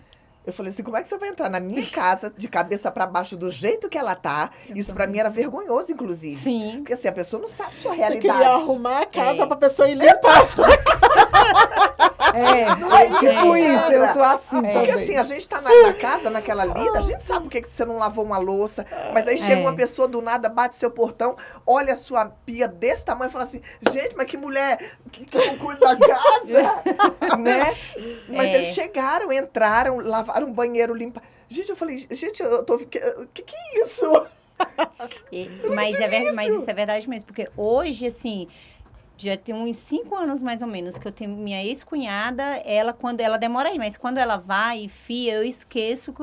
eu falei assim, como é que você vai entrar na minha casa de cabeça para baixo do jeito que ela tá? Isso para mim era vergonhoso, inclusive. Sim. Porque assim, a pessoa não sabe sua Você realidade. queria arrumar a casa para a pessoa ir limpar a sua Não é tipo isso, eu sou assim Porque também. assim, a gente tá na casa, naquela lida, a gente sabe por que você não lavou uma louça, mas aí chega uma pessoa do nada, bate seu portão, olha a sua pia desse tamanho e fala assim, gente, mas que mulher que não cuida da casa, né? Mas eles chegaram, entraram, lavaram o banheiro, limparam. Gente, eu falei, gente, eu tô... Que é isso? Mas isso é verdade mesmo, porque hoje, assim, já tem uns 5 anos mais ou menos que eu tenho minha ex-cunhada, quando ela demora aí, mas quando ela vai, eu esqueço que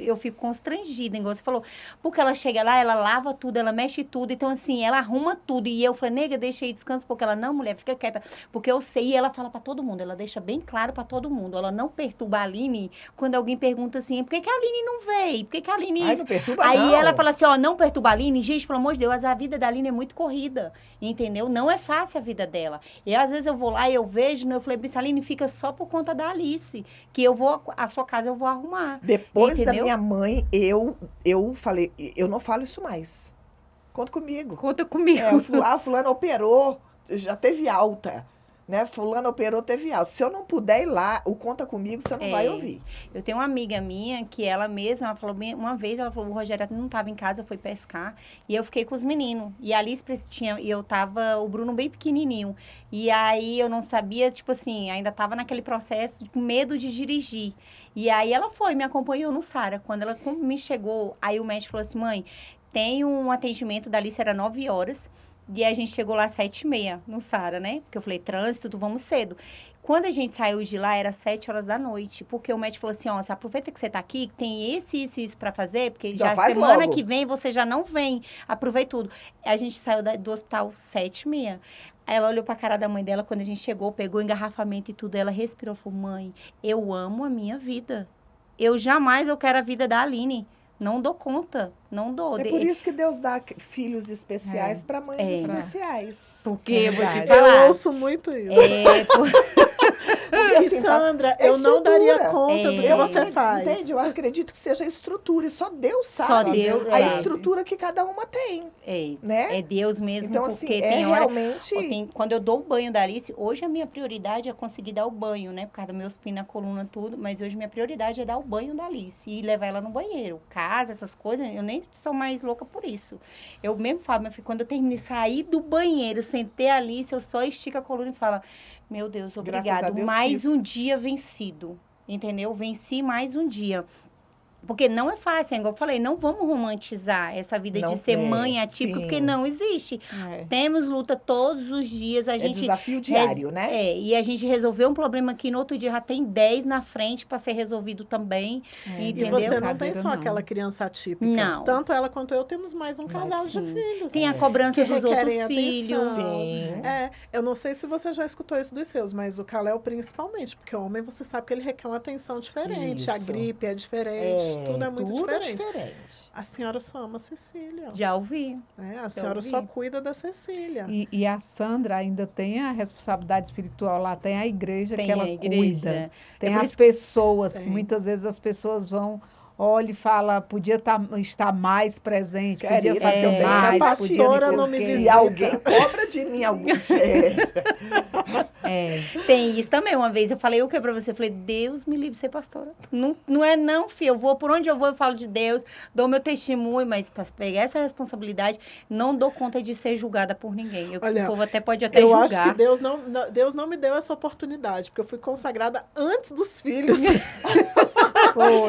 eu fico constrangida, igual você falou, porque ela chega lá, ela lava tudo, ela mexe tudo, então assim, ela arruma tudo, e eu falei, nega, deixa aí descanso, porque ela, não, mulher, fica quieta, porque eu sei, e ela fala pra todo mundo, ela deixa bem claro pra todo mundo, ela não perturba a Aline quando alguém pergunta assim, por que a Aline não veio? Por que a Aline... Ai, não perturba Aí não. ela fala assim, ó, não perturba a Aline, gente, pelo amor de Deus, a vida da Aline é muito corrida, entendeu? Não é fácil a vida dela. E às vezes eu vou lá e eu vejo, né, eu falei, Aline, fica só por conta da Alice, que a sua casa eu vou arrumar. Depois entendeu? da minha mãe, eu falei, eu não falo isso mais. Conta comigo. Conta comigo. Fulano operou, já teve alta. Né? Fulano operou, teve alta. Se eu não puder ir lá, o conta comigo, você não vai ouvir. Eu tenho uma amiga minha que ela mesma, ela falou, uma vez, ela falou, o Rogério não estava em casa, foi pescar, e eu fiquei com os meninos. E a Alice o Bruno bem pequenininho. E aí eu não sabia, tipo assim, ainda estava naquele processo com medo de dirigir. E aí ela me acompanhou no Sara. Quando ela me chegou, aí o médico falou assim, mãe, tem um atendimento da Alice, era 9 horas, e a gente chegou lá às 7h30 no Sara, né? Porque eu falei, trânsito, vamos cedo. Quando a gente saiu de lá, era 7 horas da noite. Porque o médico falou assim, ó, aproveita que você tá aqui, tem isso pra fazer, porque já semana que vem você já não vem. Aproveita tudo. A gente saiu do hospital 7h30. Aí ela olhou pra cara da mãe dela, quando a gente chegou, pegou o engarrafamento e tudo. Ela respirou, falou, mãe, eu amo a minha vida. Eu quero a vida da Aline. Não dou conta, não dou. É por isso que Deus dá filhos especiais para mães especiais. Porque eu vou te falar. Eu ouço muito isso. Porque, assim, Sandra, eu não daria conta do que você faz. Entende? Eu acredito que seja estrutura, e só Deus sabe. Só Deus a estrutura que cada uma tem. Né? É Deus mesmo, então, porque assim, tem hora... realmente... Quando eu dou o banho da Alice, hoje a minha prioridade é conseguir dar o banho, né? Por causa dos meus pinos na coluna, tudo. Mas hoje minha prioridade é dar o banho da Alice e levar ela no banheiro. Casa, essas coisas, eu nem sou mais louca por isso. Eu mesmo falo, meu filho, quando eu terminei de sair do banheiro, sentei a Alice, eu só estico a coluna e falo, meu Deus, obrigado. Mais um dia vencido, entendeu? Venci mais um dia. Porque não é fácil, igual eu falei, não vamos romantizar essa vida Não de ser é, mãe atípica, porque sim. não existe. É. Temos luta todos os dias, a É gente... desafio diário, né? e a gente resolveu um problema aqui, no outro dia já tem 10 na frente para ser resolvido também, É, E entendeu? você não tem Brincadeira, só não. aquela criança atípica. Não. Tanto ela quanto eu temos mais um casal de Sim. filhos. Tem a É. cobrança Que dos outros requerem filhos. atenção. Sim. Eu não sei se você já escutou isso dos seus, mas o Kalel principalmente, porque o homem você sabe que ele requer uma atenção diferente, a Isso. gripe é diferente, tudo é muito tudo é diferente. diferente. A senhora só ama a Cecília. Já ouvi. Né? A senhora só ouvi. cuida da Cecília. E a Sandra ainda tem a responsabilidade espiritual lá, tem a igreja Tem que ela a cuida. igreja. Tem É por as isso pessoas, que Tem. muitas vezes as pessoas vão, olha e fala, podia estar mais presente, podia Querida, fazer eu tenho mais, a podia pastora sei o não me quê. visita. E alguém cobra de mim algum É, Tem isso também. Uma vez eu falei o que pra você? Eu falei, Deus me livre de ser pastora. Não, não é não, filho. Eu vou, por onde eu vou, eu falo de Deus, dou meu testemunho, mas para pegar essa responsabilidade, não dou conta de ser julgada por ninguém. Olha, O povo até pode até Eu julgar. acho que Deus não me deu essa oportunidade, porque eu fui consagrada antes dos filhos. foi. Não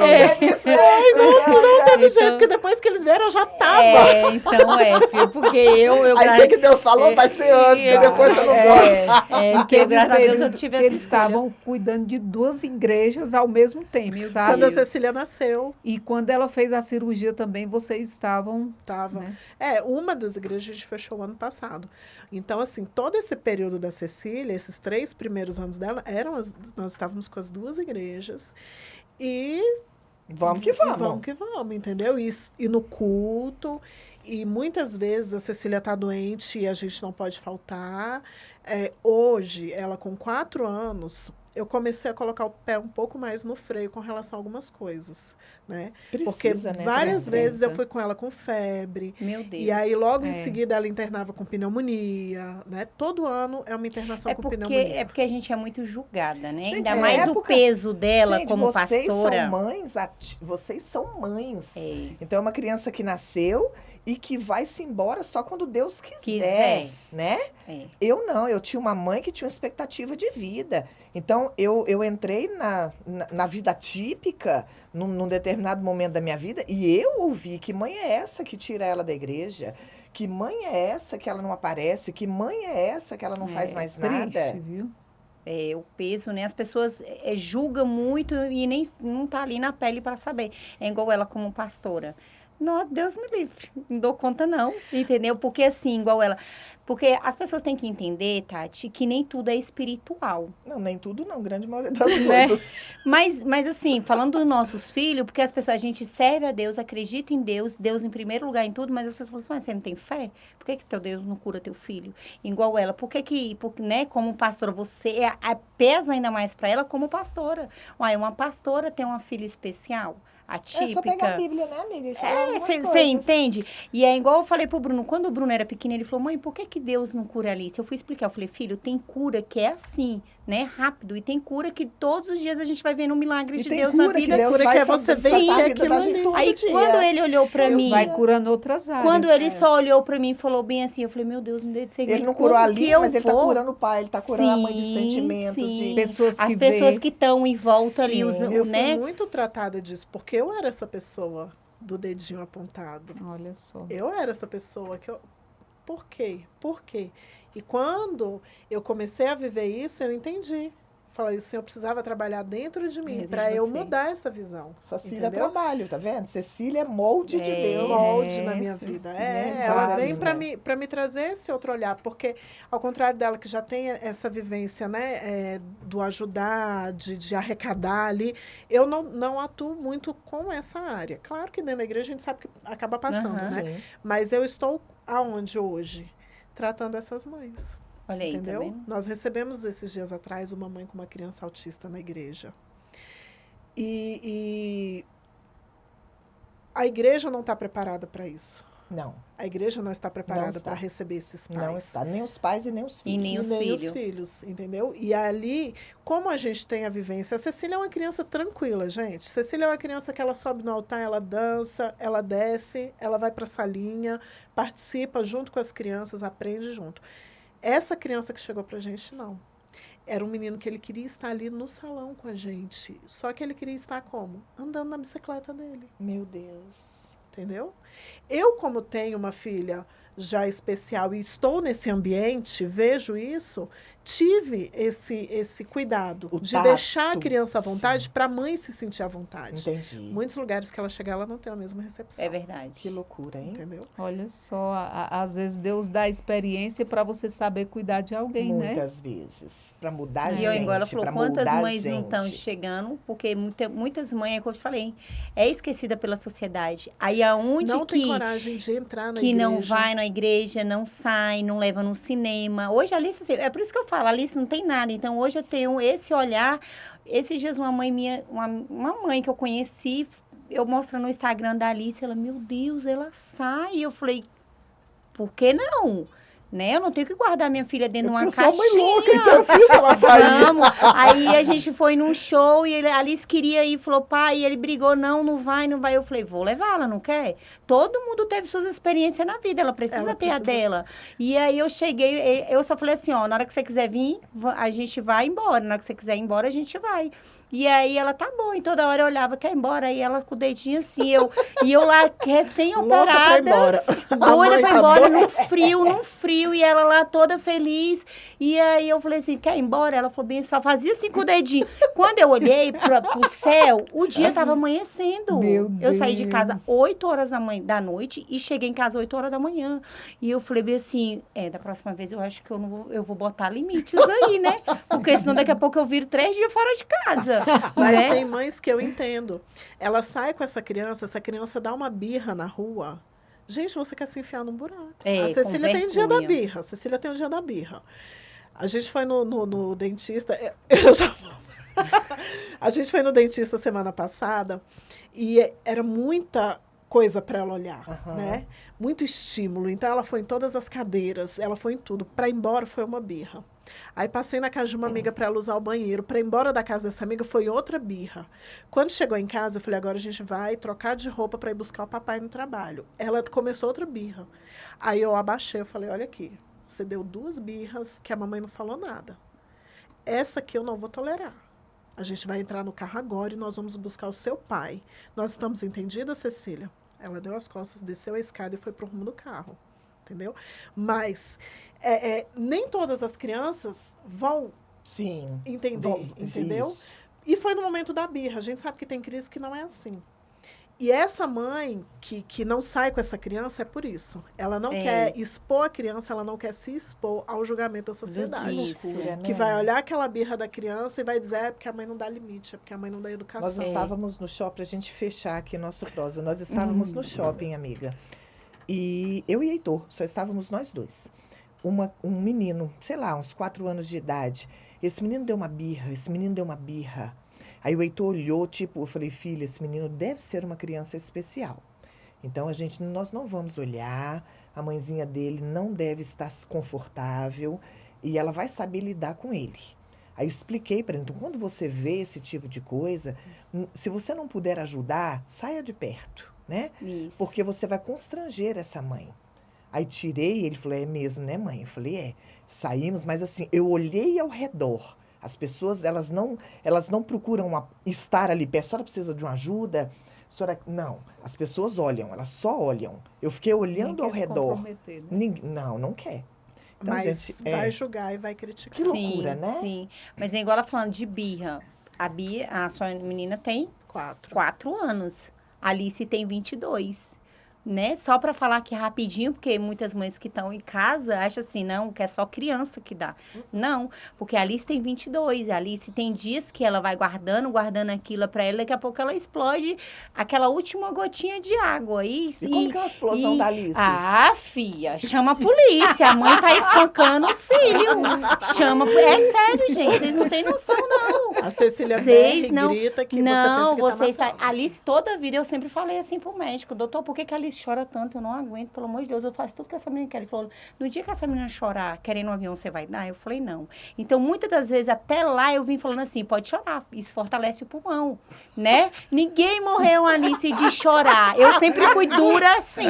teve Então- jeito, porque depois que eles vieram eu já tava. Então filho, porque eu Aí o que Deus falou? Vai ser antes, que depois eu não gosto. porque Teve graças a Deus eu período tive que essa eles escolha. estavam cuidando de 2 igrejas ao mesmo tempo, Meu sabe? Quando a Deus. Cecília nasceu, E quando ela fez a cirurgia também, vocês estavam, tava. né? Uma das igrejas a gente fechou o ano passado. Então, assim, todo esse período da Cecília, esses 3 primeiros anos dela, nós estávamos com as 2 igrejas. E Vamos que E vamos. vamos que vamos, entendeu? E no culto, e muitas vezes a Cecília está doente e a gente não pode faltar. Hoje, ela com 4 anos, eu comecei a colocar o pé um pouco mais no freio com relação a algumas coisas, né? Porque Precisa, né? várias Precisa. vezes eu fui com ela com febre, Meu Deus. e aí logo em É. seguida ela internava com pneumonia, né? Todo ano é uma internação com pneumonia. É porque a gente é muito julgada, né? Gente, Ainda é mais o época- peso dela Gente, como vocês pastora. são mães, vocês são mães. É, Então é uma criança que nasceu e que vai se embora só quando Deus quiser, quiser. né? É. Eu não, eu tinha uma mãe que tinha uma expectativa de vida. Então, eu entrei na vida típica num determinado momento da minha vida e eu ouvi que mãe é essa que tira ela da igreja? Que mãe é essa que ela não aparece? Que mãe é essa que ela não faz mais triste, nada? viu? O peso, né? As pessoas julgam muito e nem não tá ali na pele para saber. É igual ela como pastora. Não, Deus me livre. Não dou conta, não. Entendeu? Porque assim, igual ela. Porque as pessoas têm que entender, Tati, que nem tudo é espiritual. Não, nem tudo não, grande maioria das Né? coisas. Mas assim, falando dos nossos filhos, porque as pessoas, a gente serve a Deus, acredita em Deus, Deus em primeiro lugar em tudo, mas as pessoas falam assim, mas você não tem fé? Por que teu Deus não cura teu filho? Igual ela, porque, né, como pastora, você pesa ainda mais para ela como pastora. Uai, uma pastora tem uma filha especial, atípica. É só pegar a Bíblia, né, amiga? E falar algumas Você coisas. entende? E é igual eu falei pro Bruno, quando o Bruno era pequeno, ele falou, mãe, por que Deus não cura a Alice? Eu fui explicar, eu falei, filho, tem cura que é assim, né, rápido, e tem cura que todos os dias a gente vai vendo um milagre E de tem Deus cura na que vida. Deus cura vai que é você tratar vencer a vida aquilo da ali. gente todo Aí dia. quando ele olhou pra mim, Vai curando outras áreas. quando ele é. só olhou pra mim e falou bem assim, eu falei, meu Deus, me dê de segredo. Ele não curou a como que Aline, eu mas ele tá vou? curando o pai, ele tá curando a mãe de Sim, sentimentos, sim. Pessoas que As pessoas vê, que estão em volta ali, Sim, Eu né? fui muito tratada disso, porque eu era essa pessoa do dedinho apontado. olha só. Eu era essa pessoa que eu... Por quê? Por quê? E quando eu comecei a viver isso, eu entendi. Falei, o Senhor precisava trabalhar dentro de mim Dentro de para eu você. mudar essa visão. Cecília é entendeu? trabalho, tá vendo? Cecília é molde de É. Deus. Molde na minha Cecília vida. é Ela vaso, vem né? para me trazer esse outro olhar, porque ao contrário dela que já tem essa vivência, né, do ajudar, de arrecadar ali, eu não atuo muito com essa área. Claro que dentro da igreja a gente sabe que acaba passando, Aham. né? Sim. Mas eu estou aonde hoje? Tratando essas mães. Olha aí, tá Entendeu? vendo? Nós recebemos esses dias atrás uma mãe com uma criança autista na igreja. E a igreja não está preparada para isso. Não, A igreja não está preparada está. para receber esses pais. não está. Nem os pais e nem os E filhos. nem E os nem os filhos. filhos, entendeu? E ali, como a gente tem a vivência, a Cecília é uma criança tranquila, gente. Cecília é uma criança que ela sobe no altar, ela dança, ela desce, ela vai para a salinha, participa junto com as crianças, aprende junto. Essa criança que chegou pra gente, não. Era um menino que ele queria estar ali no salão com a gente. Só que ele queria estar como? Andando na bicicleta dele. Meu Deus. Entendeu? Eu, como tenho uma filha já especial e estou nesse ambiente, vejo isso, tive esse cuidado O de tato, deixar a criança à vontade sim. para a mãe se sentir à vontade. Entendi. Muitos lugares que ela chegar, ela não tem a mesma recepção. É verdade. Que loucura, hein? Entendeu? Olha só, às vezes Deus dá experiência para você saber cuidar de alguém, né? Muitas vezes. Para mudar a E eu, gente, igual ela falou, para quantas moldar a mães não estão gente. chegando, porque muitas mães, é como eu te falei, é esquecida pela sociedade. Aí aonde Não tem que coragem de entrar na que igreja. não vai na igreja, não sai, não leva no cinema. Hoje a Alice, é por isso que eu falo, a Alice não tem nada. Então hoje eu tenho esse olhar. Esses dias uma mãe minha, uma mãe que eu conheci, eu mostrando no Instagram da Alice, ela, meu Deus, ela sai. Eu falei, por que não? Né? Eu não tenho que guardar minha filha dentro de uma Eu sou caixinha. mãe louca, então eu fiz ela sair. Vamos. Aí a gente foi num show e a Alice queria ir, falou, pai, e ele brigou, não vai, não vai. Eu falei, vou levar, ela não quer? Todo mundo teve suas experiências na vida, ela precisa ter a dela. E aí eu cheguei, eu só falei assim, ó, na hora que você quiser vir, a gente vai embora. Na hora que você quiser ir embora, a gente vai. E aí ela, tá bom, e toda hora eu olhava, quer ir embora? Aí ela com o dedinho assim, e eu lá recém-operada, doida pra ir embora, no frio, e ela lá toda feliz. E aí eu falei assim, quer ir embora? Ela falou bem, só fazia assim com o dedinho. Quando eu olhei pro céu, o dia tava amanhecendo. Meu Eu saí de casa Deus. 8 horas da noite e cheguei em casa 8 horas da manhã. E eu falei bem assim, da próxima vez eu acho que eu vou botar limites aí, né? Porque senão daqui a pouco eu viro 3 dias fora de casa. Mas né? tem mães que eu entendo. Ela sai com essa criança dá uma birra na rua. Gente, você quer se enfiar num buraco. A Cecília tem o dia da birra. Cecília tem o dia da birra. A gente foi no dentista. A gente foi no dentista semana passada e era muita coisa para ela olhar, né? Muito estímulo. Então ela foi em todas as cadeiras, ela foi em tudo. Para ir embora foi uma birra. Aí passei na casa de uma amiga para ela usar o banheiro. Para ir embora da casa dessa amiga foi outra birra. Quando chegou em casa, eu falei, agora a gente vai trocar de roupa para ir buscar o papai no trabalho. Ela começou outra birra. Aí eu abaixei, eu falei, olha aqui, você deu 2 birras que a mamãe não falou nada. Essa aqui eu não vou tolerar. A gente vai entrar no carro agora e nós vamos buscar o seu pai. Nós estamos entendidas, Cecília? Ela deu as costas, desceu a escada e foi pro rumo do carro. Entendeu? Mas nem todas as crianças vão entender, entendeu? Isso. E foi no momento da birra. A gente sabe que tem crise que não é assim. E essa mãe que não sai com essa criança é por isso. Ela não quer expor a criança, ela não quer se expor ao julgamento da sociedade. Isso. Loucura, né? Que vai olhar aquela birra da criança e vai dizer, é porque a mãe não dá limite, é porque a mãe não dá educação. Nós estávamos no shopping, pra gente fechar aqui nosso prosa. Nós estávamos no shopping, amiga. E eu e Heitor, só estávamos nós dois. Um menino, sei lá, uns 4 anos de idade. Esse menino deu uma birra. Aí o Heitor olhou, tipo, eu falei, filha, esse menino deve ser uma criança especial. Então, nós não vamos olhar, a mãezinha dele não deve estar confortável e ela vai saber lidar com ele. Aí eu expliquei para ele, então, quando você vê esse tipo de coisa, se você não puder ajudar, saia de perto, né? Isso. Porque você vai constranger essa mãe. Aí tirei, ele falou, é mesmo, né, mãe? Eu falei, saímos, mas assim, eu olhei ao redor. As pessoas, elas não procuram estar ali perto. A senhora precisa de uma ajuda? Não, as pessoas olham, elas só olham. Eu fiquei olhando ao redor. Né? Não quer. Então, mas gente, vai julgar e vai criticar. Que loucura, né? Sim, mas é igual ela falando de birra. A sua menina tem 4 anos. A Alice tem 22. Né? Só para falar aqui rapidinho, porque muitas mães que estão em casa acham assim, não, que é só criança que dá. Não, porque a Alice tem 22, a Alice tem dias que ela vai guardando aquilo para ela, daqui a pouco ela explode aquela última gotinha de água. E como que é a explosão da Alice? Ah, filha, chama a polícia, a mãe tá espancando o filho. É sério, gente, vocês não têm noção, não. A Cecília Vocês berra e não- grita que Não, você pensa você que está. tá matando. Alice, toda a vida eu sempre falei assim pro médico: doutor, por que que a Alice chora tanto? Eu não aguento, pelo amor de Deus, eu faço tudo que essa menina quer. Ele falou: no dia que essa menina chorar, querendo um avião, você vai dar? Eu falei: não. Então, muitas das vezes, até lá, eu vim falando assim: pode chorar, isso fortalece o pulmão, né? Ninguém morreu, Alice, de chorar. Eu sempre fui dura assim,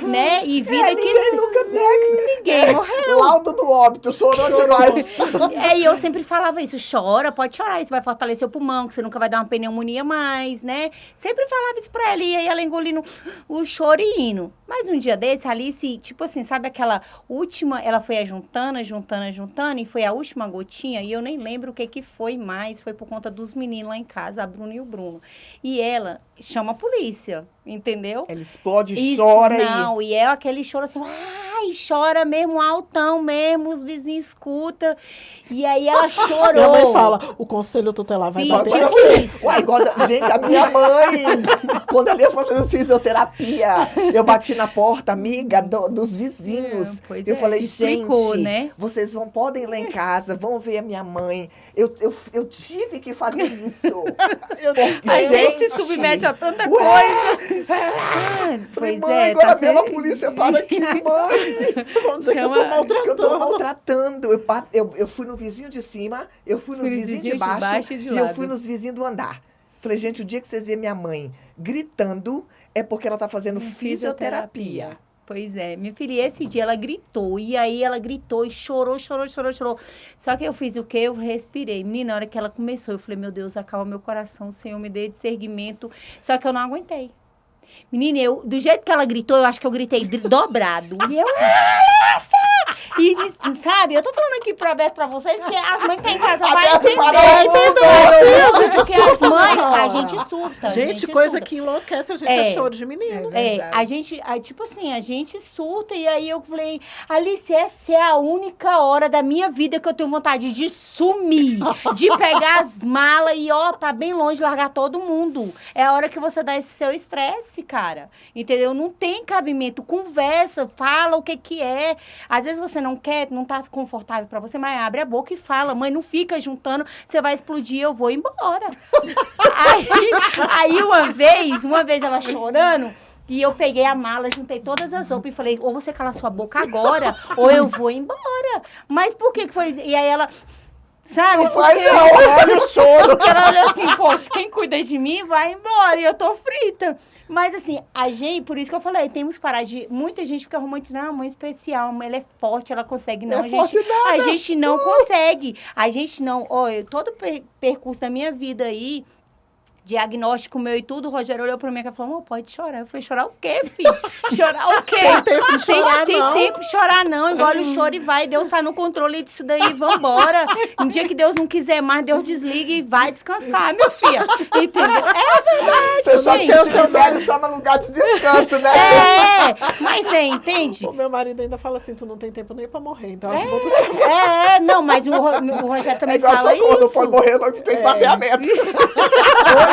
né? E vida que Ninguém nunca nega. ninguém morreu. Laudo do óbito, chorou demais. E eu sempre falava isso, chora, pode chorar, isso vai fortalecer o pulmão, que você nunca vai dar uma pneumonia mais, né? Sempre falava isso pra ela, e aí ela engolindo o choro e indo. Mas um dia desse, a Alice, tipo assim, sabe aquela última, ela foi juntando, e foi a última gotinha, e eu nem lembro o que que foi mais, foi por conta dos meninos lá em casa, a Bruna e o Bruno. E ela chama a polícia, entendeu? Ela explode, Isso, chora não, e é aquele choro assim, ai, chora mesmo, altão mesmo, os vizinhos escutam. E aí ela chorou. Minha mãe fala, o conselho tutelar vai Filho, bater tipo aqui. isso. Uai, gente, a minha mãe, quando ela ia fazer fisioterapia, eu bati na porta, amiga, dos vizinhos. Pois Eu é, falei, explicou, gente, né? vocês podem ir lá em casa, vão ver a minha mãe. Eu tive que fazer isso. A gente se submete a tanta coisa. Ah, Falei, pois mãe, é, agora tá mesmo a certo. polícia para aqui, mãe. Vamos dizer que eu tô Chama- Que eu tô maltratando. maltratando. Eu fui no vizinho de cima, eu fui nos vizinhos de baixo e de e eu lado. fui nos vizinhos do andar. Falei, gente, o dia que vocês verem minha mãe gritando, é porque ela tá fazendo fisioterapia. Pois é, minha filha, e esse dia ela gritou, e aí ela gritou e chorou. Só que eu fiz o quê? Eu respirei. Menina, na hora que ela começou, eu falei, meu Deus, acalma meu coração, Senhor, me dê discernimento. Só que eu não aguentei. Menina, do jeito que ela gritou, eu acho que eu gritei dobrado. E eu... E, sabe, eu tô falando aqui pro Alberto pra vocês, porque as mães que tá em casa vai Alberto, entender. para tudo! gente Porque as surta mães, na a hora. gente surta. Gente, coisa surta. que enlouquece a gente é choro de menino. A gente, tipo assim, a gente surta e aí eu falei, Alice, essa é a única hora da minha vida que eu tenho vontade de sumir, de pegar as malas e, ó, pra bem longe, largar todo mundo. É a hora que você dá esse seu estresse, cara, entendeu? Não tem cabimento, conversa, fala o que que é. Às vezes você não quer, não tá confortável pra você, mas abre a boca e fala, mãe, não fica juntando, você vai explodir, eu vou embora. Aí uma vez ela chorando, e eu peguei a mala, juntei todas as roupas e falei, ou você cala sua boca agora, ou eu vou embora. Mas por que foi isso? E aí ela, sabe? Não vai porque- não, olha o choro. Porque ela olhou assim, poxa, quem cuida de mim vai embora, e eu tô frita. Mas assim, a gente, por isso que eu falei, temos que parar de... Muita gente fica romantizando, ah, mãe especial, ela é forte, ela consegue. Não, É forte a gente não consegue. A gente não... Olha, todo o percurso da minha vida aí, diagnóstico meu e tudo, o Rogério olhou pra mim e falou, amor, pode chorar. Eu falei, chorar o quê, filho? Chorar o quê? Tem tempo de chorar, Tem não. tempo de chorar, não. Engole o choro e vai. Deus tá no controle disso daí, vambora. Um dia que Deus não quiser mais, Deus desliga e vai descansar, minha filha. Entendeu? É Você só gente. sente o velho só no lugar de descanso, né? Mas você entende? O meu marido ainda fala assim, tu não tem tempo nem pra morrer, então a gente bota o Não, mas o Rogério também É igual fala socorro, não isso. pode morrer logo que tem papeamento.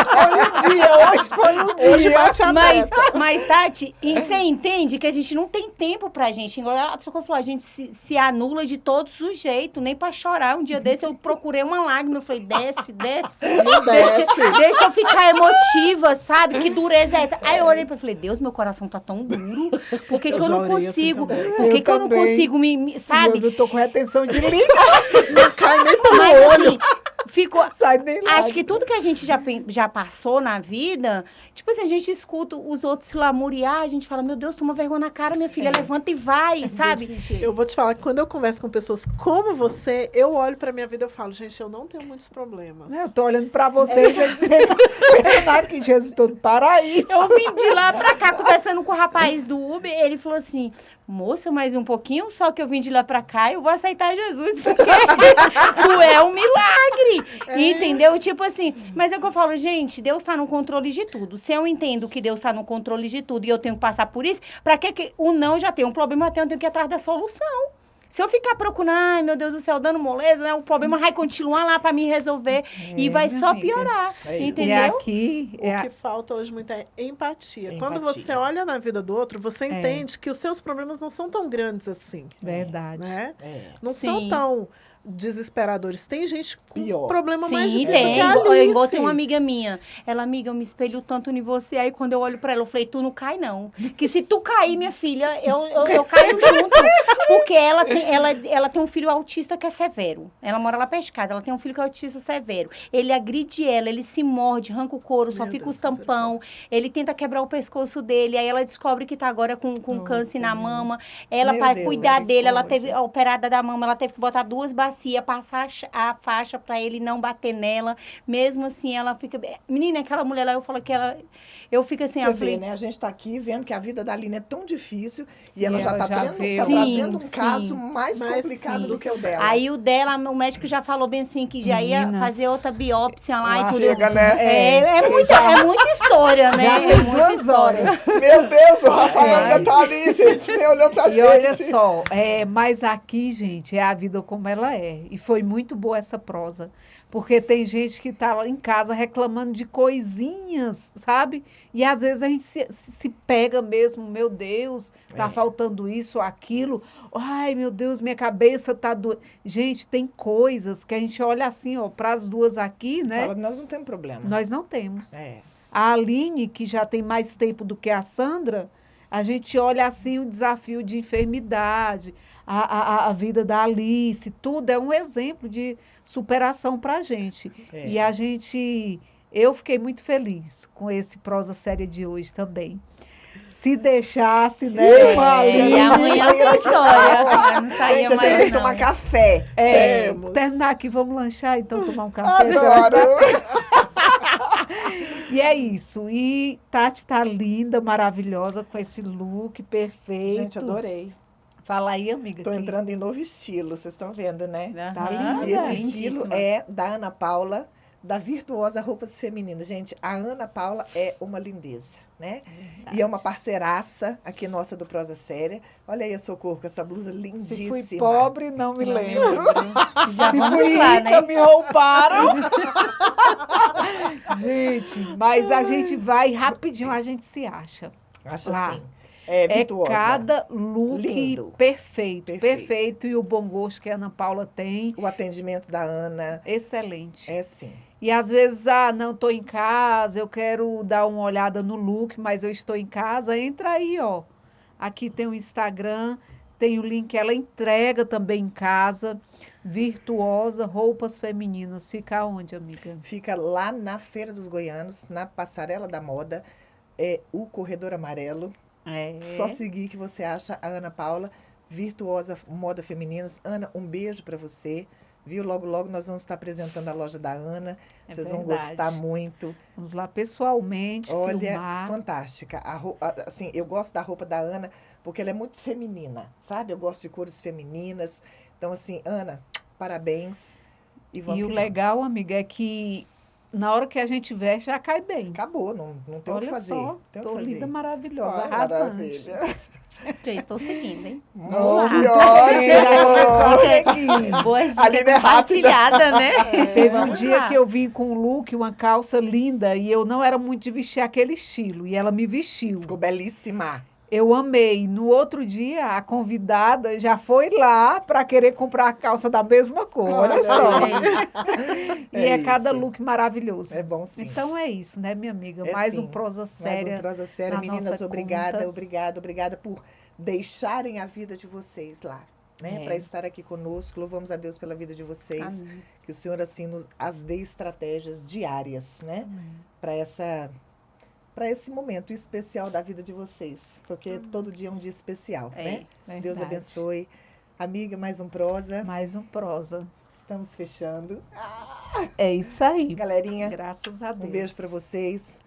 Hoje foi um dia. Hoje bate a meta. Mas, Tati, e você entende que a gente não tem tempo pra gente. Igual a Socorro falou, a gente se anula de todos os jeitos, nem pra chorar. Um dia desse eu procurei uma lágrima, eu falei, desce. Deixa eu ficar emotiva, sabe? Que dureza é essa? Aí eu olhei pra ele e falei, Deus, meu coração tá tão duro. Por que que eu não já orei assim consigo? também. Por que que eu não também. consigo sabe? Eu tô com retenção de líquido, Não cai nem pelo Mas olho. assim, ficou... sai nem lá. Acho que tudo que a gente já passou na vida, tipo assim, a gente escuta os outros se lamuriar, a gente fala, meu Deus, toma vergonha na cara, minha filha, levanta e vai, sabe? Eu vou te falar que quando eu converso com pessoas como você, eu olho pra minha vida e eu falo, gente, eu não tenho muitos problemas. Eu tô olhando pra vocês e dizendo, pensando que Jesus todo paraíso. Eu vim de lá pra cá, conversando com o rapaz do Uber, ele falou assim, moça, mais um pouquinho só que eu vim de lá pra cá, eu vou aceitar Jesus, porque tu é um milagre, entendeu? Tipo assim, mas é o que eu falo, gente, Deus tá no controle de tudo. Se eu entendo que Deus tá no controle de tudo e eu tenho que passar por isso, pra que o não já tem um problema, eu tenho que ir atrás da solução. Se eu ficar procurando, ai meu Deus do céu, dando moleza, né, o problema vai continuar lá pra me resolver e vai minha só amiga. piorar, É isso. E entendeu? aqui, O que falta hoje muito é empatia. Quando Empatia. você olha na vida do outro, você entende que os seus problemas não são tão grandes assim. verdade. Né? É. Não Sim. são tão desesperadores. Tem gente com Pior. problema mais Sim, difícil tem. que a Alice. Igual tem uma amiga minha. Ela, amiga, eu me espelho tanto em você. Aí quando eu olho pra ela, eu falei, tu não cai, não. Que se tu cair, minha filha, eu caio junto. Porque ela tem um filho autista que é severo. Ela mora lá perto de casa. Ela tem um filho que é autista severo. Ele agride ela, ele se morde, arranca o couro, só Meu fica Deus, os tampão. Ele tenta quebrar o pescoço dele. Aí ela descobre que tá agora com câncer na Senhor. mama. Ela, Meu para Deus, cuidar dele, ela misericórdia. teve operada da mama, ela teve que botar 2 bacias, passar a faixa pra ele não bater nela. Mesmo assim, ela fica... Menina, aquela mulher lá, eu falo que ela... Eu fico assim, Você eu vê, falei... né? A gente está aqui vendo que a vida da Aline é tão difícil e E ela já ela está já veio. trazendo um Sim, caso sim. mais Mas complicado sim. do que o dela. Aí o dela, o médico já falou bem assim, que já ia Meninas, fazer outra biópsia lá e eu tudo. Chega, né? É muita história, né? Já É tem muita 2 história. horas. Meu Deus, o Rafael Ai. ainda tá ali, gente. Nem olhou pra E gente. olha só, mas aqui, gente, é a vida como ela é. E foi muito boa essa prosa. Porque tem gente que tá lá em casa reclamando de coisinhas, sabe? E às vezes a gente se pega mesmo, meu Deus, tá É. faltando isso ou aquilo. Ai, meu Deus, minha cabeça tá doendo. Gente, tem coisas que a gente olha assim, ó, para as duas aqui, né? Fala, nós não temos problema. Nós não temos. É. A Aline, que já tem mais tempo do que a Sandra, a gente olha assim o desafio de enfermidade, a vida da Alice, tudo é um exemplo de superação para a gente. É. E eu fiquei muito feliz com esse prosa séria de hoje também. Se deixasse, né, deixasse, E amanhã tem história. Não saía Gente, a gente mais, tem que não. tomar café. Temos. terminar aqui, vamos lanchar, então tomar um café. Adoro. E é isso. E Tati tá linda, maravilhosa, com esse look perfeito. Gente, adorei. Fala aí, amiga. Tô que entrando em novo estilo, vocês estão vendo, né? Tá Aham, linda. E esse lindíssima. estilo é da Ana Paula, da Virtuosa Roupas Femininas. Gente, a Ana Paula é uma lindeza, né? E é uma parceiraça aqui nossa do Prosa Séria. Olha aí a Socorro com essa blusa Se lindíssima. fui pobre, não me Não me lembro. Já Se vamos fui lá, rica, né? me roubaram. Gente, mas a gente vai rapidinho, a gente se acha. Acho Lá. assim. É É virtuosa. cada look Lindo. perfeito, Perfeito. perfeito. E o bom gosto que a Ana Paula tem, O atendimento da Ana excelente. é sim. E às vezes, não estou em casa, eu quero dar uma olhada no look, mas eu estou em casa, entra aí, ó. Aqui tem o Instagram, tem o link, ela entrega também em casa. Virtuosa, roupas femininas. Fica onde, amiga? Fica lá na Feira dos Goianos, na Passarela da Moda, é o Corredor Amarelo. É. Só seguir que você acha a Ana Paula, Virtuosa Moda Femininas. Ana, um beijo para você. Viu? Logo, logo nós vamos estar apresentando a loja da Ana. É Vocês vão verdade. gostar muito. Vamos lá pessoalmente Olha, filmar. fantástica. Assim, eu gosto da roupa da Ana porque ela é muito feminina, sabe? Eu gosto de cores femininas. Então, assim, Ana, parabéns. E vamos E o que legal, amiga, é que na hora que a gente veste, já cai bem. vamos. Acabou, não tem o que Olha fazer. só, Tem o que tô fazer. linda, maravilhosa, Ai, arrasante. maravilha. Já estou seguindo, hein? Muito Já começou a ótimo! seguir. Boas dicas Aline é rápida. compartilhadas, né? Teve um Vamos dia lá. que eu vim com um look, uma calça linda, e eu não era muito de vestir aquele estilo, e ela me vestiu. Ficou belíssima. Eu amei. No outro dia, a convidada já foi lá para querer comprar a calça da mesma cor. Olha só. E É cada isso. look maravilhoso. É bom sim. Então é isso, né, minha amiga? É Mais sim. um prosa Mais séria. um Prosa Séria. na Meninas, nossa obrigada, conta. obrigada por deixarem a vida de vocês lá, né? É. Para estar aqui conosco. Louvamos a Deus pela vida de vocês. Amém. Que o Senhor, assim, as dê estratégias diárias, né? Para esse momento especial da vida de vocês. Porque todo dia é um dia especial, né? É. Deus Verdade. abençoe. Amiga, mais um Prosa. Mais um prosa. Estamos fechando. É isso aí. Galerinha, Graças a Deus. um beijo para vocês.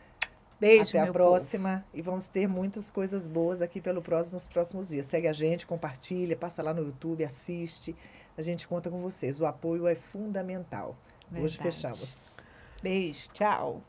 Beijo, Até a meu próxima. E vamos ter muitas coisas boas aqui pelo Prosa nos próximos dias. Segue a gente, compartilha, passa lá no YouTube, assiste. A gente conta com vocês. O apoio é fundamental. povo. Hoje Verdade. fechamos. Beijo, tchau.